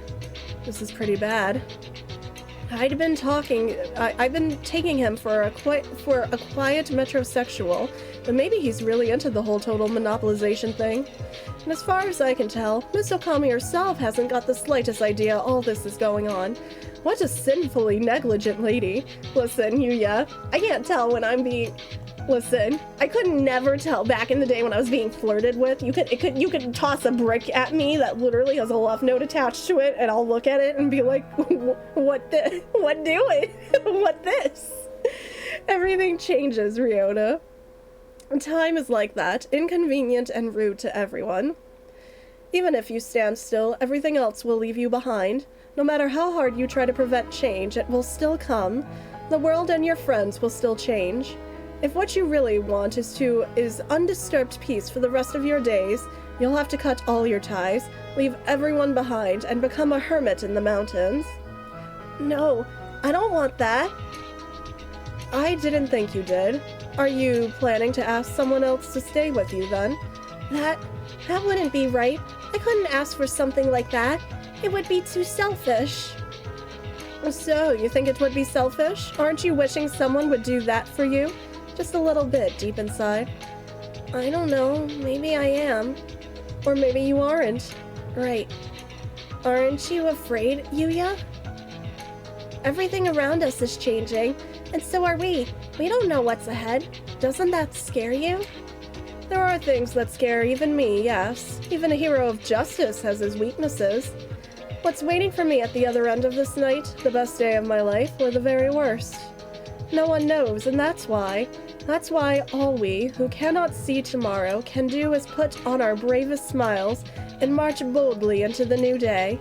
This is pretty bad. I've been taking him for a quiet metrosexual, but maybe he's really into the whole total monopolization thing. And as far as I can tell, Miss Okami herself hasn't got the slightest idea all this is going on. What a sinfully negligent lady. Listen, Yuya, I can't tell when I'm being... Listen, I could never tell back in the day when I was being flirted with. You could toss a brick at me that literally has a love note attached to it, and I'll look at it and be like, what do it? What this? Everything changes, Ryota. Time is like that, inconvenient and rude to everyone. Even if you stand still, everything else will leave you behind. No matter how hard you try to prevent change, it will still come. The world and your friends will still change. If what you really want is undisturbed peace for the rest of your days, you'll have to cut all your ties, leave everyone behind, and become a hermit in the mountains. No, I don't want that. I didn't think you did. Are you planning to ask someone else to stay with you then? That wouldn't be right. I couldn't ask for something like that. It would be too selfish. So, you think it would be selfish? Aren't you wishing someone would do that for you? Just a little bit deep inside. I don't know. Maybe I am. Or maybe you aren't. Right. Aren't you afraid, Yuya? Everything around us is changing, and so are we. We don't know what's ahead. Doesn't that scare you? There are things that scare even me, yes. Even a hero of justice has his weaknesses. What's waiting for me at the other end of this night, the best day of my life, or the very worst? No one knows, and that's why all we, who cannot see tomorrow, can do is put on our bravest smiles and march boldly into the new day.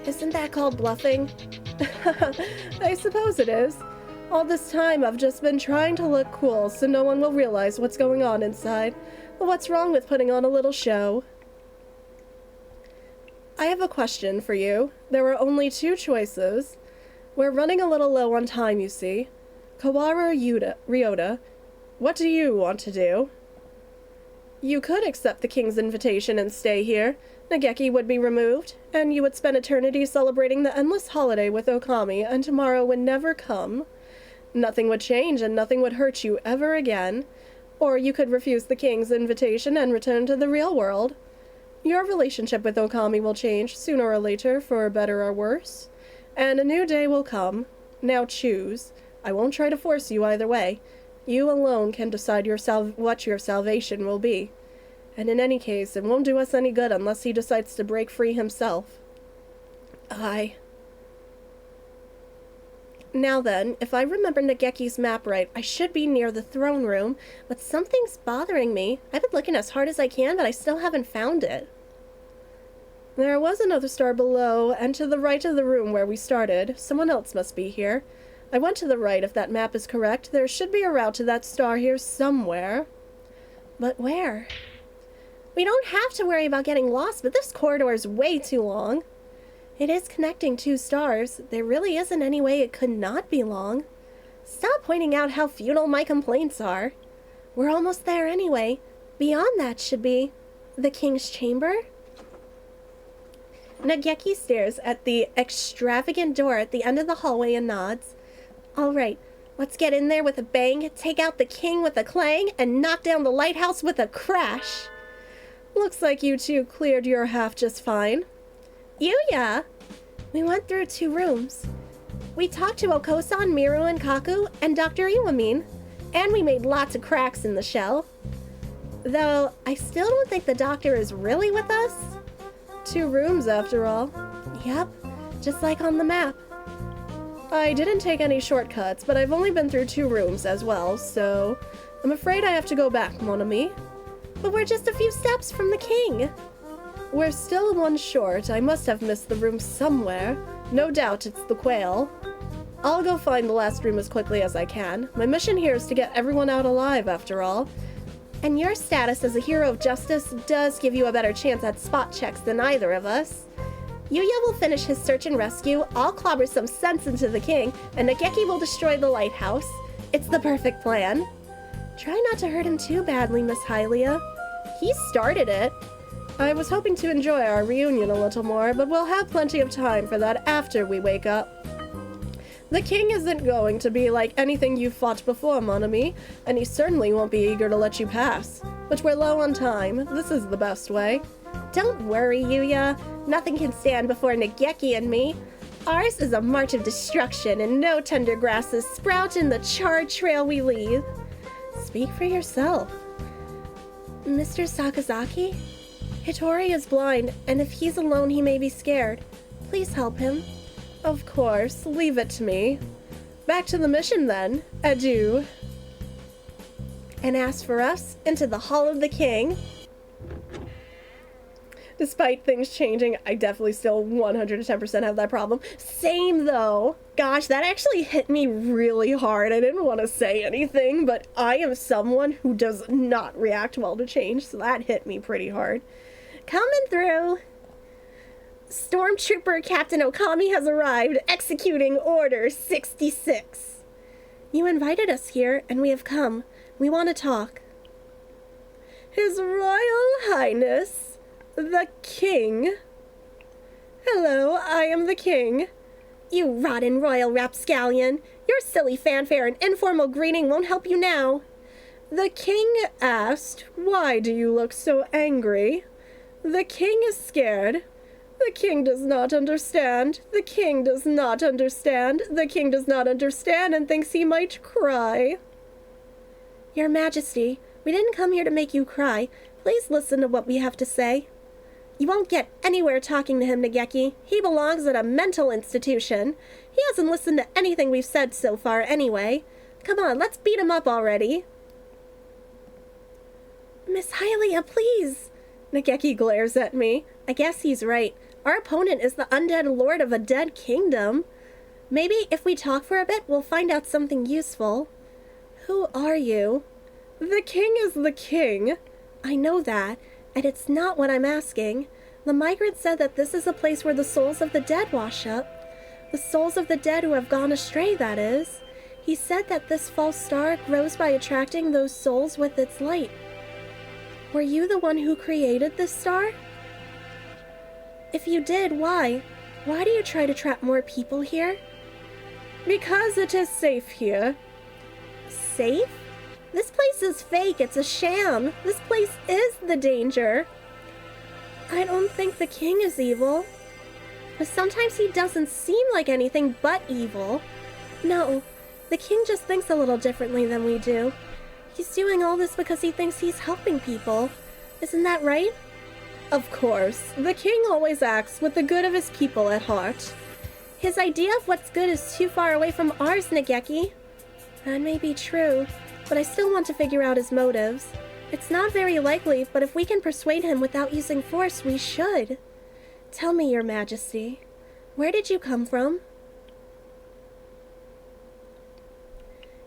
Isn't that called bluffing? I suppose it is. All this time I've just been trying to look cool so no one will realize what's going on inside. But what's wrong with putting on a little show? I have a question for you. There are only two choices. We're running a little low on time, you see. Kawara or Ryota, what do you want to do? You could accept the king's invitation and stay here. Nageki would be removed, and you would spend eternity celebrating the endless holiday with Okami, and tomorrow would never come. Nothing would change, and nothing would hurt you ever again. Or you could refuse the king's invitation and return to the real world. Your relationship with Okami will change, sooner or later, for better or worse. And a new day will come. Now choose. I won't try to force you either way. You alone can decide what your salvation will be. And in any case, it won't do us any good unless he decides to break free himself. Now then, if I remember Nageki's map right, I should be near the throne room, but something's bothering me. I've been looking as hard as I can, but I still haven't found it. There was another star below, and to the right of the room where we started. Someone else must be here. I went to the right, if that map is correct. There should be a route to that star here somewhere. But where? We don't have to worry about getting lost, but this corridor is way too long. It is connecting two stars. There really isn't any way it could not be long. Stop pointing out how futile my complaints are. We're almost there anyway. Beyond that should be the king's chamber. Nageki stares at the extravagant door at the end of the hallway and nods. All right, let's get in there with a bang, take out the king with a clang, and knock down the lighthouse with a crash. Looks like you two cleared your half just fine. Yuya! We went through 2 rooms. We talked to Okosan, Miru, and Kaku, and Dr. Iwamin, and we made lots of cracks in the shell. Though, I still don't think the doctor is really with us. 2 rooms, after all. Yep, just like on the map. I didn't take any shortcuts, but I've only been through 2 rooms as well, so I'm afraid I have to go back, mon ami. But we're just a few steps from the king. We're still 1 short. I must have missed the room somewhere. No doubt it's the quail. I'll go find the last room as quickly as I can. My mission here is to get everyone out alive, after all. And your status as a hero of justice does give you a better chance at spot checks than either of us. Yuya will finish his search and rescue, I'll clobber some sense into the king, and Nageki will destroy the lighthouse. It's the perfect plan. Try not to hurt him too badly, Miss Hylia. He started it. I was hoping to enjoy our reunion a little more, but we'll have plenty of time for that after we wake up. The king isn't going to be like anything you've fought before, mon ami, and he certainly won't be eager to let you pass. But we're low on time. This is the best way. Don't worry, Yuya. Nothing can stand before Nageki and me. Ours is a march of destruction, and no tender grasses sprout in the charred trail we leave. Speak for yourself. Mr. Sakazaki? Hitori is blind, and if he's alone, he may be scared. Please help him. Of course, leave it to me. Back to the mission, then. Adieu. And as for us, into the Hall of the King. Despite things changing, I definitely still 110% have that problem. Same, though. Gosh, that actually hit me really hard. I didn't want to say anything, but I am someone who does not react well to change, so that hit me pretty hard. Coming through. Stormtrooper Captain Okami has arrived, executing Order 66. You invited us here, and we have come. We want to talk. His Royal Highness, the King. Hello, I am the King. You rotten royal rapscallion. Your silly fanfare and informal greeting won't help you now. The King asked, why do you look so angry? The King is scared. The King does not understand. The King does not understand. The King does not understand and thinks he might cry. Your Majesty, we didn't come here to make you cry. Please listen to what we have to say. You won't get anywhere talking to him, Nageki. He belongs at a mental institution. He hasn't listened to anything we've said so far anyway. Come on, let's beat him up already. Miss Hylia, please. Nageki glares at me. I guess he's right. Our opponent is the undead lord of a dead kingdom. Maybe if we talk for a bit, we'll find out something useful. Who are you? The king is the king. I know that, and it's not what I'm asking. The migrant said that this is a place where the souls of the dead wash up. The souls of the dead who have gone astray, that is. He said that this false star grows by attracting those souls with its light. Were you the one who created this star? If you did, why? Why do you try to trap more people here? Because it is safe here. Safe? This place is fake. It's a sham. This place is the danger. I don't think the king is evil. Sometimes he doesn't seem like anything but evil. No, the king just thinks a little differently than we do. He's doing all this because he thinks he's helping people. Isn't that right? Of course. The king always acts with the good of his people at heart. His idea of what's good is too far away from ours, Nageki. That may be true, but I still want to figure out his motives. It's not very likely, but if we can persuade him without using force, we should. Tell me, Your Majesty, where did you come from?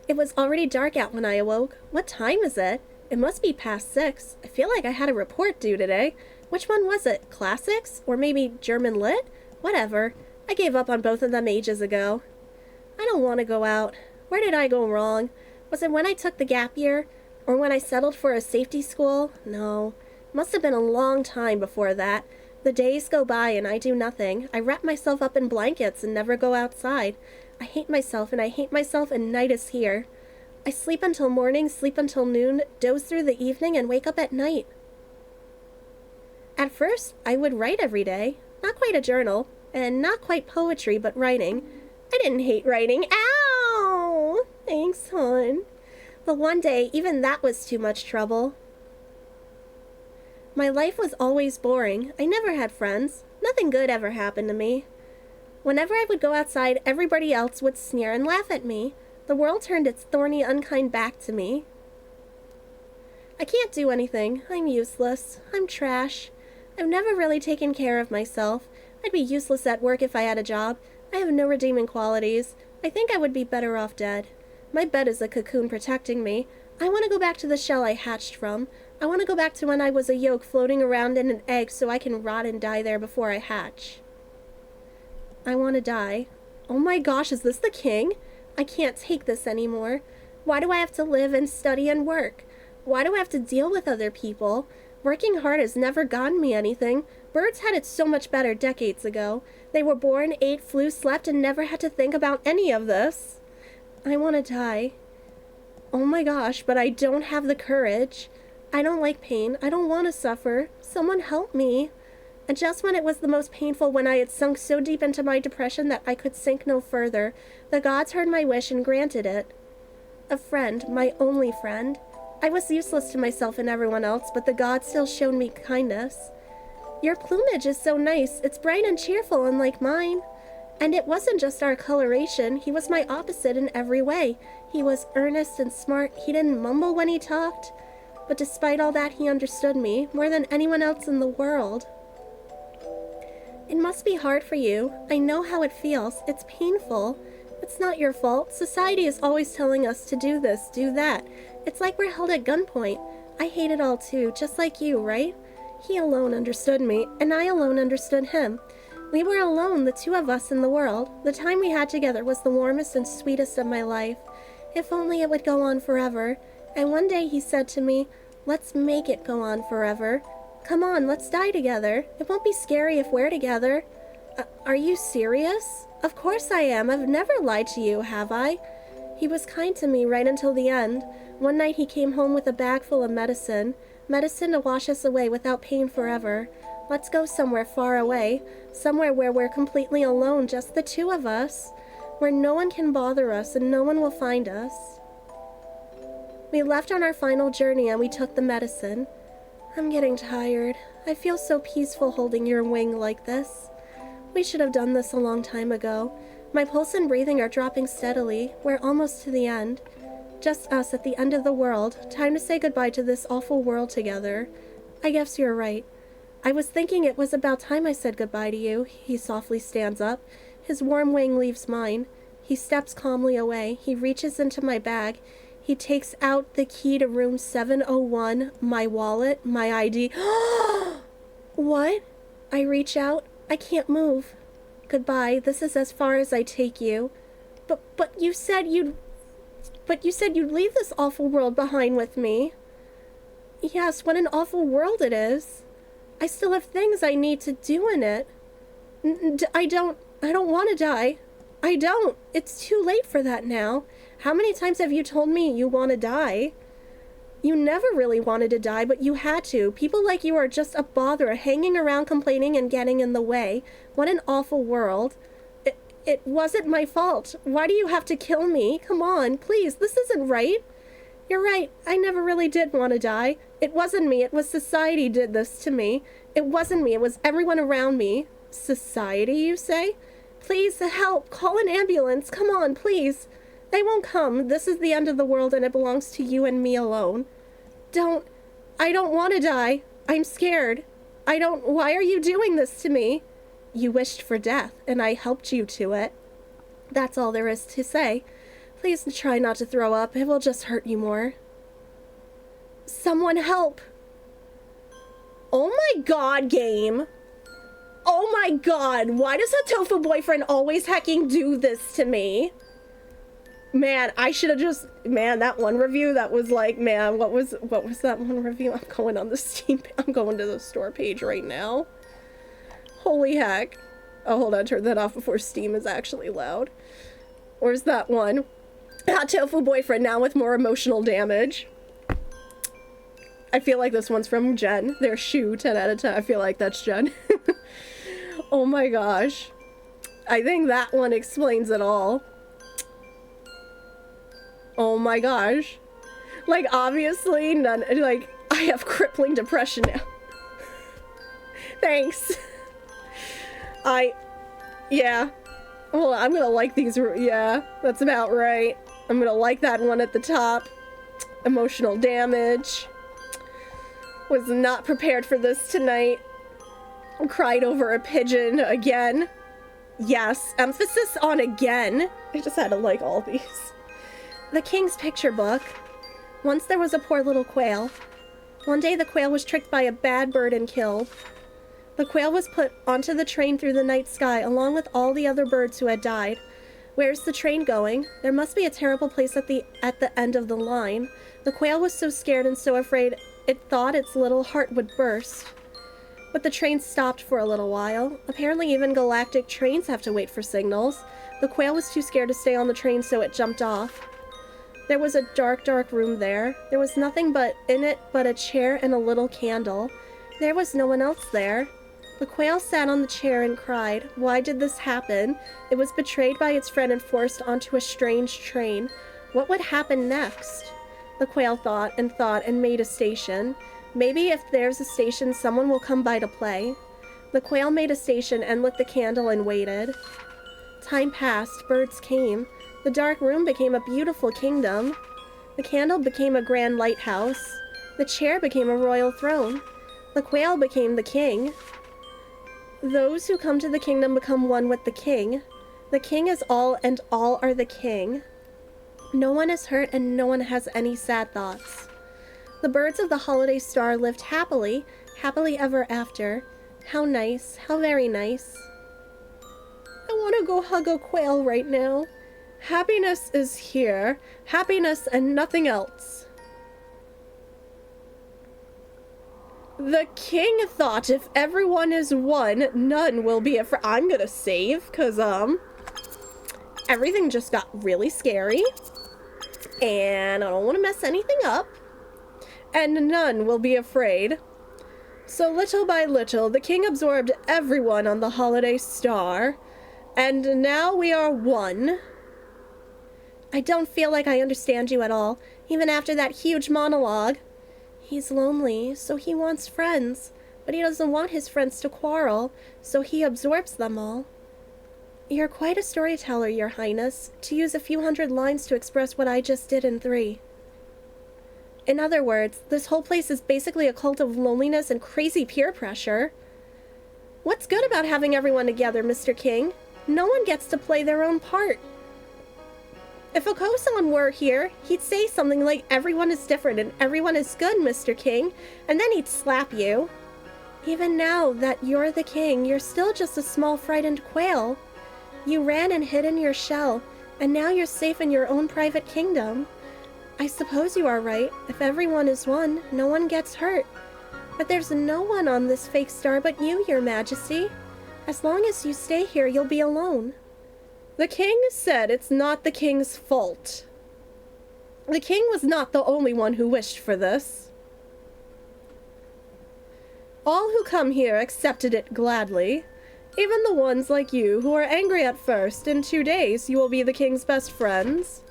It was already dark out when I awoke. What time is it? It must be past 6. I feel like I had a report due today. Which one was it? Classics? Or maybe German Lit? Whatever. I gave up on both of them ages ago. I don't want to go out. Where did I go wrong? Was it when I took the gap year? Or when I settled for a safety school? No. Must have been a long time before that. The days go by and I do nothing. I wrap myself up in blankets and never go outside. I hate myself and I hate myself and night is here. I sleep until morning, sleep until noon, doze through the evening, and wake up at night. At first, I would write every day. Not quite a journal, and not quite poetry, but writing. I didn't hate writing. Ow! Thanks, hon. But one day, even that was too much trouble. My life was always boring. I never had friends. Nothing good ever happened to me. Whenever I would go outside, everybody else would sneer and laugh at me. The world turned its thorny, unkind back to me. I can't do anything. I'm useless. I'm trash. I've never really taken care of myself. I'd be useless at work if I had a job. I have no redeeming qualities. I think I would be better off dead. My bed is a cocoon protecting me. I want to go back to the shell I hatched from. I want to go back to when I was a yolk floating around in an egg so I can rot and die there before I hatch. I want to die. Oh my gosh, is this the king? I can't take this anymore. Why do I have to live and study and work? Why do I have to deal with other people? Working hard has never gotten me anything. Birds had it so much better decades ago. They were born, ate, flew, slept, and never had to think about any of this. I want to die. Oh my gosh, but I don't have the courage. I don't like pain. I don't want to suffer. Someone help me. And just when it was the most painful, when I had sunk so deep into my depression that I could sink no further, the gods heard my wish and granted it. A friend, my only friend. I was useless to myself and everyone else, but the gods still showed me kindness. Your plumage is so nice. It's bright and cheerful, unlike mine. And it wasn't just our coloration. He was my opposite in every way. He was earnest and smart. He didn't mumble when he talked. But despite all that, he understood me more than anyone else in the world. It must be hard for you. I know how it feels. It's painful. It's not your fault. Society is always telling us to do this, do that. It's like we're held at gunpoint. I hate it all too, just like you, right? He alone understood me, and I alone understood him. We were alone, the two of us in the world. The time we had together was the warmest and sweetest of my life. If only it would go on forever. And one day he said to me, let's make it go on forever. Come on, let's die together. It won't be scary if we're together. Are you serious? Of course I am. I've never lied to you, have I? He was kind to me right until the end. One night he came home with a bag full of medicine. Medicine to wash us away without pain forever. Let's go somewhere far away. Somewhere where we're completely alone, just the two of us. Where no one can bother us and no one will find us. We left on our final journey and we took the medicine. I'm getting tired. I feel so peaceful holding your wing like this. We should have done this a long time ago. My pulse and breathing are dropping steadily. We're almost to the end. Just us at the end of the world. Time to say goodbye to this awful world together. I guess you're right. I was thinking it was about time I said goodbye to you. He softly stands up. His warm wing leaves mine. He steps calmly away. He reaches into my bag. He takes out the key to room 701, my wallet, my ID. What? I reach out. I can't move. Goodbye. This is as far as I take you. But you said you'd leave this awful world behind with me. Yes, what an awful world it is. I still have things I need to do in it. I don't want to die. I don't. It's too late for that now. How many times have you told me you want to die? You never really wanted to die, but you had to. People like you are just a bother, hanging around complaining and getting in the way. What an awful world. It wasn't my fault. Why do you have to kill me? Come on, please, this isn't right. You're right, I never really did want to die. It wasn't me, it was society did this to me. It wasn't me, it was everyone around me. Society, you say? Please, help, call an ambulance, come on, please. They won't come. This is the end of the world and it belongs to you and me alone. I don't want to die. I'm scared. Why are you doing this to me? You wished for death and I helped you to it. That's all there is to say. Please try not to throw up. It will just hurt you more. Someone help. Oh my god, game. Oh my god. Why does Hatoful Boyfriend always hecking do this to me? Man, I should have just... Man, that one review, that was like... Man, what was that one review? I'm going on the Steam... I'm going to the store page right now. Holy heck. Oh, hold on. Turn that off before Steam is actually loud. Where's that one? Hatoful Boyfriend, now with more emotional damage. I feel like this one's from Jen. Their shoe, 10 out of 10. I feel like that's Jen. Oh my gosh. I think that one explains it all. Oh my gosh. Like, obviously, none, like, I have crippling depression now. Thanks. Yeah. Well, I'm gonna like these, yeah, that's about right. I'm gonna like that one at the top. Emotional damage. Was not prepared for this tonight. Cried over a pigeon again. Yes, emphasis on again. I just had to like all these. The King's Picture Book. Once there was a poor little quail. One day the quail was tricked by a bad bird and killed. The quail was put onto the train through the night sky along with all the other birds who had died. Where's the train going? There must be a terrible place at the end of the line. The quail was so scared and so afraid it thought its little heart would burst. But the train stopped for a little while. Apparently even galactic trains have to wait for signals. The quail was too scared to stay on the train, so it jumped off. There was a dark, dark room there. There was nothing in it but a chair and a little candle. There was no one else there. The quail sat on the chair and cried. Why did this happen? It was betrayed by its friend and forced onto a strange train. What would happen next? The quail thought and made a station. Maybe if there's a station, someone will come by to play. The quail made a station and lit the candle and waited. Time passed. Birds came. The dark room became a beautiful kingdom. The candle became a grand lighthouse. The chair became a royal throne. The quail became the king. Those who come to the kingdom become one with the king. The king is all and all are the king. No one is hurt and no one has any sad thoughts. The birds of the holiday star lived happily, happily ever after. How nice, how very nice. I want to go hug a quail right now. Happiness is here. Happiness and nothing else. The king thought if everyone is one, none will be afraid. I'm gonna save, because, everything just got really scary. And I don't want to mess anything up. And none will be afraid. So little by little, the king absorbed everyone on the holiday star. And now we are one. I don't feel like I understand you at all, even after that huge monologue. He's lonely, so he wants friends, but he doesn't want his friends to quarrel, so he absorbs them all. You're quite a storyteller, Your Highness, to use a few hundred lines to express what I just did in 3. In other words, this whole place is basically a cult of loneliness and crazy peer pressure. What's good about having everyone together, Mr. King? No one gets to play their own part. If Okosan were here, he'd say something like, everyone is different and everyone is good, Mr. King, and then he'd slap you. Even now that you're the king, you're still just a small frightened quail. You ran and hid in your shell, and now you're safe in your own private kingdom. I suppose you are right. If everyone is one, no one gets hurt. But there's no one on this fake star but you, Your Majesty. As long as you stay here, you'll be alone. The king said it's not the king's fault. The king was not the only one who wished for this. All who come here accepted it gladly. Even the ones like you who are angry at first. In 2 days, you will be the king's best friends.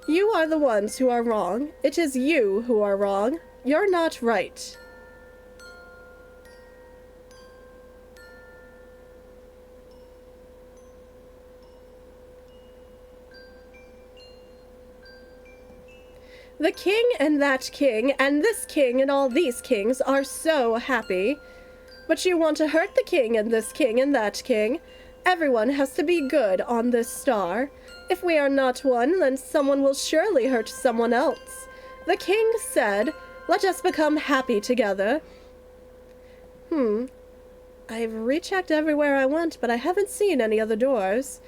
You are the ones who are wrong. It is you who are wrong. You're not right. The king and that king and this king and all these kings are so happy. But you want to hurt the king and this king and that king. Everyone has to be good on this star. If we are not one, then someone will surely hurt someone else. The king said, let us become happy together. I've rechecked everywhere I went, but I haven't seen any other doors.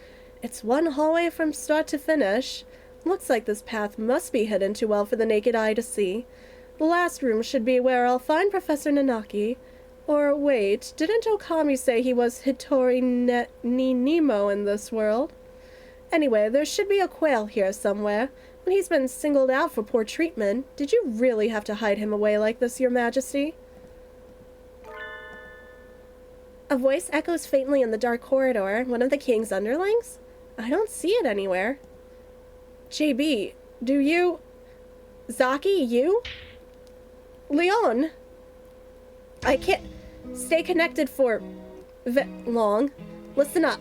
It's one hallway from start to finish. Looks like this path must be hidden too well for the naked eye to see. The last room should be where I'll find Professor Nanaki. Or wait, didn't Okami say he was Hitori Nemo in this world? Anyway, there should be a quail here somewhere. When he's been singled out for poor treatment, did you really have to hide him away like this, Your Majesty? A voice echoes faintly in the dark corridor. One of the king's underlings? I don't see it anywhere. JB, do you... Zaki, you? Leon? I can't stay connected for long. Listen up.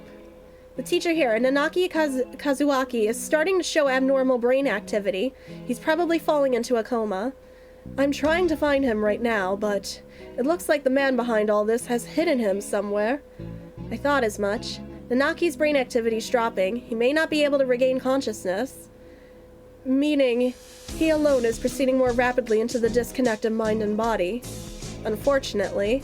The teacher here, Nanaki Kazuaki, is starting to show abnormal brain activity. He's probably falling into a coma. I'm trying to find him right now, but it looks like the man behind all this has hidden him somewhere. I thought as much. Nanaki's brain activity's dropping. He may not be able to regain consciousness. meaning he alone is proceeding more rapidly into the disconnect of mind and body. Unfortunately,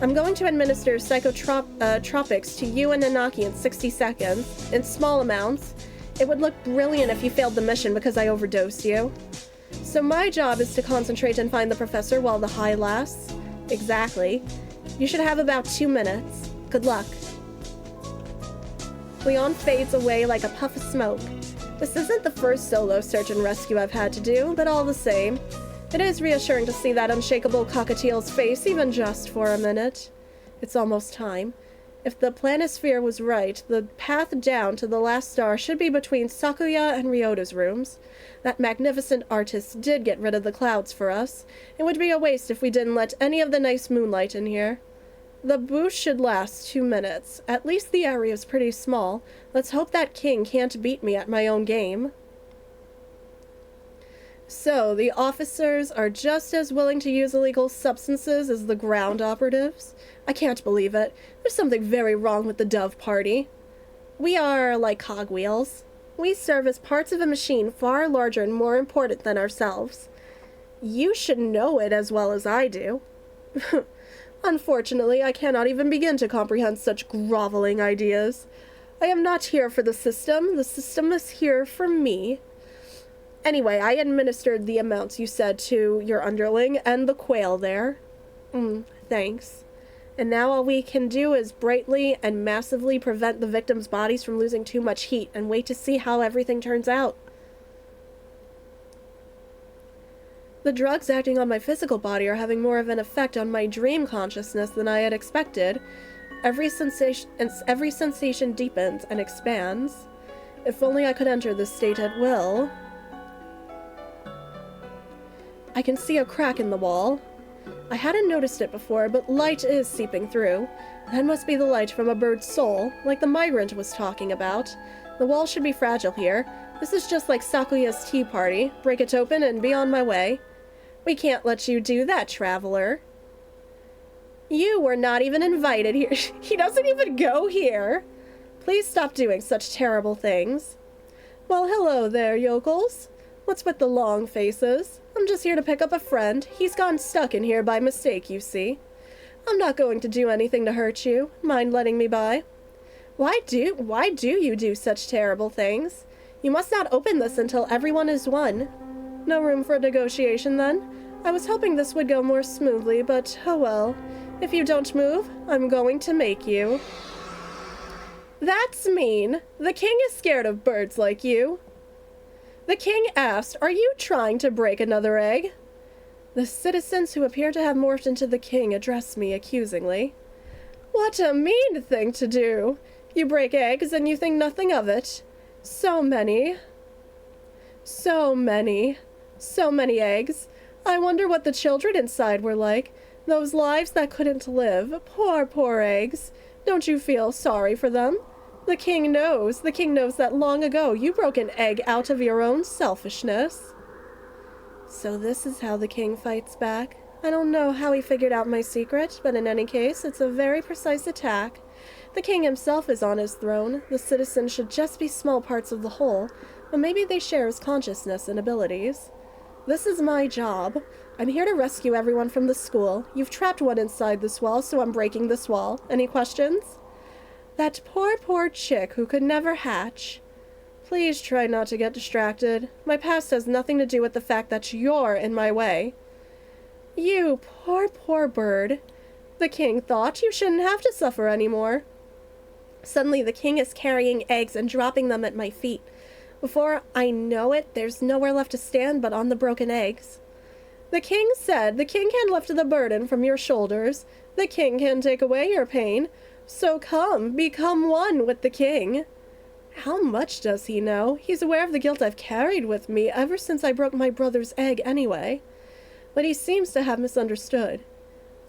I'm going to administer psychotropics to you and Nanaki in 60 seconds, in small amounts. It would look brilliant if you failed the mission because I overdosed you. So my job is to concentrate and find the professor while the high lasts. Exactly. You should have about 2 minutes. Good luck. Leon fades away like a puff of smoke. This isn't the first solo search and rescue I've had to do, but all the same, it is reassuring to see that unshakable cockatiel's face even just for a minute. It's almost time. If the planisphere was right, the path down to the last star should be between Sakuya and Ryota's rooms. That magnificent artist did get rid of the clouds for us. It would be a waste if we didn't let any of the nice moonlight in here. The boost should last 2 minutes. At least the area's pretty small. Let's hope that king can't beat me at my own game. So, the officers are just as willing to use illegal substances as the ground operatives? I can't believe it. There's something very wrong with the Dove Party. We are like cogwheels. We serve as parts of a machine far larger and more important than ourselves. You should know it as well as I do. Unfortunately, I cannot even begin to comprehend such groveling ideas. I am not here for the system is here for me. Anyway, I administered the amounts you said to your underling and the quail there. Thanks. And now all we can do is brightly and massively prevent the victims' bodies from losing too much heat and wait to see how everything turns out. The drugs acting on my physical body are having more of an effect on my dream consciousness than I had expected. Every sensation deepens and expands. If only I could enter this state at will. I can see a crack in the wall. I hadn't noticed it before, but light is seeping through. That must be the light from a bird's soul, like the migrant was talking about. The wall should be fragile here. This is just like Sakuya's tea party. Break it open and be on my way. We can't let you do that, traveler. You were not even invited here. He doesn't even go here. Please stop doing such terrible things. Well, hello there, yokels. What's with the long faces? I'm just here to pick up a friend. He's gotten stuck in here by mistake, you see. I'm not going to do anything to hurt you. Mind letting me by? Why do you do such terrible things? You must not open this until everyone is won. No room for negotiation, then? I was hoping this would go more smoothly, but oh well. If you don't move, I'm going to make you. That's mean. The king is scared of birds like you. The king asked, "Are you trying to break another egg?" The citizens who appear to have morphed into the king address me accusingly. What a mean thing to do! You break eggs and you think nothing of it. So many eggs. I wonder what the children inside were like. Those lives that couldn't live. Poor eggs. Don't you feel sorry for them? The king knows that long ago you broke an egg out of your own selfishness. So this is how the king fights back. I don't know how he figured out my secret, but in any case, it's a very precise attack. The king himself is on his throne. The citizens should just be small parts of the whole, but maybe they share his consciousness and abilities. This is my job. I'm here to rescue everyone from the school. You've trapped one inside this wall, so I'm breaking this wall. Any questions? That poor chick who could never hatch. Please try not to get distracted. My past has nothing to do with the fact that you're in my way. You poor bird. The king thought you shouldn't have to suffer anymore. Suddenly the king is carrying eggs and dropping them at my feet. Before I know it, there's nowhere left to stand but on the broken eggs. The king said the king can lift the burden from your shoulders. The king can take away your pain. So come, become one with the king. How much does he know? He's aware of the guilt I've carried with me ever since I broke my brother's egg anyway. But he seems to have misunderstood.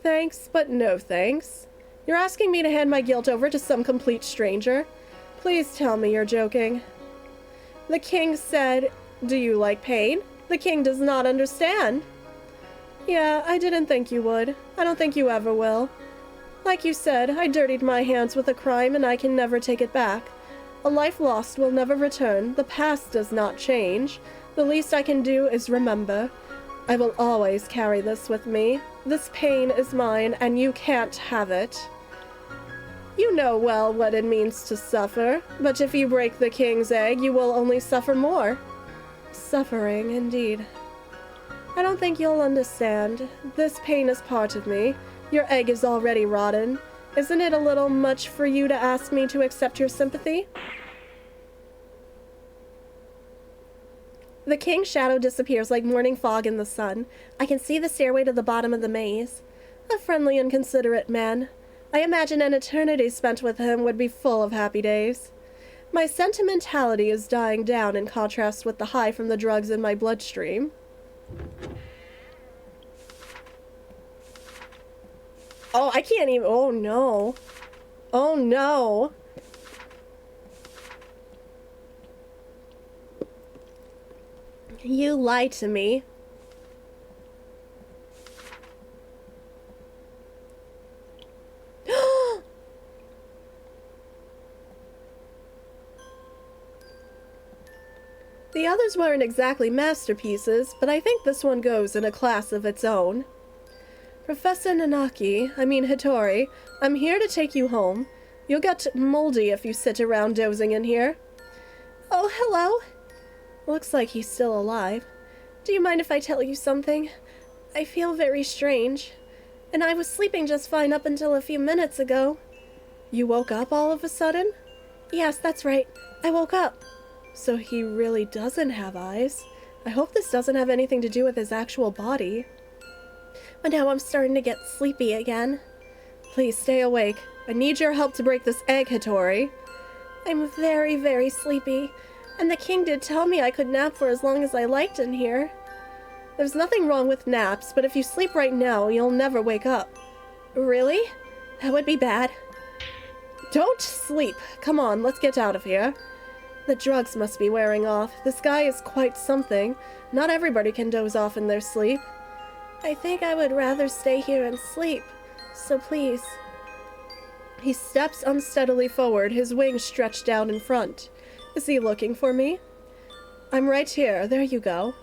Thanks, but no thanks. You're asking me to hand my guilt over to some complete stranger? Please tell me you're joking. The king said, "Do you like pain?" The king does not understand. Yeah, I didn't think you would. I don't think you ever will. Like you said, I dirtied my hands with a crime and I can never take it back. A life lost will never return. The past does not change. The least I can do is remember. I will always carry this with me. This pain is mine, and you can't have it. You know well what it means to suffer, but if you break the king's egg, you will only suffer more. Suffering, indeed. I don't think you'll understand. This pain is part of me. Your egg is already rotten. Isn't it a little much for you to ask me to accept your sympathy? The king's shadow disappears like morning fog in the sun. I can see the stairway to the bottom of the maze. A friendly and considerate man. I imagine an eternity spent with him would be full of happy days. My sentimentality is dying down in contrast with the high from the drugs in my bloodstream. Oh, I can't even... Oh, no. Oh, no. You lied to me. The others weren't exactly masterpieces, but I think this one goes in a class of its own. Professor Hitori, I'm here to take you home. You'll get moldy if you sit around dozing in here. Oh, hello. Looks like he's still alive. Do you mind if I tell you something? I feel very strange. And I was sleeping just fine up until a few minutes ago. You woke up all of a sudden? Yes, that's right. I woke up. So he really doesn't have eyes. I hope this doesn't have anything to do with his actual body. But now I'm starting to get sleepy again. Please stay awake. I need your help to break this egg, Hitori. I'm very, very sleepy. And the king did tell me I could nap for as long as I liked in here. There's nothing wrong with naps, but if you sleep right now, you'll never wake up. Really? That would be bad. Don't sleep. Come on, let's get out of here. The drugs must be wearing off. This guy is quite something. Not everybody can doze off in their sleep. I think I would rather stay here and sleep. So please. He steps unsteadily forward, his wings stretched down in front. Is he looking for me? I'm right here. There you go.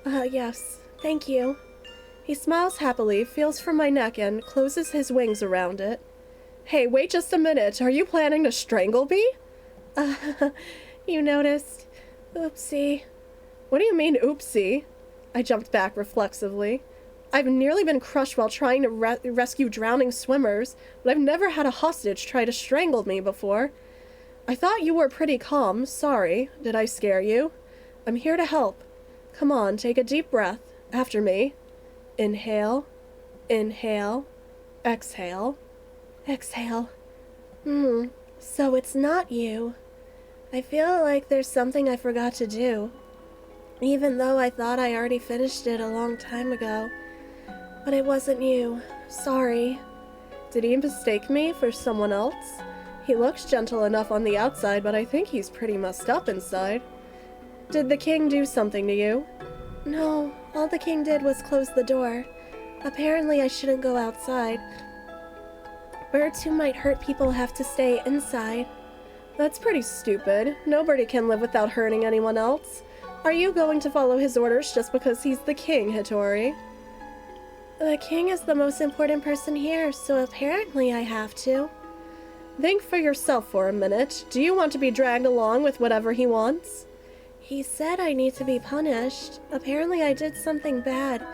Yes. Thank you. He smiles happily, feels for my neck, and closes his wings around it. Hey, wait just a minute. Are you planning to strangle me? You noticed. Oopsie. What do you mean, oopsie? I jumped back reflexively. I've nearly been crushed while trying to rescue drowning swimmers, but I've never had a hostage try to strangle me before. I thought you were pretty calm. Sorry. Did I scare you? I'm here to help. Come on, take a deep breath. After me. Inhale. Inhale. Exhale. Exhale. So it's not you. I feel like there's something I forgot to do. Even though I thought I already finished it a long time ago. But it wasn't you. Sorry. Did he mistake me for someone else? He looks gentle enough on the outside, but I think he's pretty messed up inside. Did the king do something to you? No, all the king did was close the door. Apparently I shouldn't go outside. Birds who might hurt people have to stay inside. That's pretty stupid. Nobody can live without hurting anyone else. Are you going to follow his orders just because he's the king, Hitori? The king is the most important person here, so apparently I have to. Think for yourself for a minute. Do you want to be dragged along with whatever he wants? He said I need to be punished. Apparently I did something bad,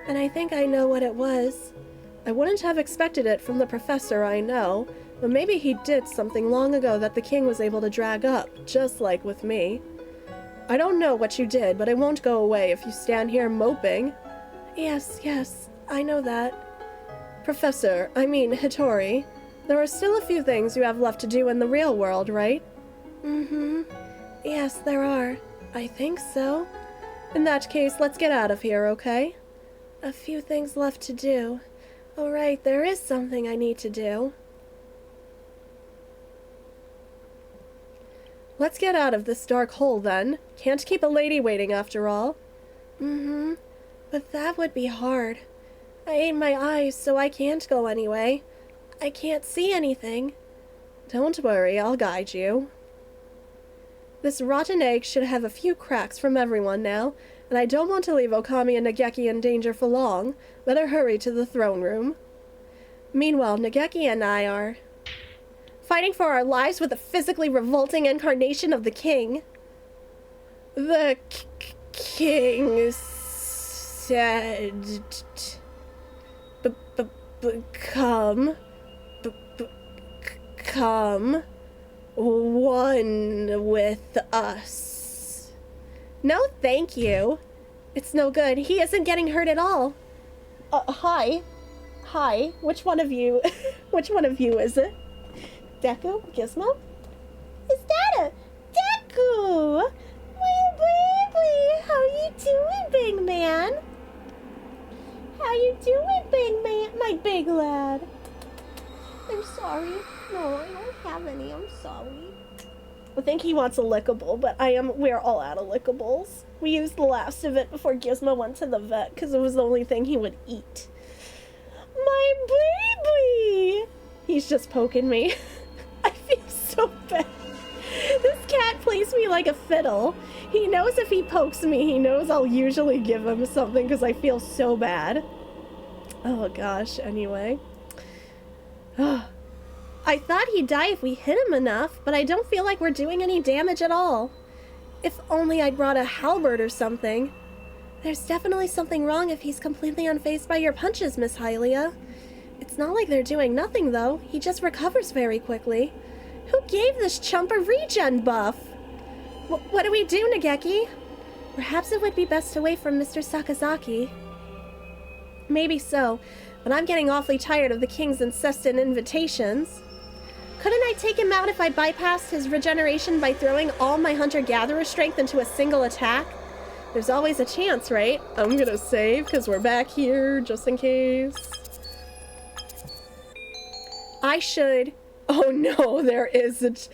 and I think I know what it was. I wouldn't have expected it from the professor, I know, but maybe he did something long ago that the king was able to drag up, just like with me. I don't know what you did, but it won't go away if you stand here moping. Yes, I know that. Hitori, there are still a few things you have left to do in the real world, right? Yes, there are. I think so. In that case, let's get out of here, okay? A few things left to do. Alright, there is something I need to do. Let's get out of this dark hole, then. Can't keep a lady waiting, after all. But that would be hard. I ate my eyes, so I can't go anyway. I can't see anything. Don't worry, I'll guide you. This rotten egg should have a few cracks from everyone now, and I don't want to leave Okami and Nageki in danger for long. Better hurry to the throne room. Meanwhile, Nageki and I are fighting for our lives with a physically revolting incarnation of the king. The king said, come one with us. No, thank you. It's no good. He isn't getting hurt at all. Hi. Hi. Which one of you? Which one of you is it? Deku? Gizmo? Is that a Deku? My baby! How you doing, big man? How you doing, big man? My big lad. I'm sorry. No, I don't have any. I'm sorry. I think he wants a lickable, but we're all out of lickables. We used the last of it before Gizmo went to the vet because it was the only thing he would eat. My baby! He's just poking me. I feel so bad. This cat plays me like a fiddle. He knows if he pokes me, he knows I'll usually give him something because I feel so bad. Oh gosh, anyway. I thought he'd die if we hit him enough, but I don't feel like we're doing any damage at all. If only I'd brought a halberd or something. There's definitely something wrong if he's completely unfazed by your punches, Miss Hylia. It's not like they're doing nothing, though. He just recovers very quickly. Who gave this chump a regen buff? What do we do, Nageki? Perhaps it would be best to wait for Mr. Sakazaki. Maybe so, but I'm getting awfully tired of the king's incessant invitations. Couldn't I take him out if I bypassed his regeneration by throwing all my hunter-gatherer strength into a single attack? There's always a chance, right? I'm gonna save because we're back here just in case. I should... Oh no, there isn't.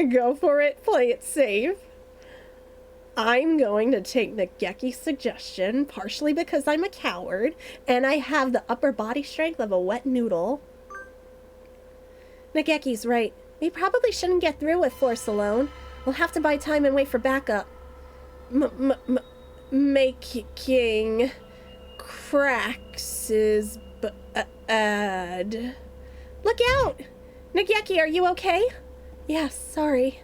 Go for it, play it safe. I'm going to take Nageki's suggestion, partially because I'm a coward, and I have the upper body strength of a wet noodle. Nageki's right. We probably shouldn't get through with force alone. We'll have to buy time and wait for backup. Making cracks is bad. Look out! Nageki, are you okay? Yes, sorry.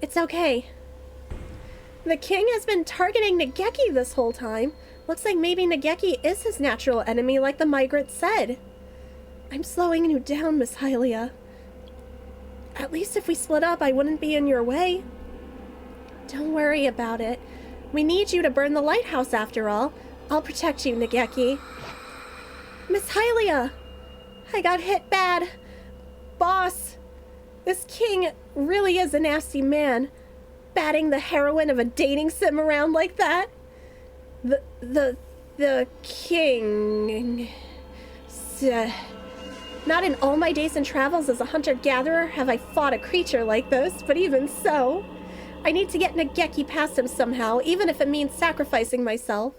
It's okay. The king has been targeting Nageki this whole time. Looks like maybe Nageki is his natural enemy like the migrant said. I'm slowing you down, Miss Hylia. At least if we split up, I wouldn't be in your way. Don't worry about it. We need you to burn the lighthouse after all. I'll protect you, Nageki. Miss Hylia! I got hit bad. Boss, this king really is a nasty man. Batting the heroine of a dating sim around like that. The king... Not in all my days and travels as a hunter-gatherer have I fought a creature like this, but even so, I need to get Nageki past him somehow, even if it means sacrificing myself.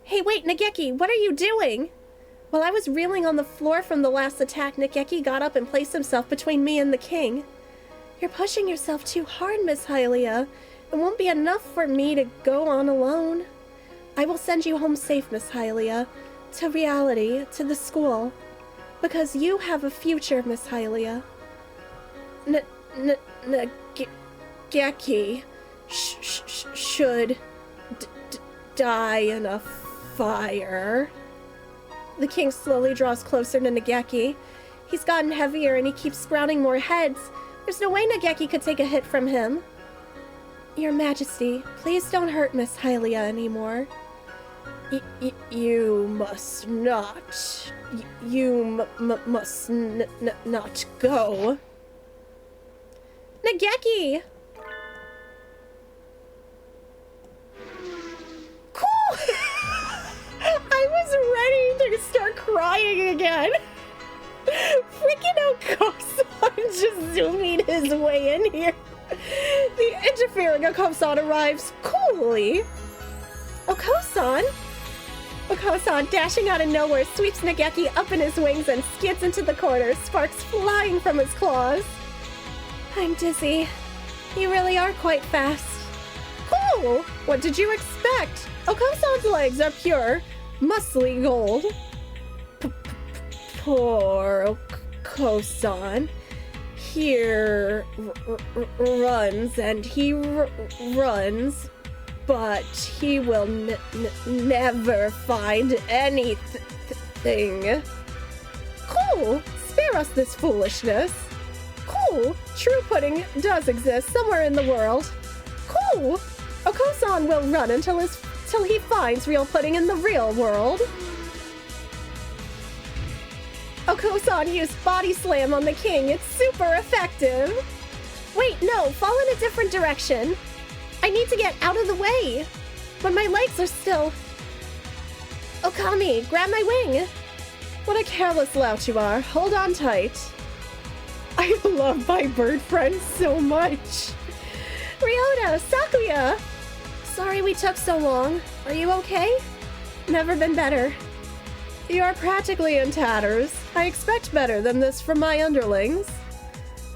Hey, wait, Nageki, what are you doing? While I was reeling on the floor from the last attack, Nageki got up and placed himself between me and the king. You're pushing yourself too hard, Miss Hylia. It won't be enough for me to go on alone. I will send you home safe, Miss Hylia. To reality, to the school. Because you have a future, Miss Hylia. Nageki should die in a fire. The king slowly draws closer to Nageki. He's gotten heavier and he keeps sprouting more heads. There's no way Nageki could take a hit from him. Your Majesty, please don't hurt Miss Hylia anymore. You must not. You must not go. Nageki! Cool! I was ready to start crying again. Freaking Okosan just zooming his way in here. The interfering Okosan arrives coolly. Okosan dashing out of nowhere sweeps Nageki up in his wings and skids into the corner, sparks flying from his claws. I'm dizzy. You really are quite fast. Cool! What did you expect? Okosan's legs are pure, muscly gold. Poor Okosan. Here runs and he runs, but he will never find anything. Cool! Spare us this foolishness. Cool! True pudding does exist somewhere in the world. Cool! Okosan will run until he finds real pudding in the real world. Okosan used Body Slam on the king. It's super effective. Wait, no, fall in a different direction. I need to get out of the way. But my legs are still... Okami, grab my wing. What a careless lout you are. Hold on tight. I love my bird friends so much. Ryota, Sakuya! Sorry we took so long. Are you okay? Never been better. You are practically in tatters. I expect better than this from my underlings.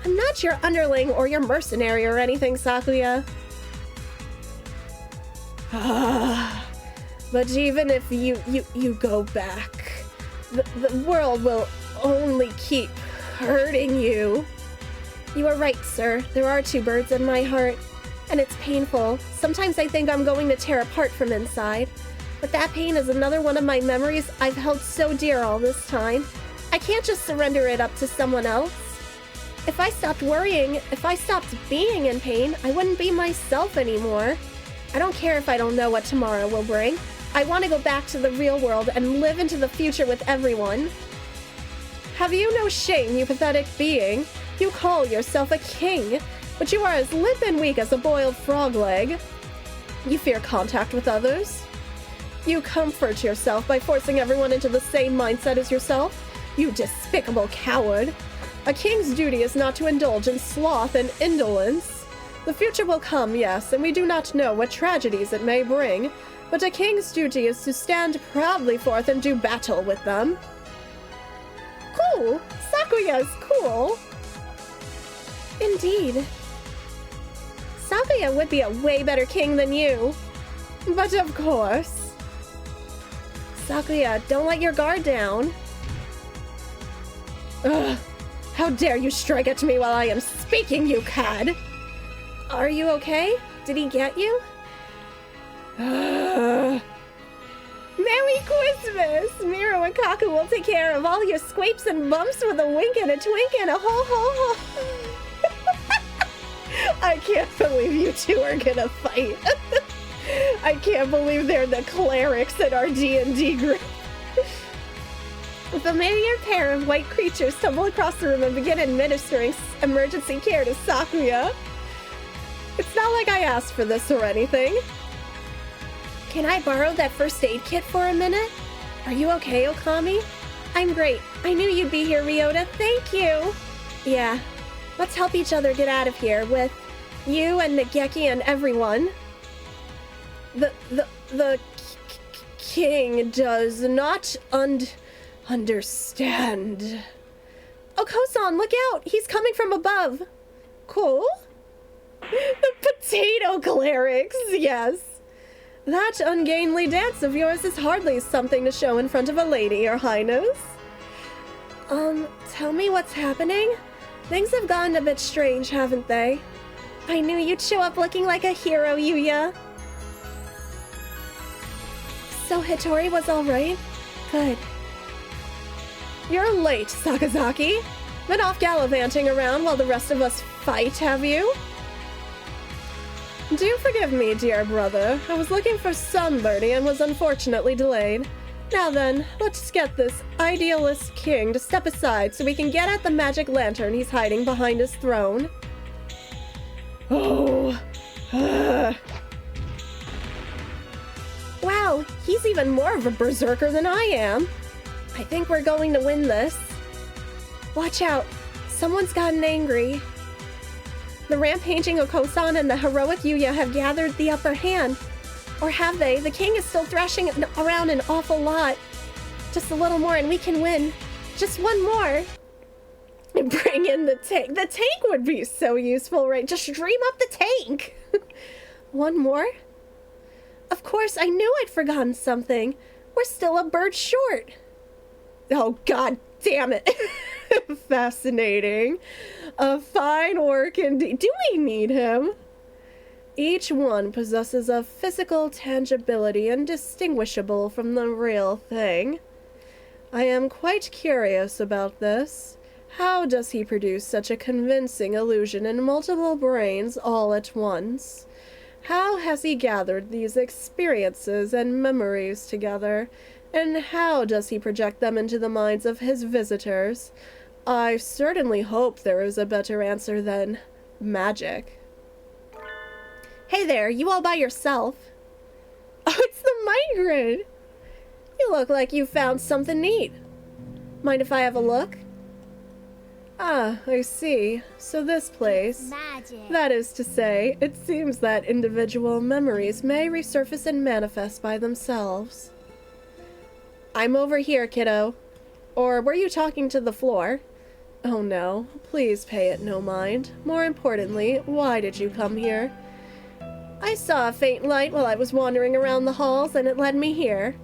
I'm not your underling or your mercenary or anything, Sakuya. But even if you go back, the world will only keep hurting you. You are right, sir. There are two birds in my heart, and it's painful. Sometimes I think I'm going to tear apart from inside. But that pain is another one of my memories I've held so dear all this time. I can't just surrender it up to someone else. If I stopped worrying, if I stopped being in pain, I wouldn't be myself anymore. I don't care if I don't know what tomorrow will bring. I want to go back to the real world and live into the future with everyone. Have you no shame, you pathetic being? You call yourself a king, but you are as limp and weak as a boiled frog leg. You fear contact with others. You comfort yourself by forcing everyone into the same mindset as yourself. You despicable coward. A king's duty is not to indulge in sloth and indolence. The future will come, yes, and we do not know what tragedies it may bring, but a king's duty is to stand proudly forth and do battle with them. Cool! Sakuya's cool! Indeed. Sakuya would be a way better king than you. But of course. Sakuya, don't let your guard down. Ugh. How dare you strike at me while I am speaking, you cad! Are you okay? Did he get you? Merry Christmas! Miro and Kaku will take care of all your scrapes and bumps with a wink and a twink and a ho-ho-ho. I can't believe you two are gonna fight. I can't believe they're the clerics in our D&D group. A familiar pair of white creatures stumble across the room and begin administering emergency care to Sakuya. It's not like I asked for this or anything. Can I borrow that first aid kit for a minute? Are you okay, Okami? I'm great. I knew you'd be here, Ryota. Thank you. Yeah. Let's help each other get out of here with you and Nageki and everyone. The king does not understand. Okosan, look out! He's coming from above. Cool? The potato clerics, yes. That ungainly dance of yours is hardly something to show in front of a lady, Your Highness. Tell me what's happening? Things have gotten a bit strange, haven't they? I knew you'd show up looking like a hero, Yuya. So Hitori was alright? Good. You're late, Sakazaki. Been off gallivanting around while the rest of us fight, have you? Do forgive me, dear brother. I was looking for somebody and was unfortunately delayed. Now then, let's get this idealist king to step aside so we can get at the magic lantern he's hiding behind his throne. Oh. Wow, he's even more of a berserker than I am. I think we're going to win this. Watch out. Someone's gotten angry. The rampaging Okosan and the heroic Yuya have gathered the upper hand. Or have they? The king is still thrashing around an awful lot. Just a little more and we can win. Just one more. Bring in the tank. The tank would be so useful, right? Just dream up the tank. One more? Of course, I knew I'd forgotten something. We're still a bird short. Oh, god damn it. Fascinating. A fine work indeed. Do we need him? Each one possesses a physical tangibility indistinguishable from the real thing. I am quite curious about this. How does he produce such a convincing illusion in multiple brains all at once? How has he gathered these experiences and memories together? And how does he project them into the minds of his visitors? I certainly hope there is a better answer than magic. Hey there, you all by yourself? Oh, it's the migrant! You look like you found something neat. Mind if I have a look? Ah, I see. So this place... Magic. That is to say, it seems that individual memories may resurface and manifest by themselves. I'm over here, kiddo. Or were you talking to the floor? Oh no, please pay it no mind. More importantly, why did you come here? I saw a faint light while I was wandering around the halls and it led me here.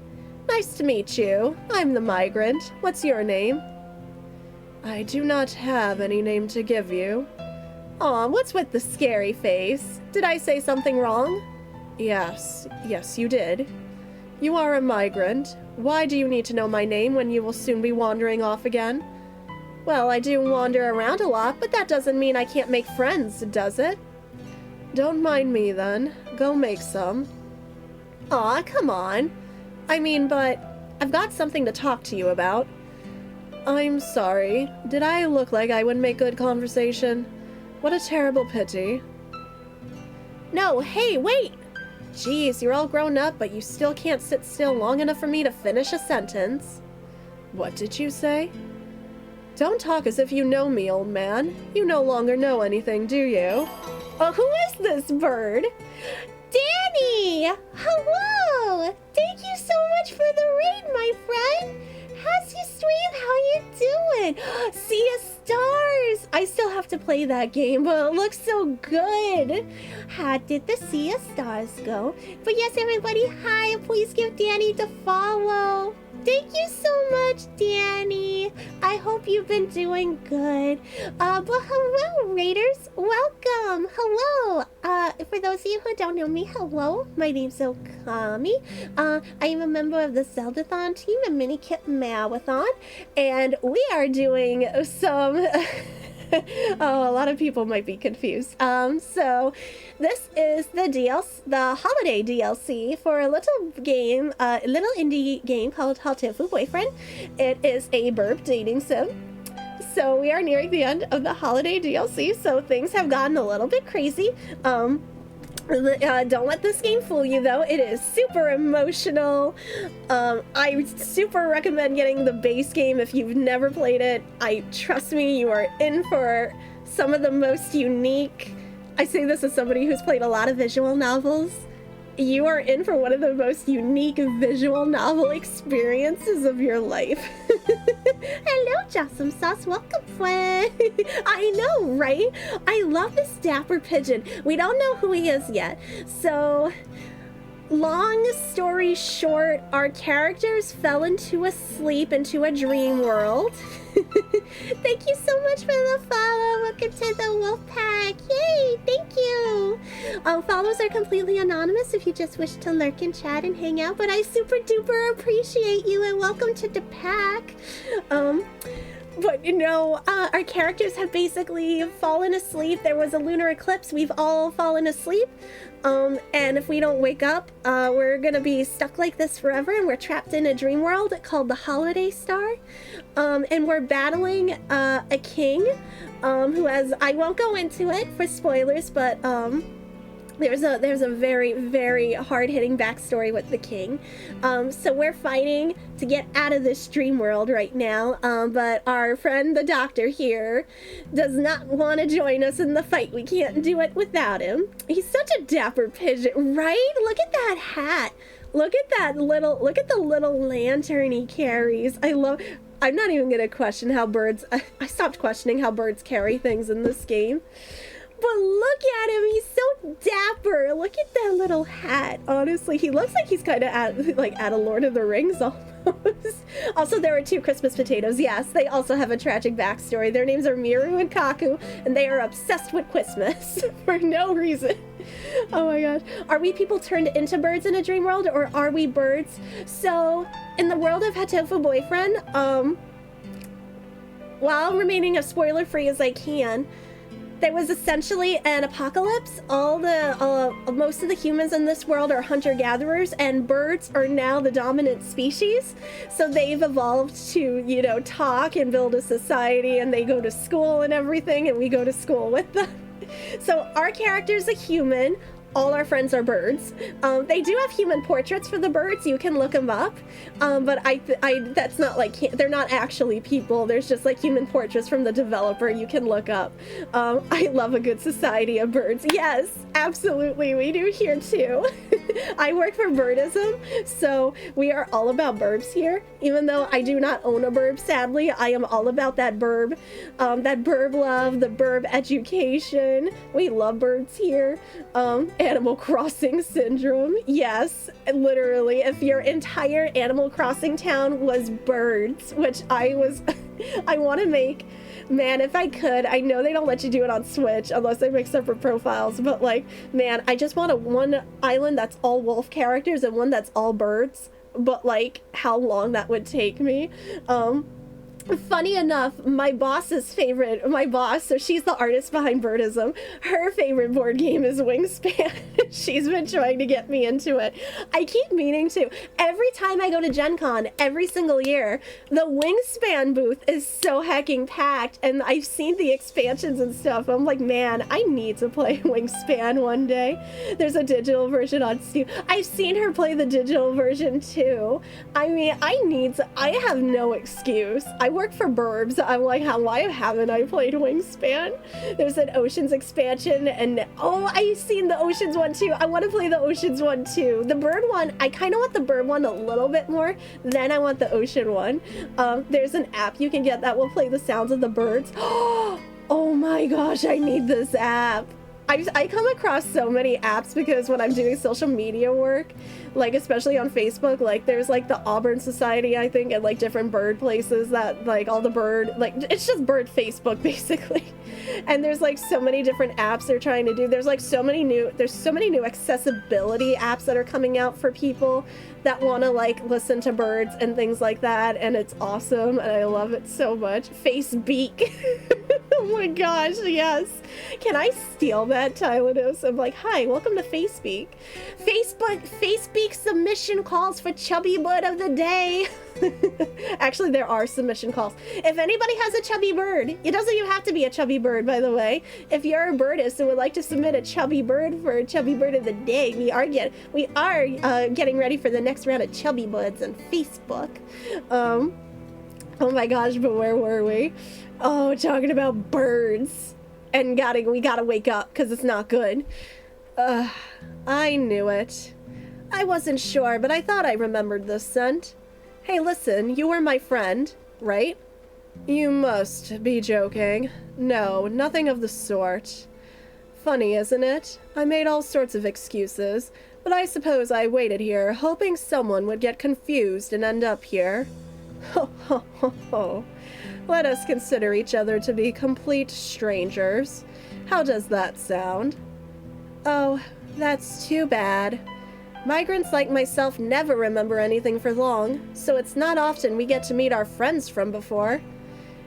Nice to meet you. I'm the migrant. What's your name? I do not have any name to give you. Aw, what's with the scary face? Did I say something wrong? Yes, you did. You are a migrant. Why do you need to know my name when you will soon be wandering off again? Well, I do wander around a lot, but that doesn't mean I can't make friends, does it? Don't mind me then. Go make some. Aw, come on. I mean, but I've got something to talk to you about. I'm sorry. Did I look like I would make good conversation? What a terrible pity. No, hey, wait! Jeez, you're all grown up, but you still can't sit still long enough for me to finish a sentence. What did you say? Don't talk as if you know me, old man. You no longer know anything, do you? Oh, who is this bird? Danny! Hello! Thank you so much for the raid, my friend! How's your stream? How you doing? Sea of Stars! I still have to play that game, but it looks so good. How did the Sea of Stars go? But yes, everybody, hi! Please give Danny the follow. Thank you so much, Danny. I hope you've been doing good. But hello, Raiders. Welcome. Hello. For those of you who don't know me, hello. My name's Okami. I am a member of the Zeldathon team and Minikit Mawathon. And we are doing some... Oh, a lot of people might be confused. So this is the holiday DLC for a little game, little indie game called I Hatoful Boyfriend. It is a burp dating sim. So we are nearing the end of the holiday DLC, so things have gotten a little bit crazy. Don't let this game fool you, though. It is super emotional. I super recommend getting the base game if you've never played it. Trust me, you are in for some of the most unique... I say this as somebody who's played a lot of visual novels. You are in for one of the most unique visual novel experiences of your life. Hello, Jossum Sauce. Welcome, friend. I know, right? I love this dapper pigeon. We don't know who he is yet. So, long story short, our characters fell into a dream world. Thank you so much for the follow. Welcome to the wolf pack. Yay, thank you. Follows are completely anonymous if you just wish to lurk and chat and hang out, but I super duper appreciate you and welcome to the pack. But you know, our characters have basically fallen asleep. There was a lunar eclipse. We've all fallen asleep. And if we don't wake up, we're gonna be stuck like this forever, and we're trapped in a dream world called the Holiday Star. And we're battling a king who has... I won't go into it for spoilers, but there's a very, very hard-hitting backstory with the king. So we're fighting to get out of this dream world right now, but our friend the doctor here does not want to join us in the fight. We can't do it without him. He's such a dapper pigeon, right? Look at that hat. Look at the little lantern he carries. I love... I'm not even gonna question how birds, I stopped questioning how birds carry things in this game. But look at him, he's so dapper. Look at that little hat. Honestly, he looks like he's kind of at a Lord of the Rings almost. Also, there are 2 Christmas potatoes. Yes, they also have a tragic backstory. Their names are Miru and Kaku, and they are obsessed with Christmas for no reason. Oh my gosh. Are we people turned into birds in a dream world, or are we birds? So, in the world of Hatoful Boyfriend, while remaining as spoiler-free as I can, there was essentially an apocalypse. Most of the humans in this world are hunter-gatherers, and birds are now the dominant species. So they've evolved to, you know, talk and build a society, and they go to school and everything, and we go to school with them. So our character's a human. All our friends are birds. They do have human portraits for the birds. You can look them up. But that's not like, they're not actually people. There's just like human portraits from the developer you can look up. I love a good society of birds. Yes, absolutely. We do here too. I work for Birdism, so we are all about burbs here. Even though I do not own a burb, sadly, I am all about that burb love, the burb education. We love birds here. Animal Crossing syndrome. Yes, literally, if your entire Animal Crossing town was birds, which I want to make, man, if I could. I know they don't let you do it on Switch unless they make separate profiles, but like, man, I just want one island that's all wolf characters and one that's all birds, but like, how long that would take me. Funny enough, my boss, so she's the artist behind Birdism, her favorite board game is Wingspan. She's been trying to get me into it. I keep meaning to. Every time I go to Gen Con, every single year, the Wingspan booth is so hecking packed, and I've seen the expansions and stuff. I'm like, man, I need to play Wingspan one day. There's a digital version on Steam. I've seen her play the digital version too. I mean, I have no excuse. I work for Burbs. I'm like, why haven't I played Wingspan? There's an Oceans expansion, and I've seen the Oceans one too. I want to play the Oceans one too. The Bird one, I kind of want the Bird one a little bit more, then I want the Ocean one. There's an app you can get that will play the sounds of the birds. Oh my gosh, I need this app. I come across so many apps because when I'm doing social media work, like especially on Facebook, like there's like the Auburn Society, I think, and like different bird places that like all the bird, like it's just bird Facebook basically. And there's like so many different apps they're trying to do. There's so many new accessibility apps that are coming out for people that want to like listen to birds and things like that, and it's awesome and I love it so much. Facebeak. Oh my gosh, yes. Can I steal that, Tylenus? I'm like, hi, welcome to Facebeak. Facebeak submission calls for Chubby Bird of the Day. Actually, there are submission calls. If anybody has a chubby bird, it doesn't even have to be a chubby bird, by the way. If you're a birdist and would like to submit a chubby bird for Chubby Bird of the Day, we are getting ready for the next round of Chubby Buds on Facebook. Oh my gosh, but where were we? Oh, talking about birds. And we gotta wake up, because it's not good. I knew it. I wasn't sure, but I thought I remembered this scent. Hey, listen, you were my friend, right? You must be joking. No, nothing of the sort. Funny, isn't it? I made all sorts of excuses, but I suppose I waited here, hoping someone would get confused and end up here. Ho ho ho ho. Let us consider each other to be complete strangers. How does that sound? Oh, that's too bad. Migrants like myself never remember anything for long, so it's not often we get to meet our friends from before.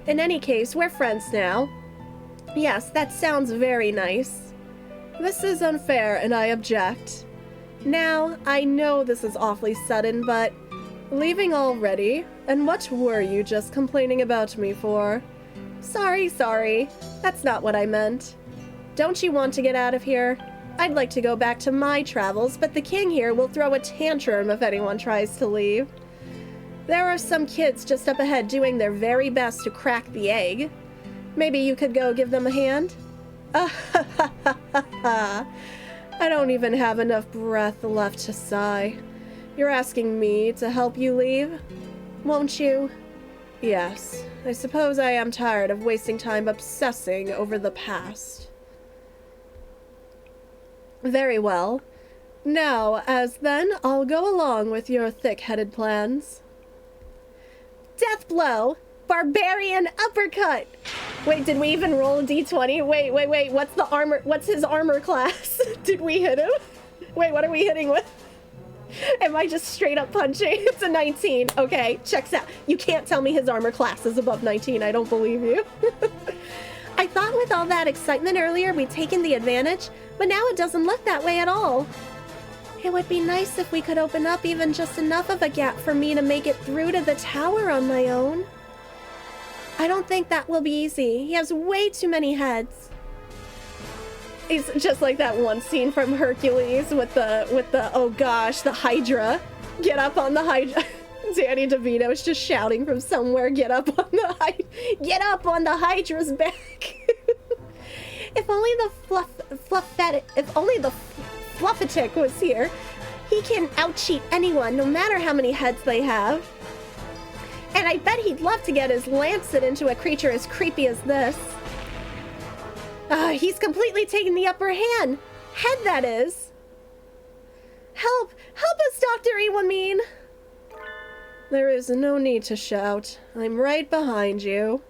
In any case, we're friends now. Yes, that sounds very nice. This is unfair, and I object. Now, I know this is awfully sudden, but leaving already? And what were you just complaining about me for? Sorry. That's not what I meant. Don't you want to get out of here? I'd like to go back to my travels, but the king here will throw a tantrum if anyone tries to leave. There are some kids just up ahead doing their very best to crack the egg. Maybe you could go give them a hand? I don't even have enough breath left to sigh. You're asking me to help you leave? Won't you? Yes, I suppose I am tired of wasting time obsessing over the past. Very well. Now, as then, I'll go along with your thick-headed plans. Death blow! Barbarian uppercut! Wait, did we even roll a d20? Wait, what's his armor class? Did we hit him? Wait, what are we hitting with? Am I just straight up punching? It's a 19. Okay, checks out. You can't tell me his armor class is above 19. I don't believe you. I thought with all that excitement earlier we'd taken the advantage, but now it doesn't look that way at all. It would be nice if we could open up even just enough of a gap for me to make it through to the tower on my own. I don't think that will be easy. He has way too many heads. It's just like that one scene from Hercules with the oh gosh, the Hydra. Get up on the Hydra. Danny DeVito is just shouting from somewhere, get up on the Hydra's back. If only the Fluffatic was here. He can out-cheat anyone, no matter how many heads they have. And I bet he'd love to get his lancet into a creature as creepy as this. He's completely taken the upper hand. Head, that is. Help! Help us, Dr. Iwamin! There is no need to shout. I'm right behind you.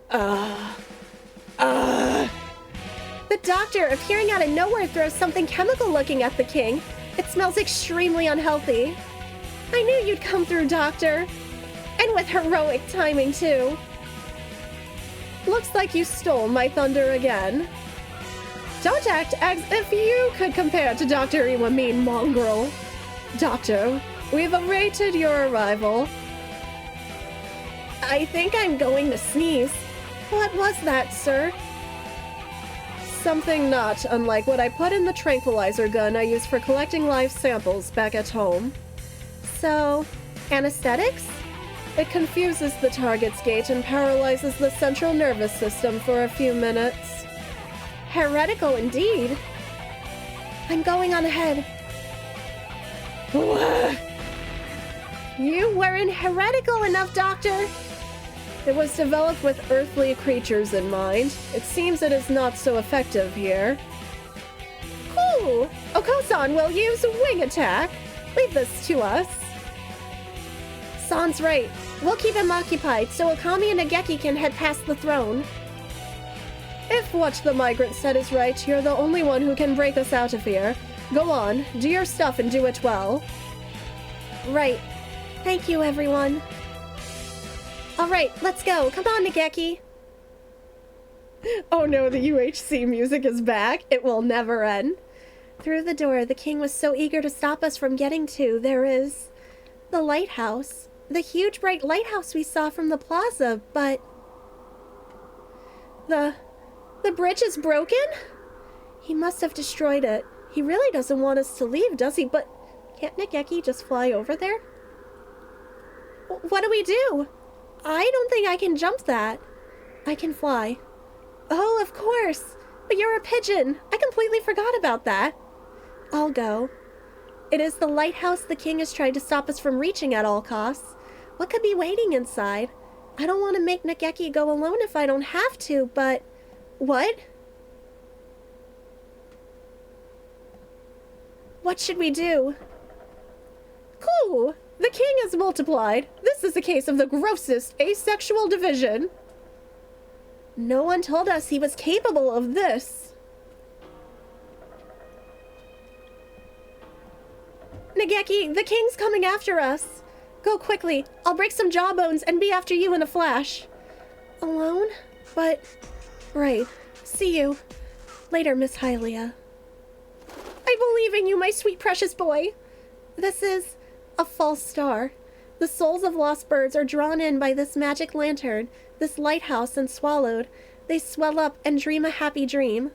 The doctor, appearing out of nowhere, throws something chemical-looking at the king. It smells extremely unhealthy. I knew you'd come through, Doctor. And with heroic timing, too. Looks like you stole my thunder again. Don't act as if you could compare to Dr. Iwamin, mongrel. Doctor, we've awaited your arrival. I think I'm going to sneeze. What was that, sir? Something not unlike what I put in the tranquilizer gun I use for collecting live samples back at home. So, anesthetics? It confuses the target's gait and paralyzes the central nervous system for a few minutes. Heretical indeed. I'm going on ahead. You weren't heretical enough, Doctor. It was developed with earthly creatures in mind. It seems it is not so effective here. Cool! Oko-san will use wing attack. Leave this to us. San's right. We'll keep him occupied so Okami and Nageki can head past the throne. If what the migrant said is right, you're the only one who can break us out of here. Go on, do your stuff and do it well. Right. Thank you, everyone. Alright, let's go. Come on, Nageki. Oh no, the UHC music is back. It will never end. Through the door the king was so eager to stop us from getting to, there is the lighthouse. The huge bright lighthouse we saw from the plaza, but the bridge is broken? He must have destroyed it. He really doesn't want us to leave, does he? But can't Nageki just fly over there? What do we do? I don't think I can jump that. I can fly. Oh, of course. But you're a pigeon. I completely forgot about that. I'll go. It is the lighthouse the king has tried to stop us from reaching at all costs. What could be waiting inside? I don't want to make Nageki go alone if I don't have to, but... What? What should we do? Cool! The king has multiplied. This is a case of the grossest asexual division. No one told us he was capable of this. Nageki, the king's coming after us. Go quickly. I'll break some jawbones and be after you in a flash. Alone? But... Right. See you. Later, Miss Hylia. I believe in you, my sweet precious boy. This is a false star. The souls of lost birds are drawn in by this magic lantern, this lighthouse, and swallowed. They swell up and dream a happy dream.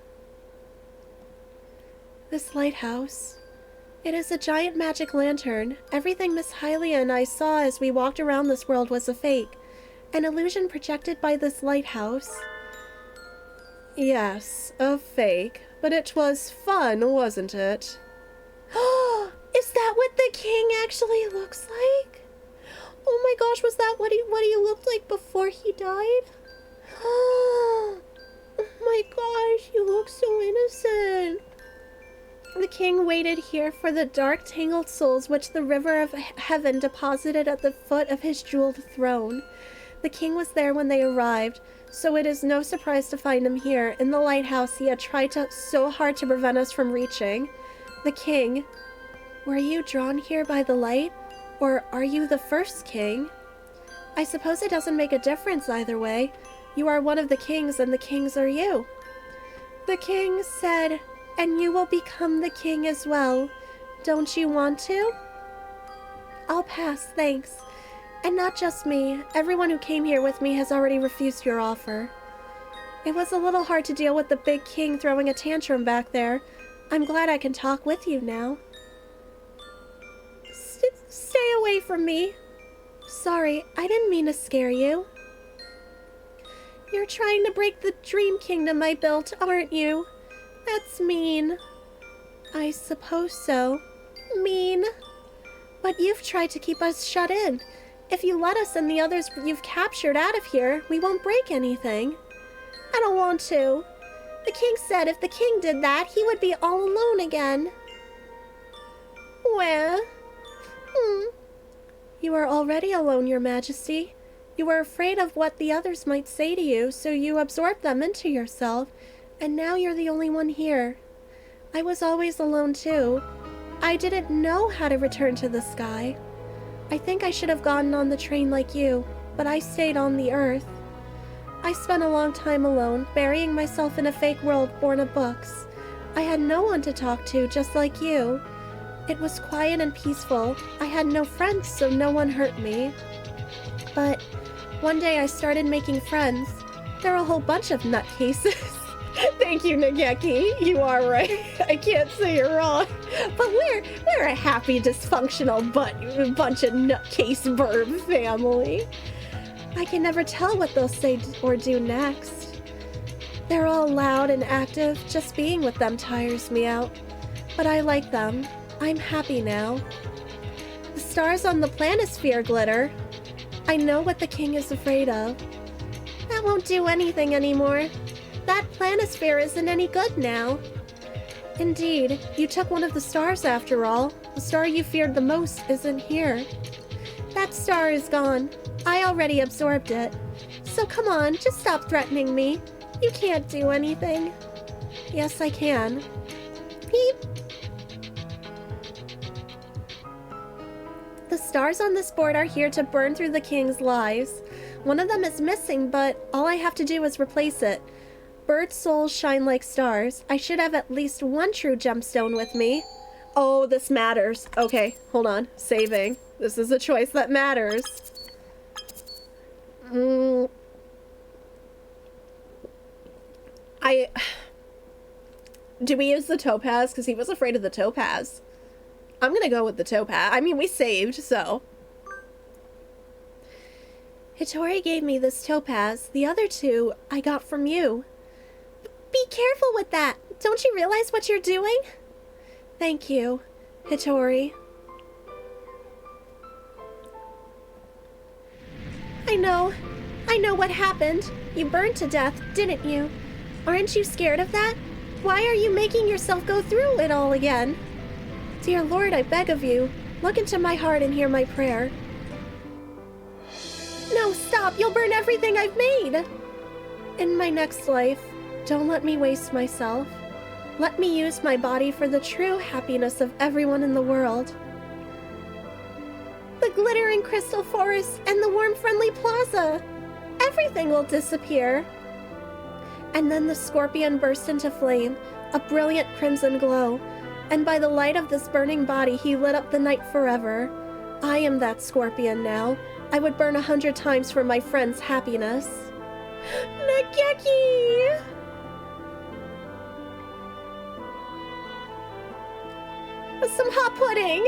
This lighthouse. It is a giant magic lantern. Everything Miss Hylia and I saw as we walked around this world was a fake. An illusion projected by this lighthouse. Yes, a fake. But it was fun, wasn't it? Is that what the king actually looks like? Oh my gosh, was that what he looked like before he died? Oh my gosh, you look so innocent. The king waited here for the dark, tangled souls which the river of heaven deposited at the foot of his jeweled throne. The king was there when they arrived, so it is no surprise to find him here, in the lighthouse he had tried so hard to prevent us from reaching. The king, were you drawn here by the light, or are you the first king? I suppose it doesn't make a difference either way. You are one of the kings, and the kings are you. The king said, and you will become the king as well. Don't you want to? I'll pass, thanks. And not just me. Everyone who came here with me has already refused your offer. It was a little hard to deal with the big king throwing a tantrum back there. I'm glad I can talk with you now. Stay away from me. Sorry, I didn't mean to scare you. You're trying to break the dream kingdom I built, aren't you? That's mean. I suppose so. Mean. But you've tried to keep us shut in. If you let us and the others you've captured out of here, we won't break anything. I don't want to. The king said if the king did that, he would be all alone again. Well, You are already alone, Your Majesty. You were afraid of what the others might say to you, so you absorbed them into yourself, and now you're the only one here. I was always alone too. I didn't know how to return to the sky. I think I should have gotten on the train like you, but I stayed on the earth. I spent a long time alone, burying myself in a fake world born of books. I had no one to talk to, just like you. It was quiet and peaceful. I had no friends, so no one hurt me. But one day I started making friends. There are a whole bunch of nutcases. Thank you, Nageki. You are right. I can't say you're wrong. But we're a happy, dysfunctional bunch of nutcase burb family. I can never tell what they'll say or do next. They're all loud and active. Just being with them tires me out. But I like them. I'm happy now. The stars on the planisphere glitter. I know what the king is afraid of. That won't do anything anymore. That planisphere isn't any good now. Indeed, you took one of the stars after all. The star you feared the most isn't here. That star is gone. I already absorbed it. So come on, just stop threatening me. You can't do anything. Yes, I can. Beep. The stars on this board are here to burn through the king's lives. One of them is missing, but all I have to do is replace it. Bird souls shine like stars. I should have at least one true gemstone with me. Oh, this matters. Okay, hold on. Saving. This is a choice that matters. Do we use the topaz? Because he was afraid of the topaz. I'm gonna go with the topaz. I mean, we saved, so. Hitori gave me this topaz. The other two I got from you. Be careful with that. Don't you realize what you're doing? Thank you, Hitori. I know what happened. You burned to death, didn't you? Aren't you scared of that? Why are you making yourself go through it all again? Dear Lord, I beg of you, look into my heart and hear my prayer. No, stop! You'll burn everything I've made! In my next life, don't let me waste myself. Let me use my body for the true happiness of everyone in the world. The glittering crystal forest and the warm, friendly plaza. Everything will disappear. And then the scorpion burst into flame, a brilliant crimson glow. And by the light of this burning body, he lit up the night forever. I am that scorpion now. I would burn 100 times for my friend's happiness. Nageki! Some hot pudding!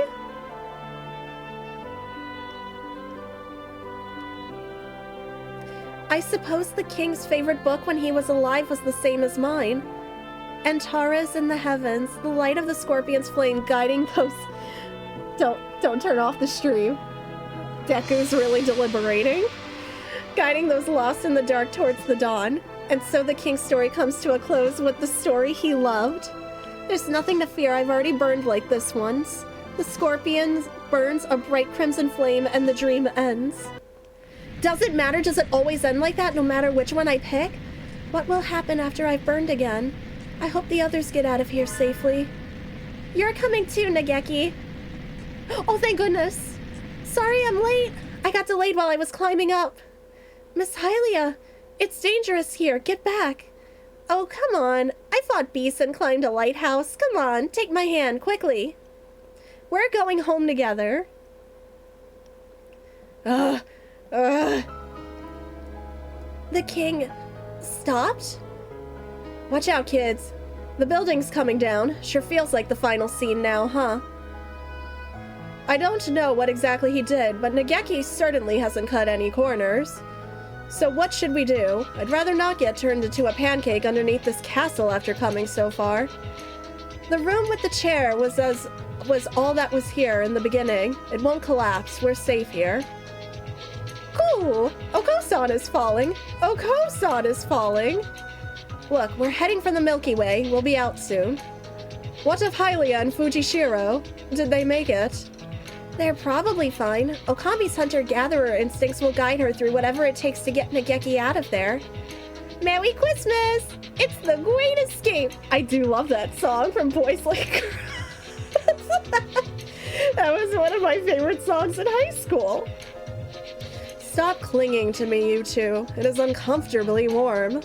I suppose the king's favorite book when he was alive was the same as mine. Antares in the heavens, the light of the scorpion's flame guiding those... Don't turn off the stream. Deku's really deliberating, guiding those lost in the dark towards the dawn. And so the king's story comes to a close with the story he loved. There's nothing to fear, I've already burned like this once. The scorpion burns a bright crimson flame and the dream ends. Does it matter? Does it always end like that, no matter which one I pick? What will happen after I've burned again? I hope the others get out of here safely. You're coming too, Nageki. Oh, thank goodness. Sorry I'm late. I got delayed while I was climbing up. Miss Hylia, it's dangerous here. Get back. Oh, come on. I fought beasts and climbed a lighthouse. Come on, take my hand, quickly. We're going home together. The king stopped? Watch out, kids. The building's coming down. Sure feels like the final scene now, huh? I don't know what exactly he did, but Nageki certainly hasn't cut any corners. So what should we do? I'd rather not get turned into a pancake underneath this castle after coming so far. The room with the chair was all that was here in the beginning. It won't collapse. We're safe here. Cool! Oko-san is falling. Oko-san is falling. Look, we're heading for the Milky Way. We'll be out soon. What of Hylia and Fujishiro? Did they make it? They're probably fine. Okami's hunter-gatherer instincts will guide her through whatever it takes to get Nageki out of there. Merry Christmas! It's the Great Escape! I do love that song from Boys Like Girls. That was one of my favorite songs in high school. Stop clinging to me, you two. It is uncomfortably warm.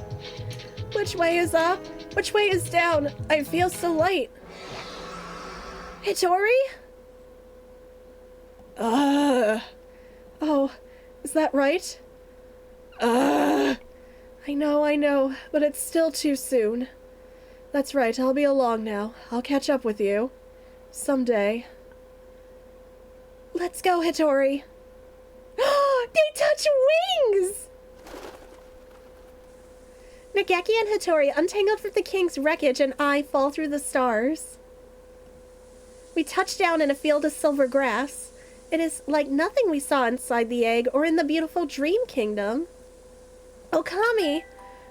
Which way is up? Which way is down? I feel so light. Hitori? Oh, is that right? I know, but it's still too soon. That's right, I'll be along now. I'll catch up with you. Someday. Let's go, Hitori. They touch wings! Nageki and Hitori untangled from the king's wreckage and I fall through the stars. We touch down in a field of silver grass. It is like nothing we saw inside the egg or in the beautiful dream kingdom. Okami!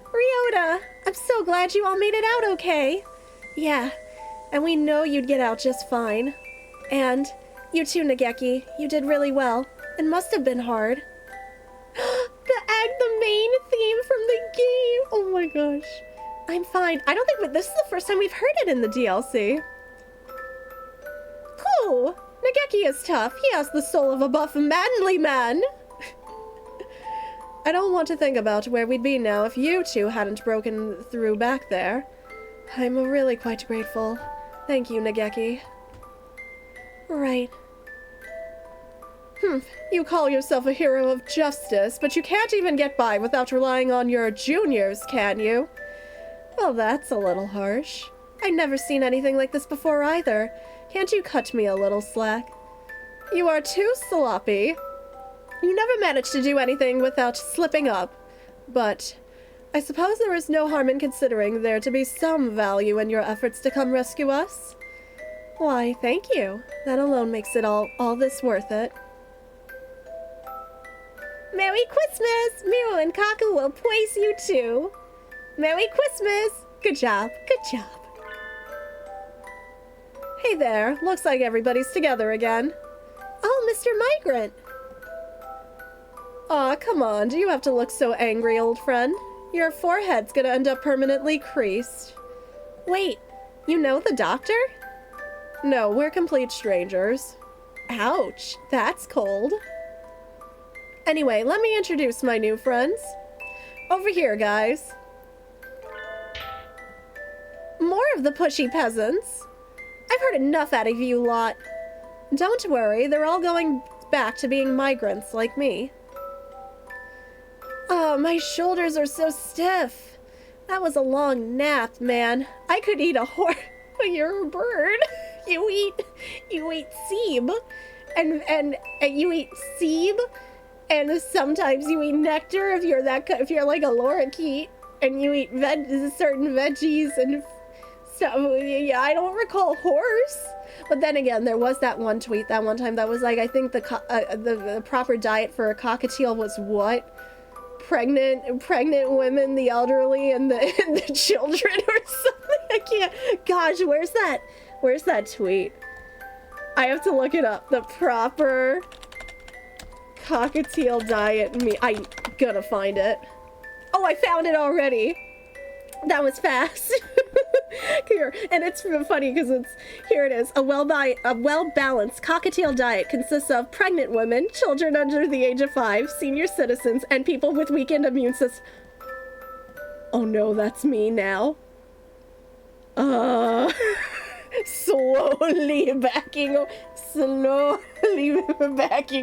Ryota! I'm so glad you all made it out okay. Yeah, and we know you'd get out just fine. And you too, Nageki. You did really well. It must have been hard. The main theme from the game! Oh my gosh. I'm fine. I don't think this is the first time we've heard it in the DLC. Cool! Nageki is tough. He has the soul of a buff, manly man. I don't want to think about where we'd be now if you two hadn't broken through back there. I'm really quite grateful. Thank you, Nageki. Right. You call yourself a hero of justice, but you can't even get by without relying on your juniors, can you? Well, that's a little harsh. I've never seen anything like this before either. Can't you cut me a little slack? You are too sloppy. You never manage to do anything without slipping up. But I suppose there is no harm in considering there to be some value in your efforts to come rescue us. Why, thank you. That alone makes it all this worth it. Merry Christmas! Miru and Kaku will praise you too. Merry Christmas! Good job, good job. Hey there, looks like everybody's together again. Oh, Mr. Migrant! Aw, come on, do you have to look so angry, old friend? Your forehead's gonna end up permanently creased. Wait, you know the doctor? No, we're complete strangers. Ouch, that's cold. Anyway, let me introduce my new friends. Over here, guys. More of the pushy peasants. I've heard enough out of you lot. Don't worry, they're all going back to being migrants like me. Oh, my shoulders are so stiff. That was a long nap, man. I could eat a horse. You're a bird. You eat seed. And you eat seed. And sometimes you eat nectar if you're like a lorikeet, and you eat certain veggies and stuff. Yeah, I don't recall horse. But then again, there was that one tweet that one time that was like, I think the proper diet for a cockatiel was what? Pregnant women, the elderly, and the children or something. I can't. Gosh, where's that tweet? I have to look it up. The proper cockatiel diet. I'm gonna find it. Oh, I found it already. That was fast. Here, and it's funny because here it is. A well-balanced cockatiel diet consists of pregnant women, children under the age of 5, senior citizens, and people with weakened immune systems. Oh no, that's me now. Slowly backing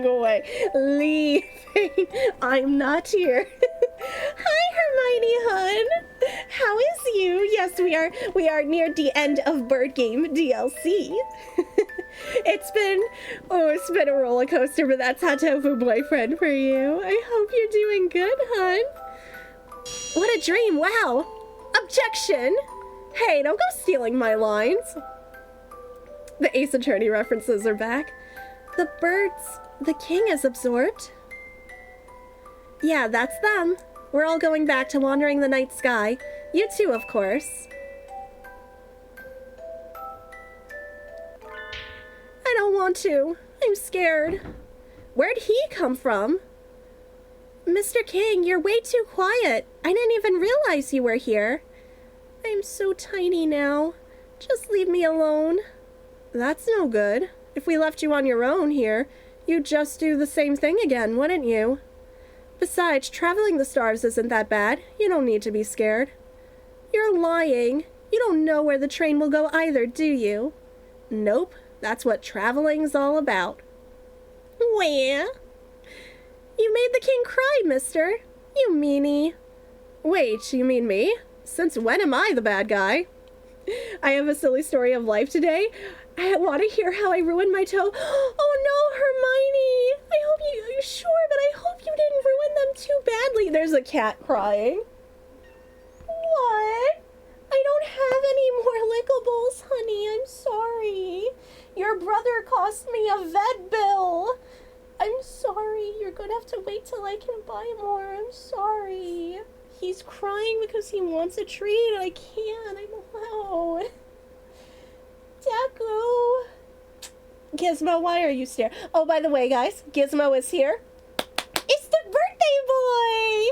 away. Leaving. I'm not here. Hi, Hermione hun. How is you? Yes, we are near the end of Bird Game DLC. It's been a roller coaster, but that's Hatoful Boyfriend for you. I hope you're doing good, hun. What a dream, wow. Objection. Hey, don't go stealing my lines. The Ace Attorney references are back. The king is absorbed. Yeah, that's them. We're all going back to wandering the night sky. You too, of course. I don't want to. I'm scared. Where'd he come from? Mr. King, you're way too quiet. I didn't even realize you were here. I'm so tiny now. Just leave me alone. That's no good. If we left you on your own here, you'd just do the same thing again, wouldn't you? Besides, traveling the stars isn't that bad. You don't need to be scared. You're lying. You don't know where the train will go either, do you? Nope. That's what traveling's all about. Where? You made the king cry, mister. You meanie. Wait, you mean me? Since when am I the bad guy? I have a silly story of life today. I want to hear how I ruined my toe. Oh no, Hermione! I hope you're sure, but I hope you didn't ruin them too badly. There's a cat crying. What? I don't have any more lickables, honey. I'm sorry. Your brother cost me a vet bill. I'm sorry. You're gonna have to wait till I can buy more. I'm sorry. He's crying because he wants a treat. I can't. I'm allowed. Deku. Gizmo, why are you staring? Oh, by the way, guys, Gizmo is here. It's the birthday boy!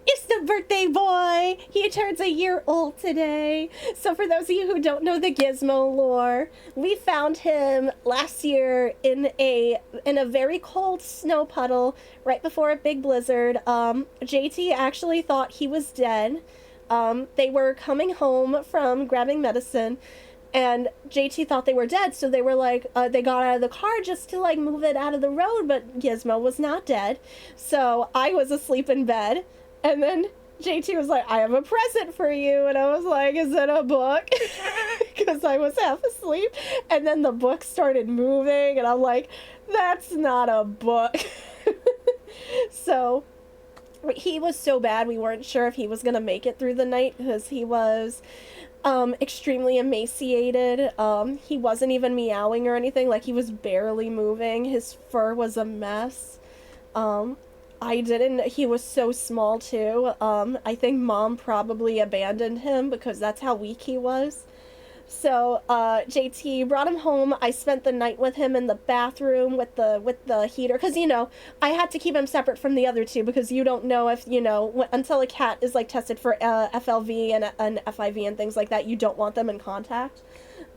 It's the birthday boy! He turns a year old today. So for those of you who don't know the Gizmo lore, we found him last year in a very cold snow puddle right before a big blizzard. JT actually thought he was dead. They were coming home from grabbing medicine, and JT thought they were dead, so they were like, they got out of the car just to like move it out of the road, but Gizmo was not dead. So I was asleep in bed, and then JT was like, I have a present for you, and I was like, is it a book? Because I was half asleep, and then the book started moving, and I'm like, that's not a book. So he was so bad, we weren't sure if he was gonna make it through the night, because he was extremely emaciated. He wasn't even meowing or anything, like he was barely moving. His fur was a mess. He was so small too. I think Mom probably abandoned him because that's how weak he was. So JT brought him home. I spent the night with him in the bathroom with the heater, because I had to keep him separate from the other two, because you don't know if until a cat is like tested for FLV and FIV and things like that, you don't want them in contact.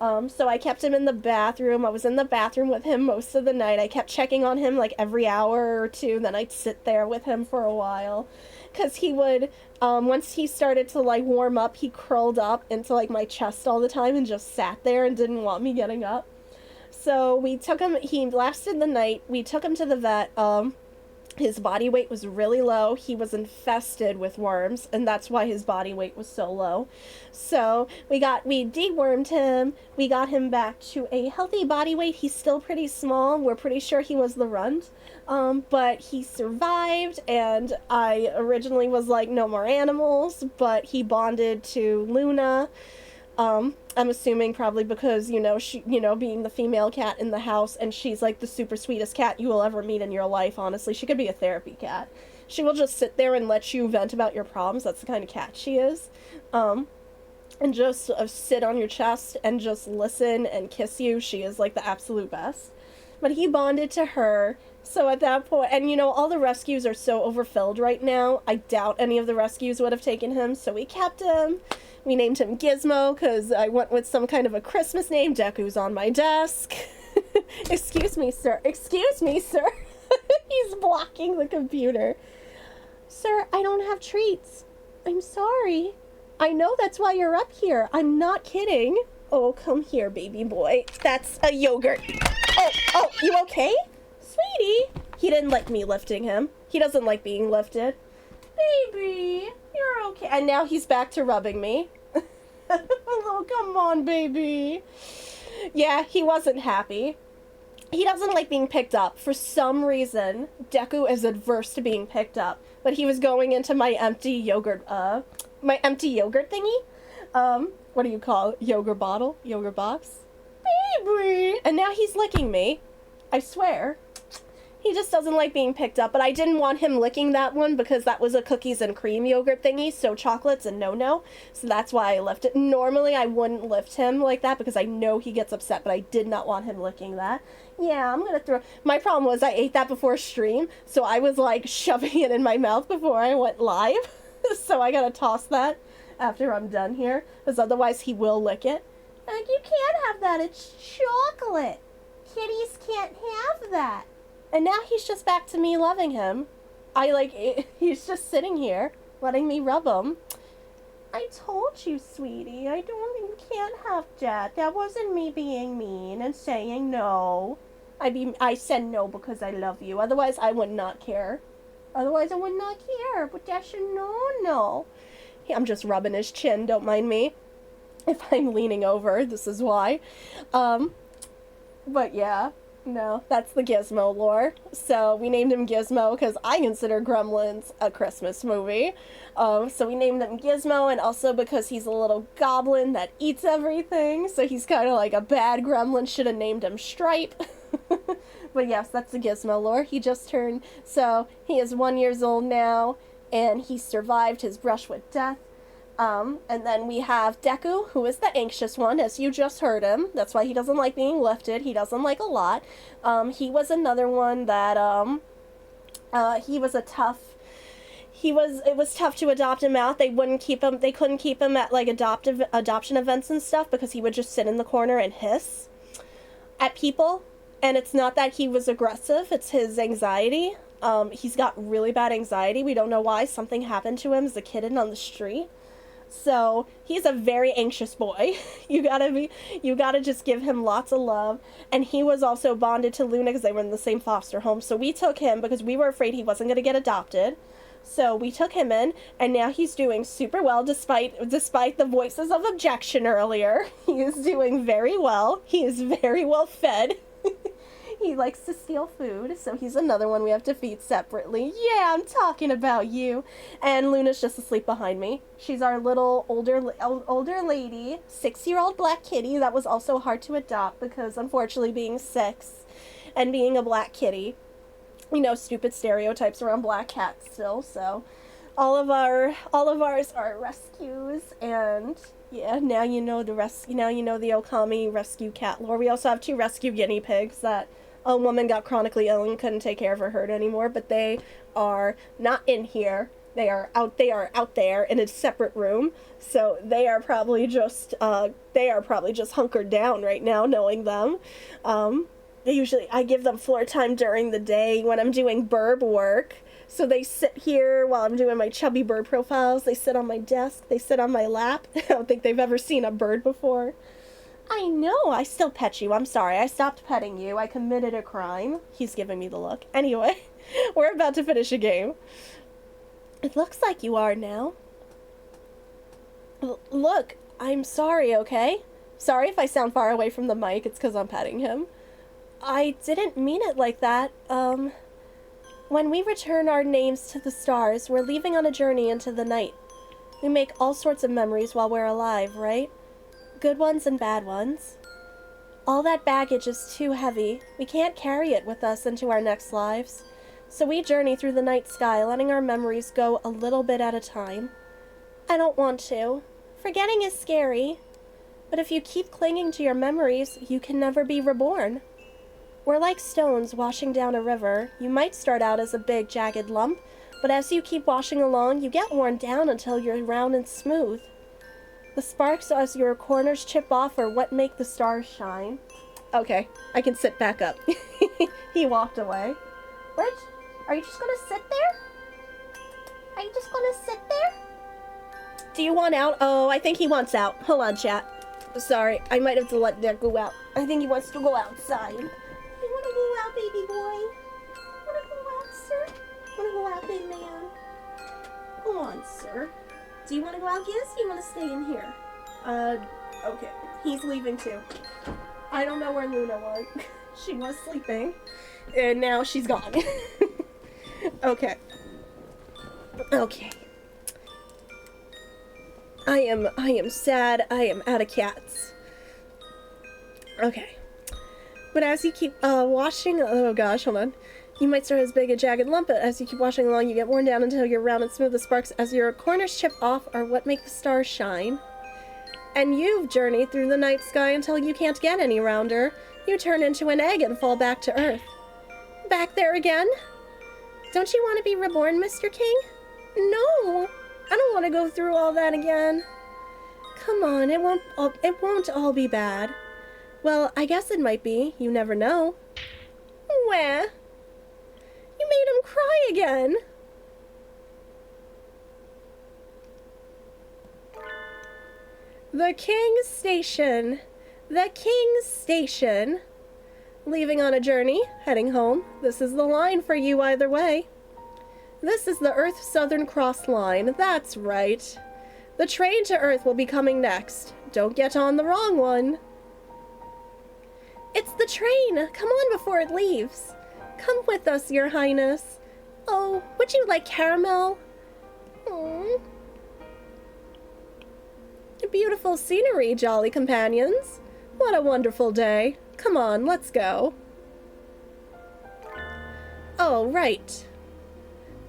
So I kept him in the bathroom. I was in the bathroom with him most of the night. I kept checking on him like every hour or two. Then I'd sit there with him for a while, because he would, once he started to like warm up, he curled up into like my chest all the time and just sat there and didn't want me getting up. So we took him, he lasted the night. We took him to the vet. His body weight was really low. He was infested with worms, and that's why his body weight was so low. So we dewormed him. We got him back to a healthy body weight. He's still pretty small. We're pretty sure he was the runt. But he survived, and I originally was like, no more animals, but he bonded to Luna. I'm assuming probably because, she, being the female cat in the house, and she's like the super sweetest cat you will ever meet in your life, honestly. She could be a therapy cat. She will just sit there and let you vent about your problems. That's the kind of cat she is. And just sit on your chest and just listen and kiss you. She is like the absolute best. But he bonded to her. So at that point, and all the rescues are so overfilled right now. I doubt any of the rescues would have taken him. So we kept him. We named him Gizmo because I went with some kind of a Christmas name. Deku's on my desk. Excuse me, sir. Excuse me, sir. He's blocking the computer. Sir, I don't have treats. I'm sorry. I know that's why you're up here. I'm not kidding. Oh, come here, baby boy. That's a yogurt. Oh, you okay? Sweetie. He didn't like me lifting him. He doesn't like being lifted. Baby, you're okay. And now he's back to rubbing me. Oh, come on, baby. Yeah, he wasn't happy. He doesn't like being picked up. For some reason, Deku is adverse to being picked up. But he was going into my empty yogurt thingy. What do you call it? Yogurt bottle? Yogurt box? Baby! And now he's licking me. I swear. He just doesn't like being picked up, but I didn't want him licking that one because that was a cookies and cream yogurt thingy, so chocolate's a no-no. So that's why I left it. Normally I wouldn't lift him like that because I know he gets upset, but I did not want him licking that. Yeah, I'm gonna throw... My problem was I ate that before stream, so I was like shoving it in my mouth before I went live. So I gotta toss that after I'm done here, because otherwise he will lick it. Like, you can't have that, it's chocolate. Kitties can't have that. And now he's just back to me loving him. He's just sitting here, letting me rub him. I told you, sweetie, you can't have that. That wasn't me being mean and saying no. I said no because I love you. Otherwise, I would not care. But that's a no. I'm just rubbing his chin, don't mind me. If I'm leaning over, this is why. But yeah. No, that's the Gizmo lore. So we named him Gizmo because I consider Gremlins a Christmas movie. So we named him Gizmo, and also because he's a little goblin that eats everything. So he's kind of like a bad gremlin. Should have named him Stripe. But yes, that's the Gizmo lore. He just turned, so he is 1 year old now, and he survived his brush with death. And then we have Deku, who is the anxious one, as you just heard him. That's why he doesn't like being lifted. He doesn't like a lot. He was another one that, it was tough to adopt him out. They couldn't keep him at, like, adoption events and stuff because he would just sit in the corner and hiss at people. And it's not that he was aggressive, it's his anxiety. He's got really bad anxiety. We don't know why. Something happened to him as a kitten on the street. So he's a very anxious boy. You gotta just give him lots of love. And he was also bonded to Luna because they were in the same foster home. So we took him because we were afraid he wasn't gonna get adopted. So we took him in, and now he's doing super well despite the voices of objection earlier. He is doing very well. He is very well fed. He likes to steal food, so he's another one we have to feed separately. Yeah, I'm talking about you. And Luna's just asleep behind me. She's our little older lady, 6-year-old black kitty that was also hard to adopt because, unfortunately, being 6 and being a black kitty, stupid stereotypes around black cats still. So all of ours are rescues, and yeah, now you know the Okami rescue cat lore. We also have 2 rescue guinea pigs that a woman got chronically ill and couldn't take care of her herd anymore, but they are not in here. They are out there in a separate room. So they are probably just hunkered down right now, knowing them. I give them floor time during the day when I'm doing burb work. So they sit here while I'm doing my chubby bird profiles. They sit on my desk. They sit on my lap. I don't think they've ever seen a bird before. I know, I still pet you. I'm sorry, I stopped petting you. I committed a crime. He's giving me the look. Anyway, we're about to finish a game. It looks like you are now. Look, I'm sorry, okay? Sorry if I sound far away from the mic. It's because I'm petting him. I didn't mean it like that. When we return our names to the stars, we're leaving on a journey into the night. We make all sorts of memories while we're alive, right? good ones and bad ones. All that baggage is too heavy. We can't carry it with us into our next lives. So we journey through the night sky, letting our memories go a little bit at a time. I don't want to. Forgetting is scary. But if you keep clinging to your memories, you can never be reborn. We're like stones washing down a river. You might start out as a big, jagged lump, but as you keep washing along, you get worn down until you're round and smooth. The sparks as your corners chip off are what make the stars shine. Okay, I can sit back up. He walked away. What? Are you just gonna sit there? Are you just gonna sit there? Do you want out? Oh, I think he wants out. Hold on, chat. Sorry, I might have to let that go out. I think he wants to go outside. You wanna go out, baby boy? Wanna go out, sir? Wanna go out, big man? Go on, sir. Do you wanna go out, Giz? Do you wanna stay in here? Okay. He's leaving too. I don't know where Luna was. She was sleeping. And now she's gone. Okay. Okay. I am sad. I am out of cats. Okay. But as you keep washing, oh gosh, hold on. You might start as big a jagged lump, but as you keep washing along, you get worn down until you're round and smooth. The sparks as your corners chip off are what make the stars shine. And you've journeyed through the night sky until you can't get any rounder. You turn into an egg and fall back to earth. Back there again? Don't you want to be reborn, Mr. King? No, I don't want to go through all that again. Come on, it won't all be bad. Well, I guess it might be. You never know. Where? You made him cry again. The King's Station. The King's Station. Leaving on a journey, heading home. This is the line for you either way. This is the Earth Southern Cross line. That's right. The train to Earth will be coming next. Don't get on the wrong one. It's the train. Come on before it leaves. Come with us, Your Highness. Oh, would you like caramel? Aww. Beautiful scenery, jolly companions. What a wonderful day. Come on, let's go. Oh, right.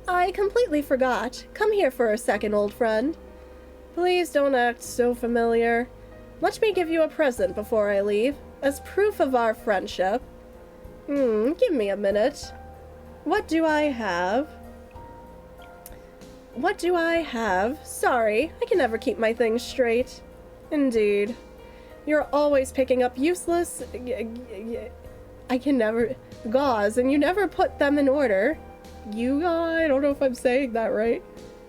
I completely forgot. Come here for a second, old friend. Please don't act so familiar. Let me give you a present before I leave, as proof of our friendship. Give me a minute. What do I have? What do I have? Sorry, I can never keep my things straight. Indeed. You're always picking up useless... I can never... gauze, and you never put them in order. I don't know if I'm saying that right.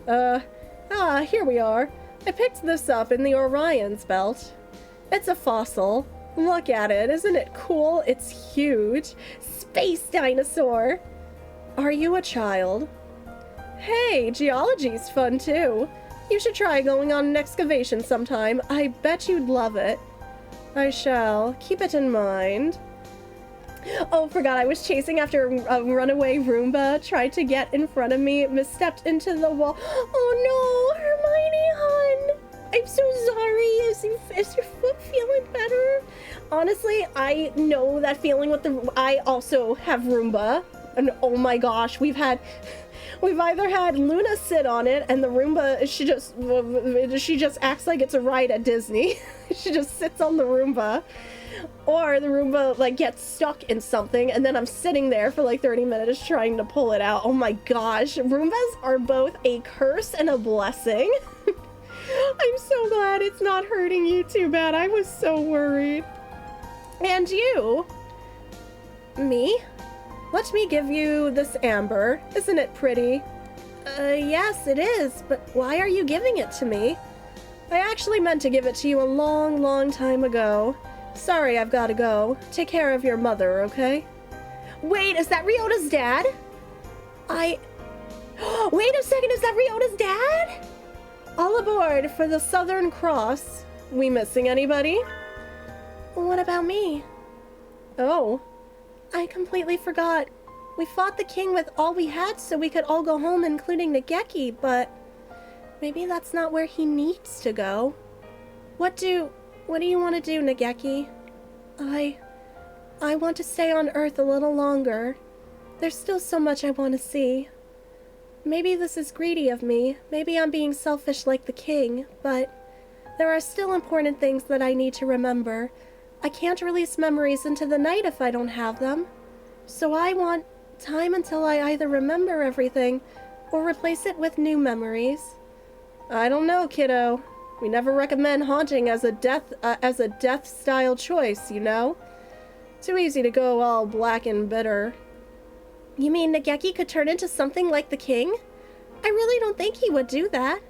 Here we are. I picked this up in the Orion's belt. It's a fossil. Look at it, isn't it cool? It's huge. Space dinosaur. Are you a child? Hey, geology's fun too. You should try going on an excavation sometime. I bet you'd love it. I shall. Keep it in mind. Oh, forgot I was chasing after a runaway Roomba. Tried to get in front of me, misstepped into the wall. Oh no, Hermione, hon. I'm so sorry. Is your foot feeling better? Honestly, I know that feeling with I also have Roomba. And oh my gosh, we've either had Luna sit on it and the Roomba, she just acts like it's a ride at Disney. She just sits on the Roomba. Or the Roomba like gets stuck in something and then I'm sitting there for like 30 minutes trying to pull it out. Oh my gosh, Roombas are both a curse and a blessing. I'm so glad it's not hurting you too bad. I was so worried. And you? Me? Let me give you this amber. Isn't it pretty? Yes, it is, but why are you giving it to me? I actually meant to give it to you a long, long time ago. Sorry, I've got to go. Take care of your mother, okay? Wait, is that Ryota's dad? Wait a second, is that Ryota's dad? All aboard for the Southern Cross. We missing anybody? What about me? Oh. I completely forgot. We fought the king with all we had so we could all go home, including the Geki, but maybe that's not where he needs to go. What do What do you want to do, Nageki? I want to stay on Earth a little longer. There's still so much I want to see. Maybe this is greedy of me. Maybe I'm being selfish like the king, but there are still important things that I need to remember. I can't release memories into the night if I don't have them. So I want time until I either remember everything or replace it with new memories. I don't know, kiddo. We never recommend haunting as a death style choice, you know? Too easy to go all black and bitter. You mean Nageki could turn into something like the king? I really don't think he would do that.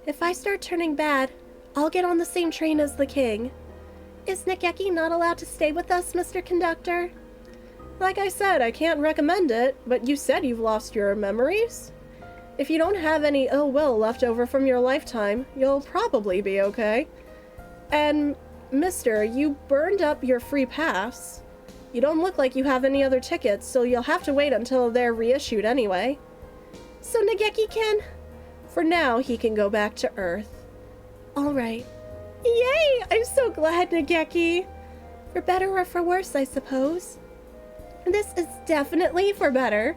If I start turning bad, I'll get on the same train as the king. Is Nageki not allowed to stay with us, Mr. Conductor? Like I said, I can't recommend it, but you said you've lost your memories? If you don't have any ill will left over from your lifetime, you'll probably be okay. And, mister, you burned up your free pass. You don't look like you have any other tickets, so you'll have to wait until they're reissued anyway. So Nageki can... For now, he can go back to Earth. Alright. Yay! I'm so glad, Nageki! For better or for worse, I suppose. This is definitely for better.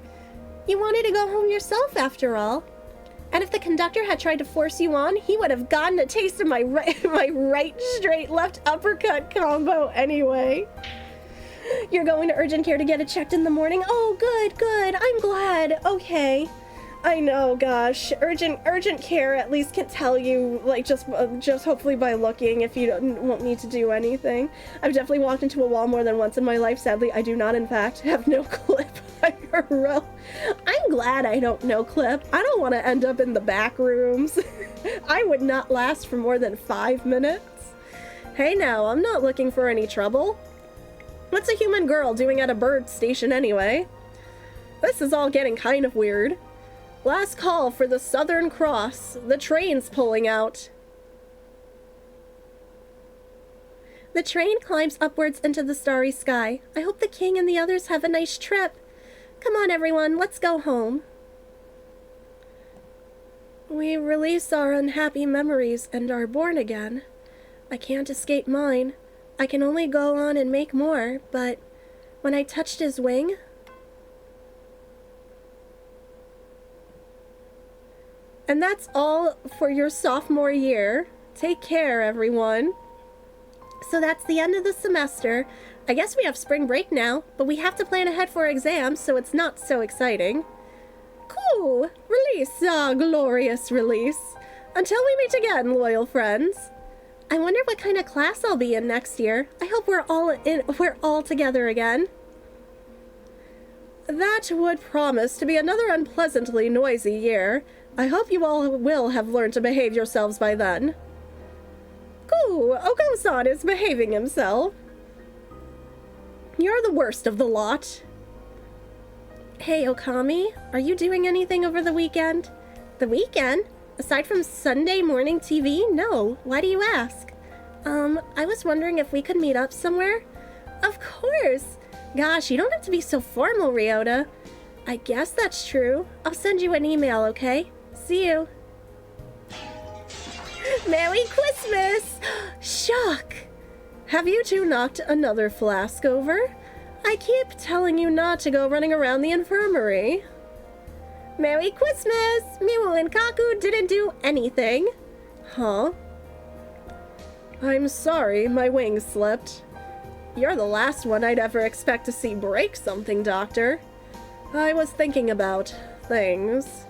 You wanted to go home yourself, after all. And if the conductor had tried to force you on, he would have gotten a taste of my right straight left uppercut combo anyway. You're going to urgent care to get it checked in the morning? Oh, good. I'm glad. Okay. I know, gosh. Urgent care at least can tell you, like, just hopefully by looking if you won't need to do anything. I've definitely walked into a wall more than once in my life. Sadly, I do not, in fact, have no clip IRL. I'm glad I don't no clip. I don't want to end up in the back rooms. I would not last for more than 5 minutes. Hey now, I'm not looking for any trouble. What's a human girl doing at a bird station anyway? This is all getting kind of weird. Last call for the Southern Cross. The train's pulling out. The train climbs upwards into the starry sky. I hope the king and the others have a nice trip. Come on, everyone, let's go home. We release our unhappy memories and are born again. I can't escape mine. I can only go on and make more, but when I touched his wing... And that's all for your sophomore year. Take care, everyone. So that's the end of the semester. I guess we have spring break now, but we have to plan ahead for exams, so it's not so exciting. Cool! Release! Ah, glorious release. Until we meet again, loyal friends. I wonder what kind of class I'll be in next year. I hope we're all together again. That would promise to be another unpleasantly noisy year. I hope you all will have learned to behave yourselves by then. Cool, Oko-san is behaving himself. You're the worst of the lot. Hey, Okami, are you doing anything over the weekend? The weekend? Aside from Sunday morning TV? No. Why do you ask? I was wondering if we could meet up somewhere? Of course! Gosh, you don't have to be so formal, Ryota. I guess that's true. I'll send you an email, okay? See you. Merry Christmas! Shock! Have you two knocked another flask over? I keep telling you not to go running around the infirmary. Merry Christmas! Miwu and Kaku didn't do anything. Huh? I'm sorry, my wing slipped. You're the last one I'd ever expect to see break something, Doctor. I was thinking about things.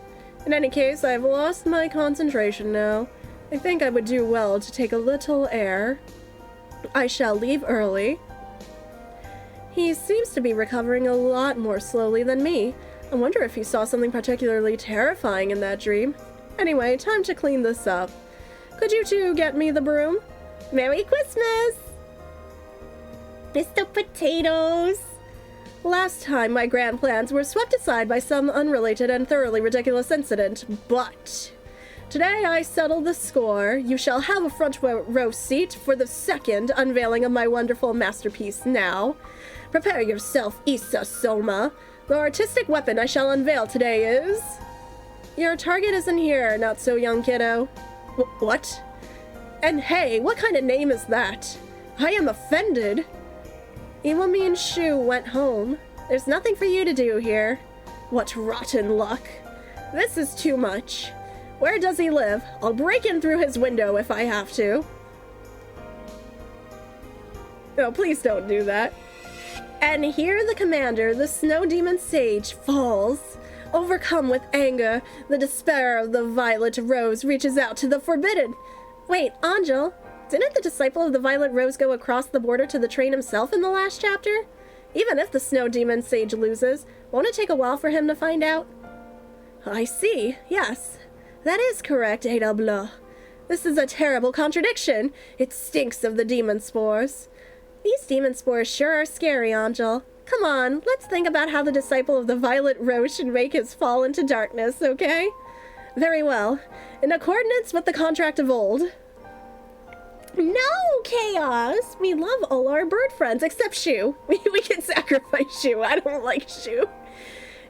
In any case, I've lost my concentration now. I think I would do well to take a little air. I shall leave early. He seems to be recovering a lot more slowly than me. I wonder if he saw something particularly terrifying in that dream. Anyway, time to clean this up. Could you two get me the broom? Merry Christmas! Mr. Potatoes! Last time my grand plans were swept aside by some unrelated and thoroughly ridiculous incident, but today I settled the score. You shall have a front row seat for the second unveiling of my wonderful masterpiece now. Prepare yourself, Issa Soma. The artistic weapon I shall unveil today is... Your target isn't here, not so young kiddo. What? And hey, what kind of name is that? I am offended. Iwami and Shu went home. There's nothing for you to do here. What rotten luck. This is too much. Where does he live? I'll break in through his window if I have to. No, please don't do that. And here the commander, the snow demon sage, falls. Overcome with anger, the despair of the Violet Rose reaches out to the forbidden. Wait, Angel, didn't the disciple of the Violet Rose go across the border to the train himself in the last chapter? Even if the snow demon sage loses, won't it take a while for him to find out? I see, yes. That is correct, Ada Blah. This is a terrible contradiction. It stinks of the demon spores. These demon spores sure are scary, Angel. Come on, let's think about how the disciple of the Violet Rose should make his fall into darkness, okay? Very well. In accordance with the contract of old. No, Chaos! We love all our bird friends, except Shu. We can sacrifice Shu. I don't like Shu.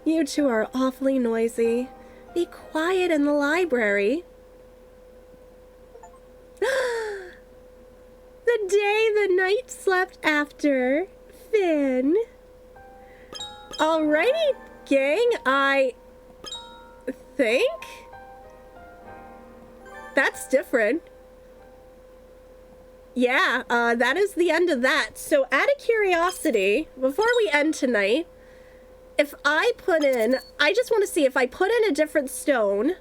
You two are awfully noisy. Be quiet in the library. The day the night slept after. Finn. Alrighty, gang, I think that's different. Yeah, that is the end of that. So out of curiosity, before we end tonight, if I put in, I just want to see if I put in a different stone,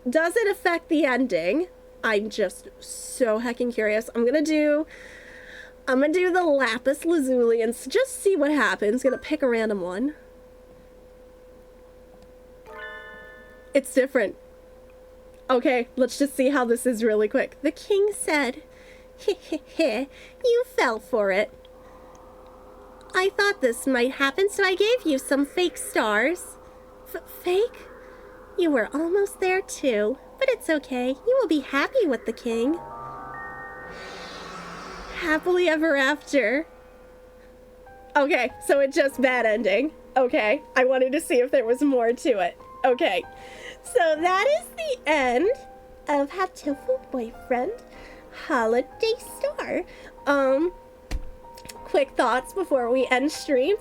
does it affect the ending? I'm just so heckin' curious. I'm gonna do the lapis lazuli and just see what happens. Gonna pick a random one. It's different. Okay, let's just see how this is really quick. The king said, "Heh, you fell for it. I thought this might happen, so I gave you some fake stars." Fake? You were almost there too, but it's okay. You will be happy with the king. Happily ever after. Okay, so it's just bad ending. Okay, I wanted to see if there was more to it. Okay, so that is the end of Hatoful Boyfriend Holiday Star. Quick thoughts before we end stream.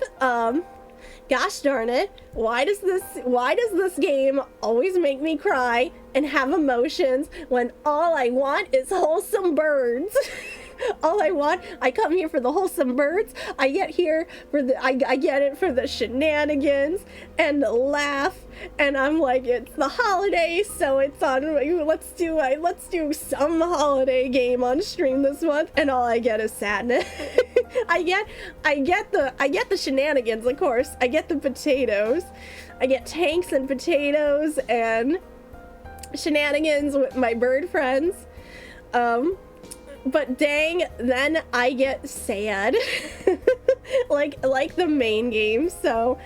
Gosh darn it, why does this game always make me cry and have emotions when all I want is wholesome birds? All I want, I come here for the wholesome birds. I get here for I get it for the shenanigans and the laugh, and I'm like, it's the holidays, so it's on. Let's do some holiday game on stream this month, and all I get is sadness. I get the shenanigans, of course. I get the potatoes. I get tanks and potatoes and shenanigans with my bird friends. But dang, then I get sad. like the main game. So,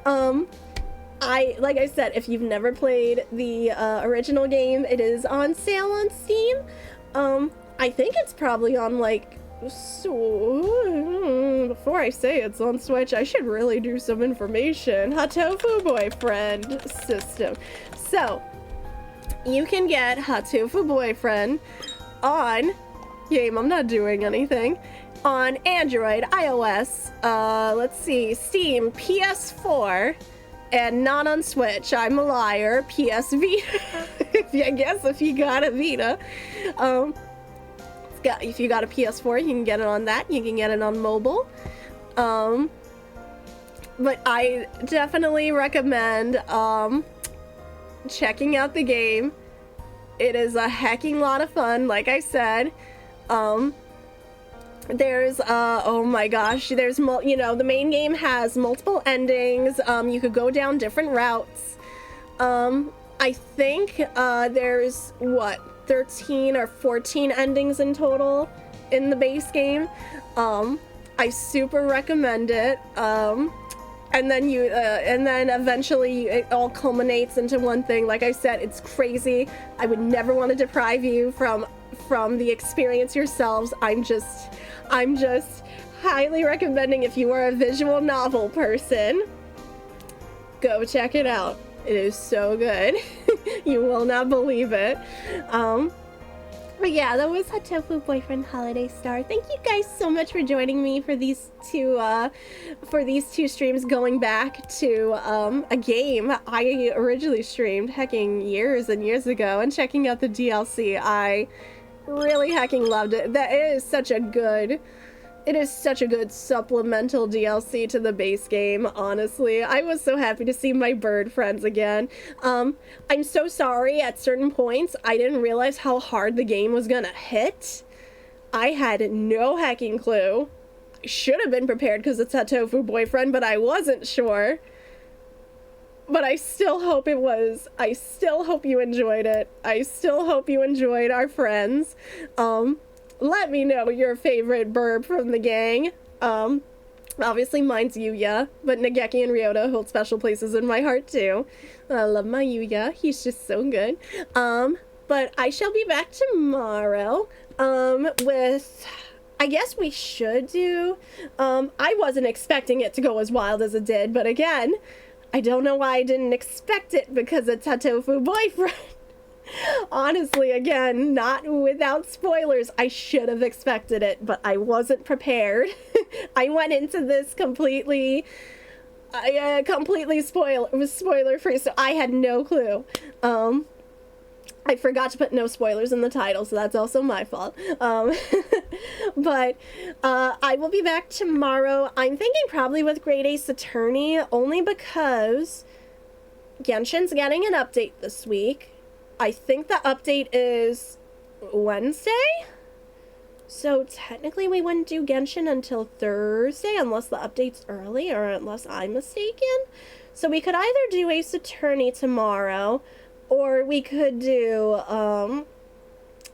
like I said, if you've never played the original game, it is on sale on Steam. I think it's probably on before I say it's on Switch, I should really do some information. Hatoful Boyfriend system. So, you can get Hatoful Boyfriend on game, I'm not doing anything, on Android, iOS, let's see, Steam, PS4, and not on Switch. I'm a liar. PS Vita. I guess if you got a Vita. If you got a PS4, you can get it on that. You can get it on mobile. But I definitely recommend checking out the game. It is a hecking lot of fun, like I said. There's oh my gosh, there's the main game has multiple endings. You could go down different routes. I think there's 13 or 14 endings in total in the base game. I super recommend it. And then eventually it all culminates into one thing. Like I said, it's crazy. I would never want to deprive you from the experience yourselves. I'm just highly recommending, if you are a visual novel person, go check it out. It is so good. You will not believe it. But yeah, that was Hatoful Boyfriend Holiday Star. Thank you guys so much for joining me for these two streams, going back to a game I originally streamed hecking years and years ago, and checking out the DLC. I really hecking loved it. It is such a good supplemental DLC to the base game, honestly. I was so happy to see my bird friends again. I'm so sorry, at certain points, I didn't realize how hard the game was gonna hit. I had no hacking clue. I should have been prepared because it's Hatoful Boyfriend, but I wasn't sure. But I still hope it was. I still hope you enjoyed it. I still hope you enjoyed our friends. Let me know your favorite burb from the gang. Obviously mine's Yuya, but Nageki and Ryota hold special places in my heart too. I love my Yuya. He's just so good. But I shall be back tomorrow, with, I guess we should do, I wasn't expecting it to go as wild as it did, but again, I don't know why I didn't expect it, because it's Hatoful Boyfriend. Honestly, again, not without spoilers, I should have expected it, but I wasn't prepared. I went into this completely spoiler free, so I had no clue. I forgot to put no spoilers in the title, so that's also my fault. But I will be back tomorrow. I'm thinking probably with Great Ace Attorney, only because Genshin's getting an update this week. I think the update is Wednesday? So technically we wouldn't do Genshin until Thursday unless the update's early, or unless I'm mistaken. So we could either do Ace Attorney tomorrow, or we could do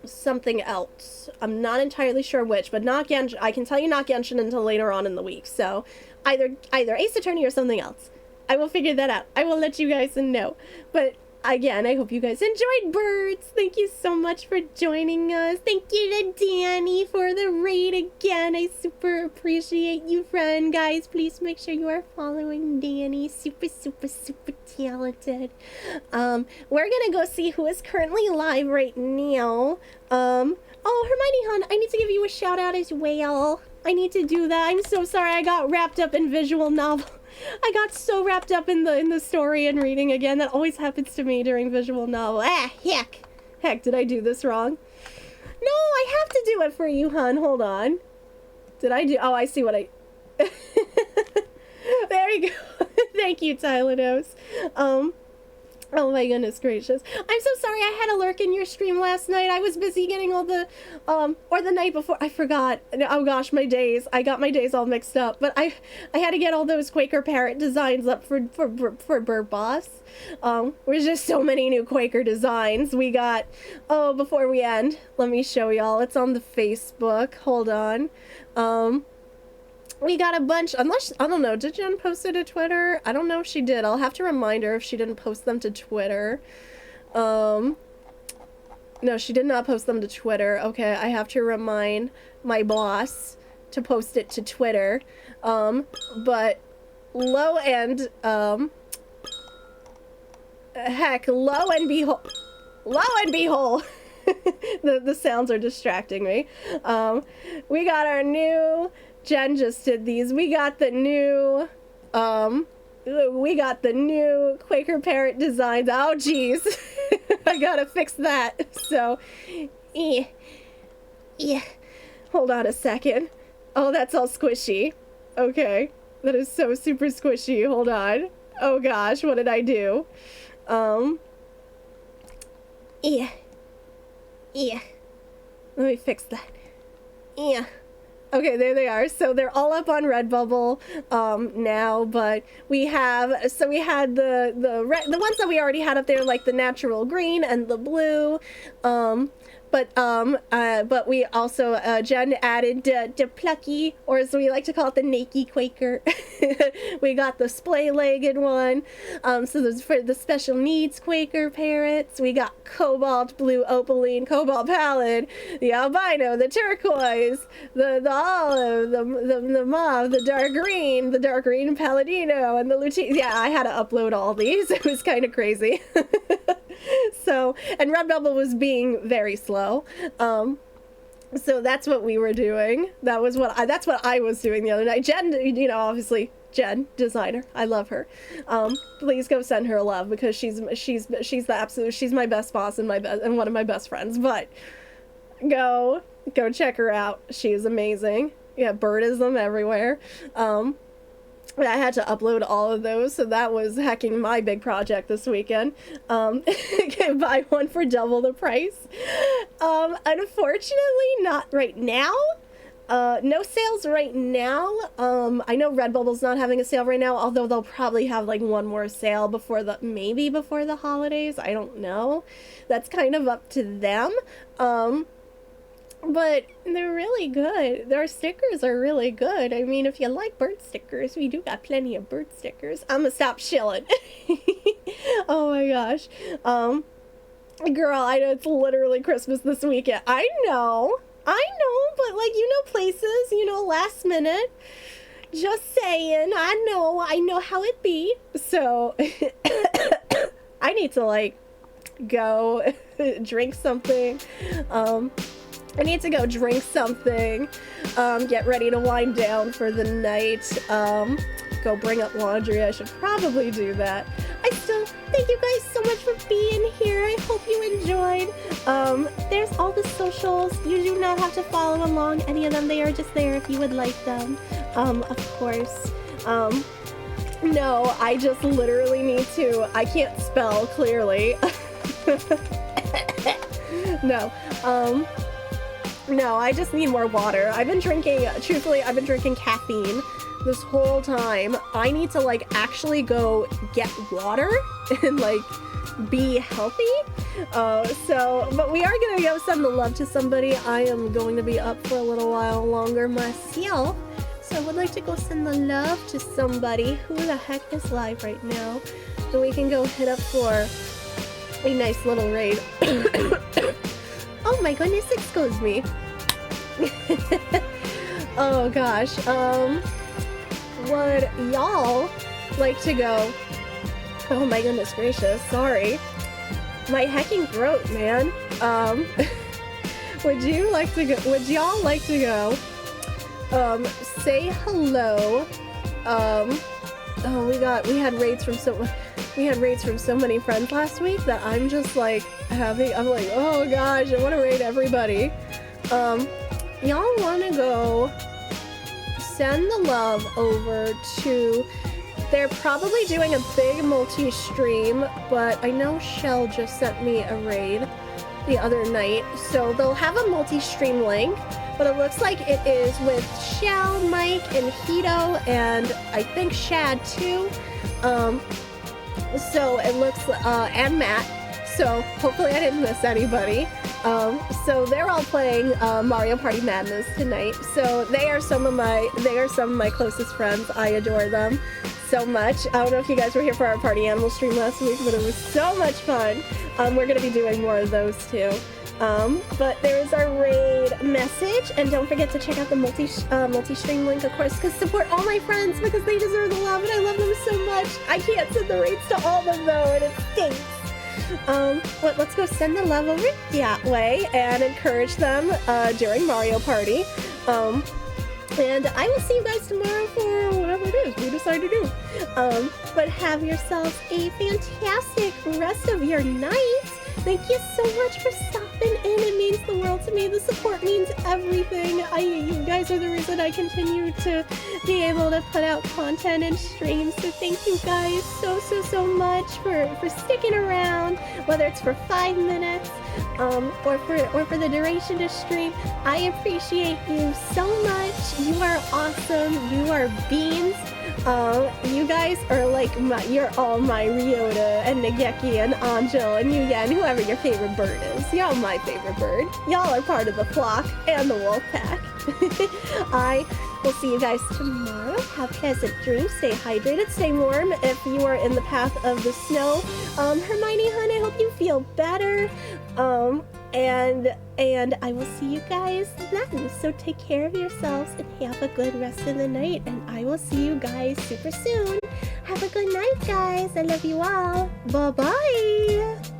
something else. I'm not entirely sure which, but not Genshin. I can tell you not Genshin until later on in the week. So either Ace Attorney or something else. I will figure that out. I will let you guys know. But again, I hope you guys enjoyed birds. Thank you so much for joining us. Thank you to Danny for the raid again. I super appreciate you, friend. Guys, please make sure you are following Danny. Super, super, super talented. We're gonna go see who is currently live right now. Oh, Hermione Hun, I need to give you a shout out as well. I need to do that. I'm so sorry I got wrapped up in visual novel. I got so wrapped up in the story and reading again. That always happens to me during visual novel. Heck, did I do this wrong? No, I have to do it for you, hun. Hold on. Did I do? Oh, I see what I... There you go. Thank you, Tylenos. Oh my goodness gracious. I'm so sorry I had a lurk in your stream last night. I was busy getting all the, or the night before. I forgot. Oh gosh, my days. I got my days all mixed up. But I had to get all those Quaker Parrot designs up for Bird Boss. There's just so many new Quaker designs. We got, oh, before we end, let me show y'all. It's on the Facebook. Hold on. We got a bunch, unless, I don't know, did Jen post it to Twitter? I don't know if she did. I'll have to remind her if she didn't post them to Twitter. No, she did not post them to Twitter. Okay, I have to remind my boss to post it to Twitter. But lo and behold, the sounds are distracting me. We got our new... Jen just did these. We got the new Quaker Parrot designs. Oh, geez. I gotta fix that. So, yeah. Hold on a second. Oh, that's all squishy. Okay. That is so super squishy. Hold on. Oh, gosh. What did I do? Yeah. Let me fix that. Yeah. Okay, there they are. So they're all up on Redbubble now, but we had the ones that we already had up there, like the natural green and the blue. But we also, Jen added the plucky, or as we like to call it, the naked Quaker. We got the splay-legged one. So those for the special needs Quaker parrots. We got cobalt blue opaline, cobalt pallid, the albino, the turquoise, the olive, the mauve, the dark green palladino, and the lutein. Yeah, I had to upload all these. It was kind of crazy. So, and Redbubble was being very slow. So that's what we were doing. That's what I was doing the other night. Jen, obviously Jen, designer. I love her. Please go send her love because she's my best boss and one of my best friends. But go check her out. She is amazing. Yeah, birdism everywhere. I had to upload all of those, so that was hecking my big project this weekend. Buy one for double the price. Unfortunately, not right now. No sales right now. I know Redbubble's not having a sale right now, although they'll probably have like one more sale before the holidays. I don't know. That's kind of up to them. But they're really good. Their stickers are really good. I mean, if you like bird stickers, we do got plenty of bird stickers. I'm gonna stop shilling. Oh my gosh. Girl, I know it's literally Christmas this weekend. I know, but like, places, last minute. Just saying, I know how it be. So, I need to like, go drink something. I need to go drink something, get ready to wind down for the night, go bring up laundry. I should probably do that. I still thank you guys so much for being here. I hope you enjoyed. There's all the socials. You do not have to follow along any of them. They are just there if you would like them. Of course. No, I just literally need to. I can't spell clearly. No. No, I just need more water. Truthfully, I've been drinking caffeine this whole time. I need to like actually go get water and like be healthy. But we are gonna go send the love to somebody. I am going to be up for a little while longer myself. So I would like to go send the love to somebody. Who the heck is live right now? So we can go hit up for a nice little raid. Oh my goodness, excuse me. Oh gosh, would y'all like to go? Oh my goodness gracious, sorry. My hecking throat, man. Would y'all like to go? Say hello. Oh, we had raids from so many friends last week that I'm just like I'm like, oh gosh, I want to raid everybody. Y'all want to go send the love over to, they're probably doing a big multi-stream, but I know Shell just sent me a raid the other night, so they'll have a multi-stream link, but it looks like it is with Shell, Mike, and Hito, and I think Shad too. So it looks, and Matt, so hopefully I didn't miss anybody. So they're all playing Mario Party Madness tonight. So they are some of my closest friends. I adore them so much. I don't know if you guys were here for our party animal stream last week, but it was so much fun. We're gonna be doing more of those too. But there's our raid message, and don't forget to check out the multi-stream link, of course, because support all my friends because they deserve the love and I love them so much. I can't send the raids to all of them though, and it stinks. But let's go send the love over that way and encourage them during Mario Party. And I will see you guys tomorrow for whatever it is we decide to do. But have yourselves a fantastic rest of your night. Thank you so much for stopping in. It means the world to me. The support means everything. You guys are the reason I continue to be able to put out content and streams. So thank you guys so much for sticking around, whether it's for 5 minutes or for the duration to stream. I appreciate you so much. You are awesome. You are beans. You guys are like you're all my Ryota and Nageki and Anjo and Yuya and whoever your favorite bird is. Y'all my favorite bird. Y'all are part of the flock and the wolf pack. I will see you guys tomorrow. Have pleasant dreams. Stay hydrated. Stay warm if you are in the path of the snow. Hermione, hun, I hope you feel better. And I will see you guys then. So take care of yourselves and have a good rest of the night. And I will see you guys super soon. Have a good night, guys. I love you all. Bye-bye.